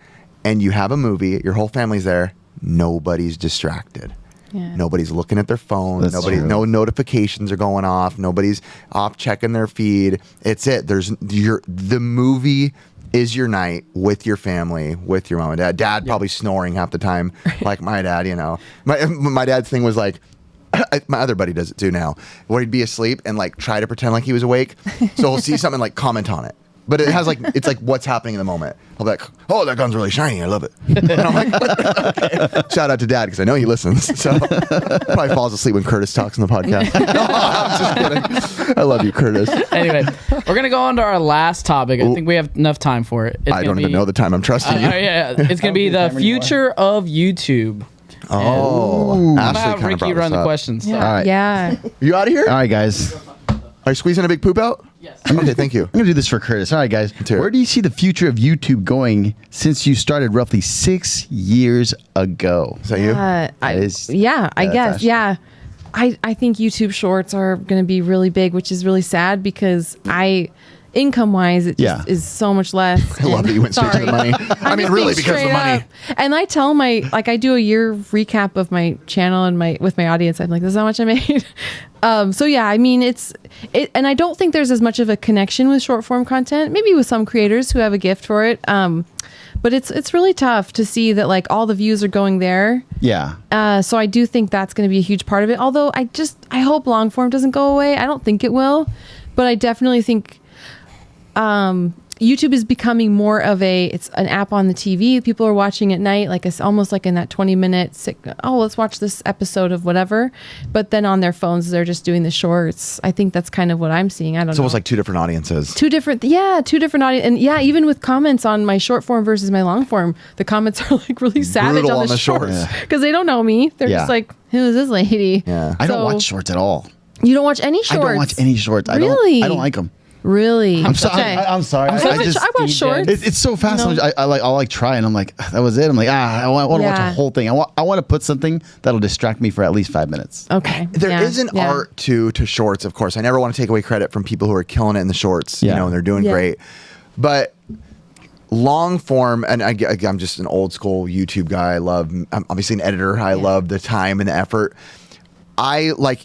And you have a movie, your whole family's there, nobody's distracted. Yeah. Nobody's looking at their phone. That's true. No notifications are going off. Nobody's off checking their feed. It's it. The movie is your night with your family, with your mom and dad. Dad probably snoring half the time, like my dad. You know, my dad's thing was like, my other buddy does it too now, where he'd be asleep and like try to pretend like he was awake. So he'll see something and like comment on it. But it has like, it's like what's happening in the moment. I'll be like, oh, that gun's really shiny. I love it. And I'm like, okay. Shout out to Dad because I know he listens. So probably falls asleep when Curtis talks on the podcast. No, I'm just kidding. I love you, Curtis. Anyway, we're gonna go on to our last topic. I think we have enough time for it. It's I gonna don't even be- know the time. I'm trusting you. yeah, it's gonna be the future of YouTube. Oh, I'm Ashley gonna have kind of brought Ricky run this the up. questions. Yeah. All right. Yeah. You out of here? All right, guys. Are you squeezing a big poop out? Yes. Okay, thank you. I'm gonna do this for Curtis. All right, guys. hear it. Where do you see the future of YouTube going since you started roughly 6 years ago? Is that you? I is- guess. that's Ashley. Yeah. I think YouTube Shorts are going to be really big, which is really sad because income wise, it just is so much less. I love that you went straight to the money. I mean, really, because of the money. And I tell I do a year recap of my channel and with my audience. I'm like, this is how much I made. So yeah, I mean, and I don't think there's as much of a connection with short form content, maybe with some creators who have a gift for it. But it's really tough to see that like all the views are going there. Yeah. So I do think that's going to be a huge part of it. Although I hope long form doesn't go away. I don't think it will, but I definitely think YouTube is becoming more of it's an app on the TV. People are watching at night, like it's almost like in that 20-minute, let's watch this episode of whatever. But then on their phones, they're just doing the shorts. I think that's kind of what I'm seeing. I don't know. It's almost like two different audiences. Two different audience. And yeah, even with comments on my short form versus my long form, the comments are like really savage on the shorts because they don't know me. They're just like, who is this lady? Yeah. I don't watch shorts at all. You don't watch any shorts? I don't watch any shorts. Really? I don't like them. Really? I'm sorry. I'm sorry. I watch shorts. It's so fast. You know? I'll try and I'm like, that was it. I'm like, I want to watch a whole thing. I want to put something that'll distract me for at least 5 minutes. Okay. There is an art to shorts, of course. I never want to take away credit from people who are killing it in the shorts, you know, and they're doing great. But long form, and I'm just an old school YouTube guy. I'm obviously an editor. I love the time and the effort.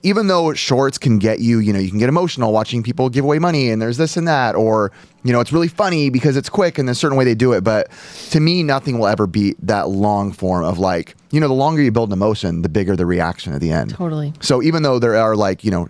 Even though shorts can get you can get emotional watching people give away money and there's this and that, or, it's really funny because it's quick and there's a certain way they do it. But to me, nothing will ever beat that long form of the longer you build an emotion, the bigger the reaction at the end. Totally. So even though there are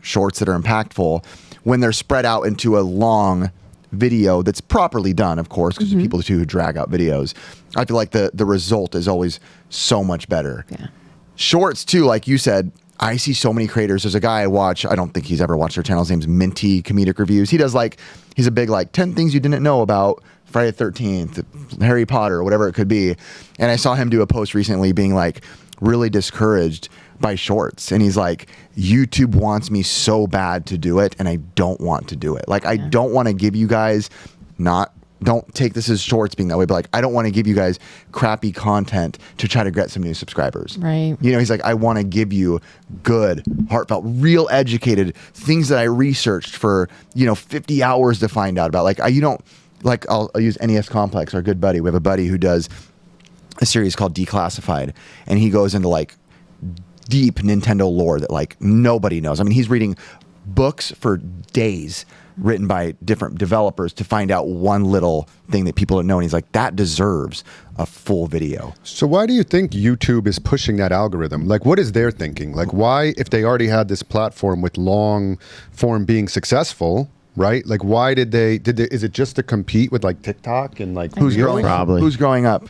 shorts that are impactful, when they're spread out into a long video that's properly done, of course, because there's people too who drag out videos, I feel like the result is always so much better. Yeah. Shorts too, like you said, I see so many creators. There's a guy I watch. I don't think he's ever watched their channel. His name's Minty Comedic Reviews. He does he's a big 10 things you didn't know about Friday the 13th, Harry Potter, whatever it could be. And I saw him do a post recently being really discouraged by shorts. And he's like, YouTube wants me so bad to do it, and I don't want to do it. I don't want to give you guys don't take this as shorts being that way, but I don't want to give you guys crappy content to try to get some new subscribers. Right. He's like, I want to give you good, heartfelt, real educated things that I researched for, 50 hours to find out about. I'll use NES Complex, our good buddy. We have a buddy who does a series called Declassified, and he goes into deep Nintendo lore that nobody knows. I mean, he's reading books for days written by different developers to find out one little thing that people don't know. And he's like, that deserves a full video. So why do you think YouTube is pushing that algorithm? What is their thinking? Why, if they already had this platform with long form being successful, right? Why did they, is it just to compete with TikTok and who's growing up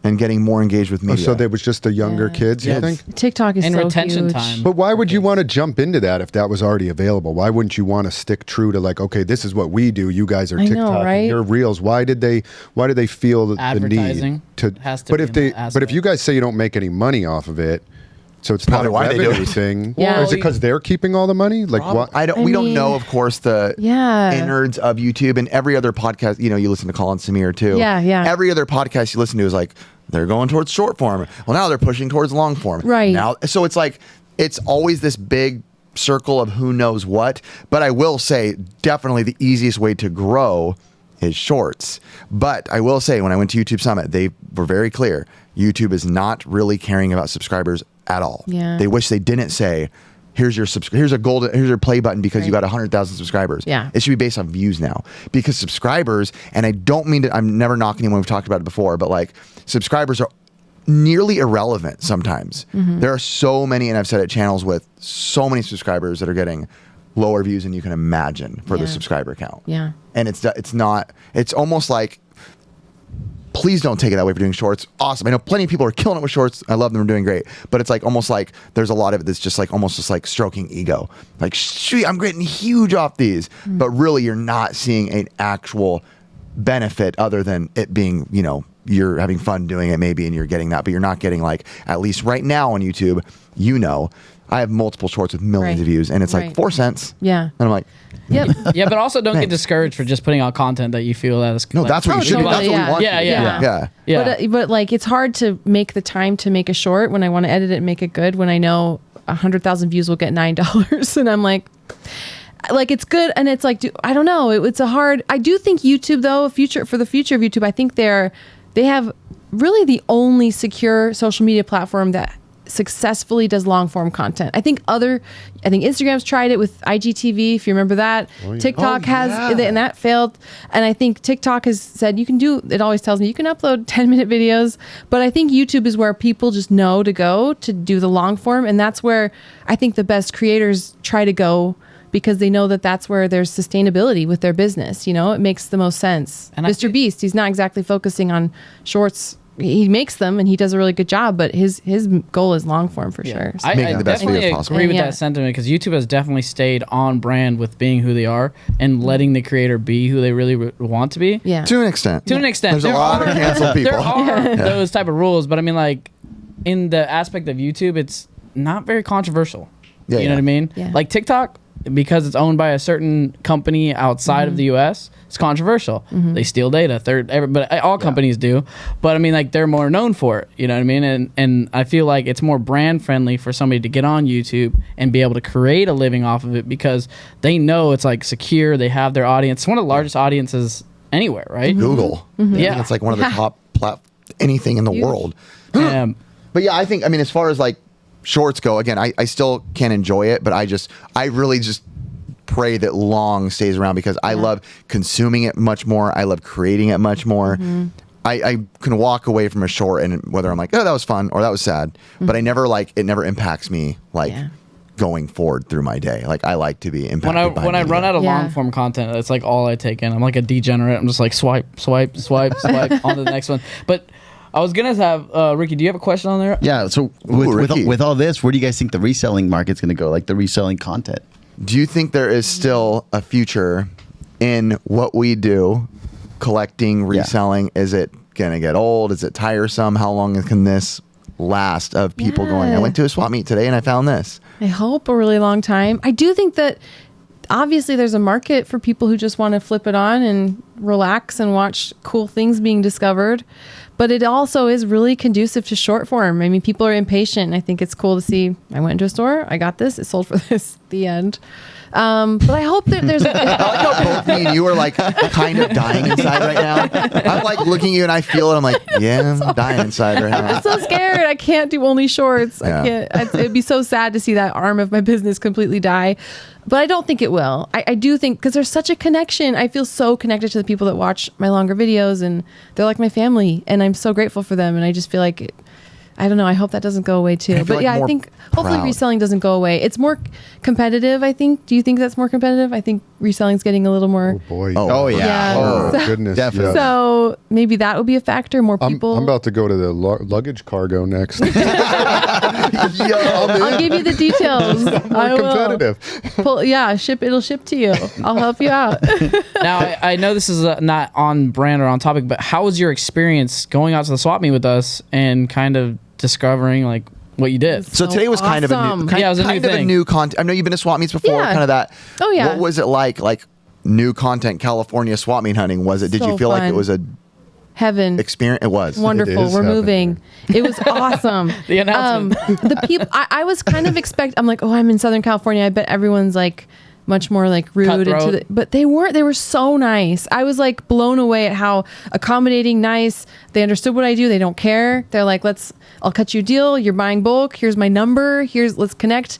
and getting more engaged with media? So there was just the younger kids, you think? TikTok is and so retention huge. time. But why would you want to jump into that if that was already available? Why wouldn't you want to stick true to okay, this is what we do. You guys are TikTok, right? and you're Reels. Why did they feel the need to? Has to but if you guys say you don't make any money off of it, so it's not a why they do revenue it. thing. Yeah. Or is it because they're keeping all the money? What? We don't know, of course, the innards of YouTube, and every other podcast. You listen to Colin Samir too. Yeah. Every other podcast you listen to is they're going towards short form. Well, now they're pushing towards long form. Right. Now, so it's always this big circle of who knows what. But I will say, definitely the easiest way to grow is shorts. But I will say, when I went to YouTube Summit, they were very clear. YouTube is not really caring about subscribers at all. Yeah. They wish they didn't say, here's your play button because you got 100,000 subscribers. Yeah. It should be based on views now, because subscribers, and I don't mean to, I'm never knocking anyone, we've talked about it before, but subscribers are nearly irrelevant sometimes. There are so many, and I've said it, channels with so many subscribers that are getting lower views than you can imagine for the subscriber count. Yeah. And it's almost like, please don't take it that way for doing shorts. Awesome. I know plenty of people are killing it with shorts. I love them. They're doing great. But it's almost like there's a lot of it that's just almost stroking ego. Shoot, I'm getting huge off these. But really, you're not seeing an actual benefit other than it being, you're having fun doing it maybe, and you're getting that. But you're not getting at least right now on YouTube, I have multiple shorts with millions of views, and it's 4 cents. Yeah. And I'm like, yep. Yeah, but also don't get discouraged for just putting out content that you feel that is. No, that's what you should do. That's what we want. Yeah. But it's hard to make the time to make a short when I want to edit it and make it good, when I know 100,000 views will get $9, and I'm like, like it's good, and it's like I don't know. It's a hard. I do think YouTube though, for the future of YouTube, I think they have really the only secure social media platform that successfully does long form content. I think Instagram's tried it with IGTV, if you remember that. TikTok has, and that failed. And I think TikTok has said you can do, it always tells me you can upload 10-minute videos, but I think YouTube is where people just know to go to do the long form. And that's where I think the best creators try to go, because they know that that's where there's sustainability with their business. It makes the most sense. And Mr. Beast, he's not exactly focusing on shorts. He makes them and he does a really good job, but his goal is long form for sure. So. Making the best definitely videos possible. agree with that sentiment, because YouTube has definitely stayed on brand with being who they are and letting the creator be who they really want to be. Yeah. To an extent. There's a lot of canceled people. There are those type of rules, but I mean, like, in the aspect of YouTube, it's not very controversial. Yeah, you know what I mean? Yeah. Like TikTok, because it's owned by a certain company outside of the US, it's controversial. They steal data. But all companies do. But I mean, like, they're more known for it. You know what I mean? And I feel like it's more brand friendly for somebody to get on YouTube and be able to create a living off of it, because they know it's like secure. They have their audience. It's one of the largest audiences anywhere, right? Google. Yeah. It's like one of the top anything in the world. But yeah, I think, as far as like shorts go, again, I still can enjoy it, but I really just pray that long stays around, because I love consuming it much more. I love creating it much more. I can walk away from a short, and whether I'm like, oh, that was fun or that was sad, but I never it never impacts me going forward through my day. Like, I like to be impacted when I run out of long form content, that's like all I take in. I'm like a degenerate. I'm just like swipe on to the next one. But I was gonna have Ricky. Do you have a question on there? Yeah. So with all this, where do you guys think the reselling market's gonna go? Like the reselling content. Do you think there is still a future in what we do, collecting, reselling? Is it gonna get old? Is it tiresome? How long can this last of people going, I went to a swap meet today and I found this? I hope a really long time. I do think that obviously there's a market for people who just want to flip it on and relax and watch cool things being discovered. But it also is really conducive to short form. I mean, people are impatient. And I think it's cool to see, I went into a store, I got this, it sold for this, the end. But I hope that there's... I like how both me and you are like kind of dying inside right now. I'm like looking at you and I feel it. I'm like, yeah, I'm dying inside right now. I'm so scared. I can't do only shorts. Yeah. I can't. It'd be so sad to see that arm of my business completely die. But I don't think it will. I do think, because there's such a connection. I feel so connected to the people that watch my longer videos, and they're like my family, and I'm so grateful for them. And I just feel like, I don't know, I hope that doesn't go away too. But yeah, I think hopefully reselling doesn't go away. It's more competitive, I think. Do you think that's more competitive? I think reselling's getting a little more... Oh, boy. Oh, yeah. Yeah. Oh, So- goodness. Definitely. Yeah. So maybe that will be a factor. More people... I'm about to go to the luggage cargo next. I'll give you the details. I will. Competitive. It'll ship to you. I'll help you out. Now, I know this is not on brand or on topic, but how was your experience going out to the swap meet with us and kind of discovering like what you did? So today was kind of a new, it was a new thing. new content. I know you've been to swap meets before, Yeah. kind of that. Oh, yeah. What was it like new content, California swap meet hunting? Was it? Did So you feel like it fun. was a Heaven. experience? It was. Wonderful. It is We're heaven. moving. It was awesome. The announcement. The people, I was kind of I'm like, oh, I'm in Southern California. I bet everyone's like much more like rude. Cutthroat. But they weren't. They were so nice. I was like blown away at how accommodating, nice. They understood what I do. They don't care. They're like, I'll cut you a deal. You're buying bulk. Here's my number. Let's connect.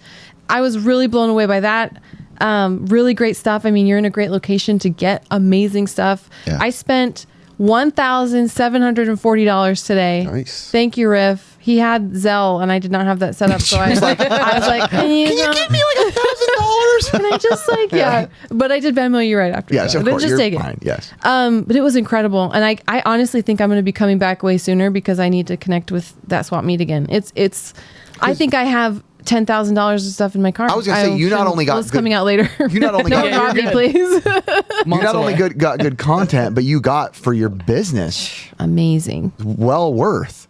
I was really blown away by that. Really great stuff. I mean, you're in a great location to get amazing stuff. Yeah. I spent $1,740 today. Nice. Thank you, Riff. He had Zelle, and I did not have that set up. So I was like, can you give me like $1,000? And I just yeah. But I did Venmo you right after. Yes, so of then course. just You're take it. fine. Yes. But it was incredible, and I honestly think I'm going to be coming back way sooner because I need to connect with that swap meet again. It's. I think I have $10,000 of stuff in my car. I was gonna say, you not only got it's good- coming out later. You not only no got- one rob me, you're please. You not only got good content, but you got for your business Amazing, well worth.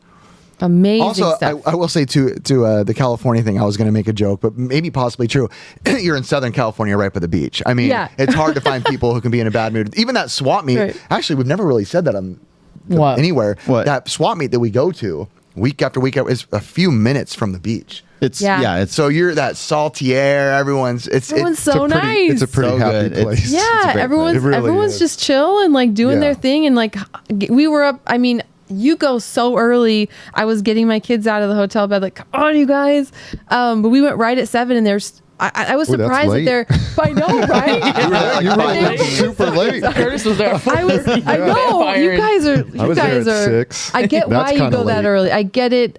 amazing Also, stuff. I will say to the California thing, I was going to make a joke, but maybe possibly true. You're in Southern California, right by the beach. I mean, Yeah. it's hard to find people who can be in a bad mood. Even that swap meet. Right. Actually, we've never really said that on What? anywhere. What? That swap meet that we go to week after week is a few minutes from the beach. It's Yeah. it's So you're that salty air. Everyone's so nice. It's a pretty So happy good. place. Yeah, great everyone's place. It really everyone's is. just chill and like doing Yeah. their thing, and like we were up. I mean, you go so early. I was getting my kids out of the hotel bed, like, come on, you guys. But we went right at 7, and there's. I was Ooh, that's surprised that late. they're. I know, right? You were super late. Curtis was there. I know you guys are. You I was there guys at are. 6. I get That's why you kinda go that late. early. I get it.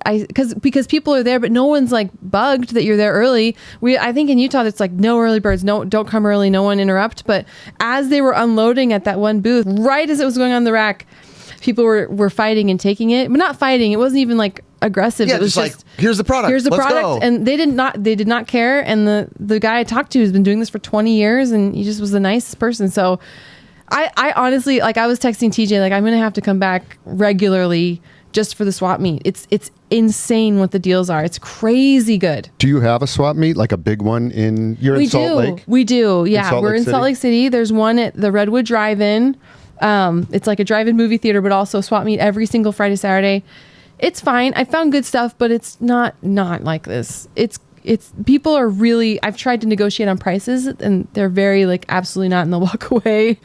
Because people are there, but no one's like bugged that you're there early. I think in Utah it's like no early birds, no, don't come early, no one interrupt. But as they were unloading at that one booth, right as it was going on the rack, people were fighting and taking it, but not fighting. It wasn't even like aggressive. yeah, It was just like here's the product. here's the Let's product, go. and they did not care. And the guy I talked to has been doing this for 20 years, and he just was the nicest person. So I honestly, like, I was texting TJ, like, I'm gonna have to come back regularly just for the swap meet. It's insane what the deals are. It's crazy good. Do you have a swap meet, like a big one in Salt Lake? We do. Yeah, Salt we're Lake in Salt City? Lake City. There's one at the Redwood Drive-In. It's like a drive-in movie theater, but also a swap meet every single Friday, Saturday. It's fine. I found good stuff, but it's not like this. It's people are really. I've tried to negotiate on prices, and they're very like absolutely not, and they'll walk away.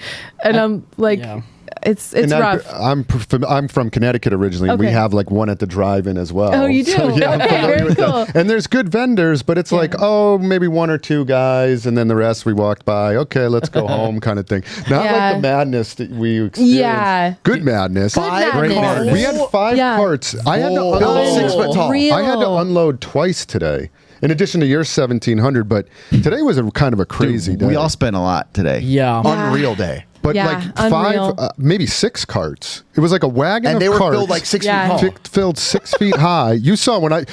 And I'm like, yeah. it's And rough. I'm from Connecticut originally. And we Okay. have like one at the drive-in as well. Oh, you do? yeah, I'm Okay, familiar very with that. cool. And there's good vendors, but it's like, oh, maybe 1 or 2 guys, and then the rest we walked by. Okay, let's go home, kind of thing. Not Yeah. like the madness that we experienced. Yeah. Good madness. Good Great madness. madness. We had 5 Yeah. carts. I had to Built unload 6 foot tall. Real. I had to unload twice today. In addition to your 1,700, but today was a kind of a crazy day. we all spent a lot today. Yeah. Unreal day. But Yeah, like unreal. 5, maybe 6 carts. It was like a wagon And of they were carts. filled like 6 Yeah. feet tall. Filled 6 feet high. You saw when I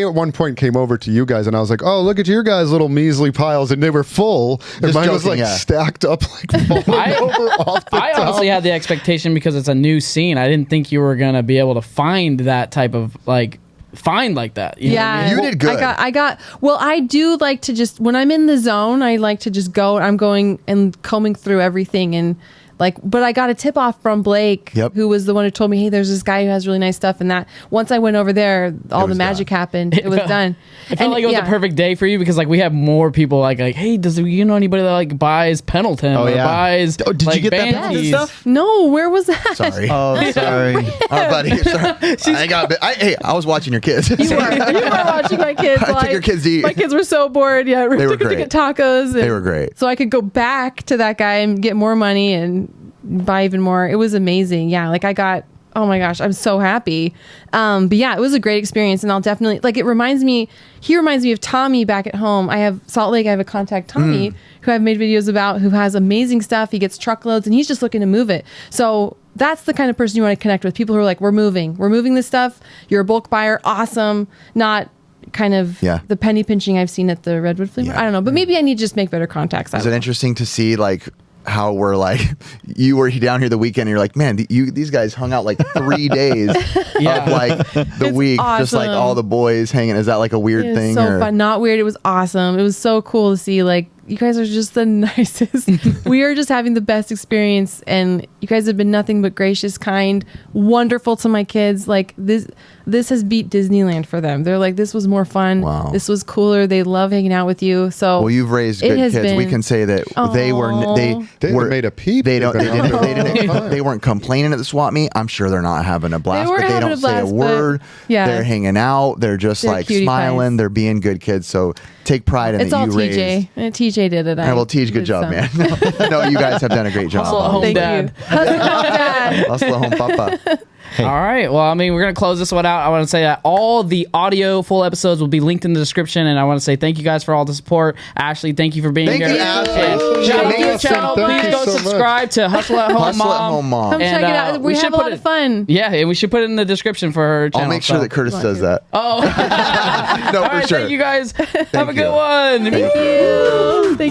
at one point came over to you guys and I was like, oh, look at your guys' little measly piles, and they were full, and Just mine was joking, like yeah. stacked up like falling over off the I top. honestly had the expectation because it's a new scene. I didn't think you were gonna be able to find that type of find like that. You know what I Yeah, mean? You did good. I got. Well, I do like to just when I'm in the zone, I like to just go. I'm going and combing through everything and. But I got a tip off from Blake, Yep. who was the one who told me, hey, there's this guy who has really nice stuff. And that once I went over there, all the was magic done. happened. It was done. I felt like it was yeah. a perfect day for you because like we have more people like hey, does you know anybody that like buys Pendleton Oh, or yeah. buys Oh, did you like, get that Banshees? Pendleton stuff? No, where was that? Sorry. Oh, sorry. Our buddy. Sorry. I was watching your kids. You were watching my kids. I took your kids to eat. My kids were so bored. Yeah, They were took them to great. get tacos. They were great. So I could go back to that guy and get more money and buy even more. It was amazing. Yeah, like I got. Oh my gosh, I'm so happy. But yeah, it was a great experience, and I'll definitely like. It reminds me. He reminds me of Tommy back at home. I have Salt Lake. I have a contact Tommy who I've made videos about, who has amazing stuff. He gets truckloads, and he's just looking to move it. So that's the kind of person you want to connect with. People who are like, we're moving this stuff. You're a bulk buyer, awesome. Not kind of the penny pinching I've seen at the Redwood Flea Market. I don't know, but maybe I need to just make better contacts. Is it interesting to see like how we're like you were down here the weekend and you're like, man, these guys hung out like 3 days of like the It's week, just like awesome. all the boys hanging. Is that like a weird It was thing? so or? fun. Not weird. It was awesome. It was so cool to see. Like, you guys are just the nicest. We are just having the best experience, and you guys have been nothing but gracious, kind, wonderful to my kids. Like this has beat Disneyland for them. They're like, this was more fun. Wow. This was cooler. They love hanging out with you. So Well, you've raised it good has kids. We been- can say that they were They were made a peep. They They've don't. been on there all the time. They weren't complaining at the swap meet. I'm sure they're not having a blast, weren't but they having don't a say a blast, but word. yeah. They're hanging out. They're just They're like cutie smiling. pies. They're being good kids. So take pride in it's that all you raised. TJ. TJ did it. All right, well, Tej, good job, man. No, you guys have done a great job. Hustle at home, Thank Dad. you. Hustle at home, Dad. Hustle at home, papa. All right. Well, I mean, we're going to close this one out. I want to say that all the audio full episodes will be linked in the description. And I want to say thank you guys for all the support. Ashley, thank you for being Thank here. you, Ashley. And shout out to your Amazing. channel. Thank Please you go so much. subscribe to Hustle at Home Hustle Mom. at home, mom. Come check it out. We have should a put lot of fun. Yeah, and we should put it in the description for her channel. I'll make sure that Curtis does that. Oh. No, All for right, sure. thank you guys. Have a you. good one. Thank you. Thank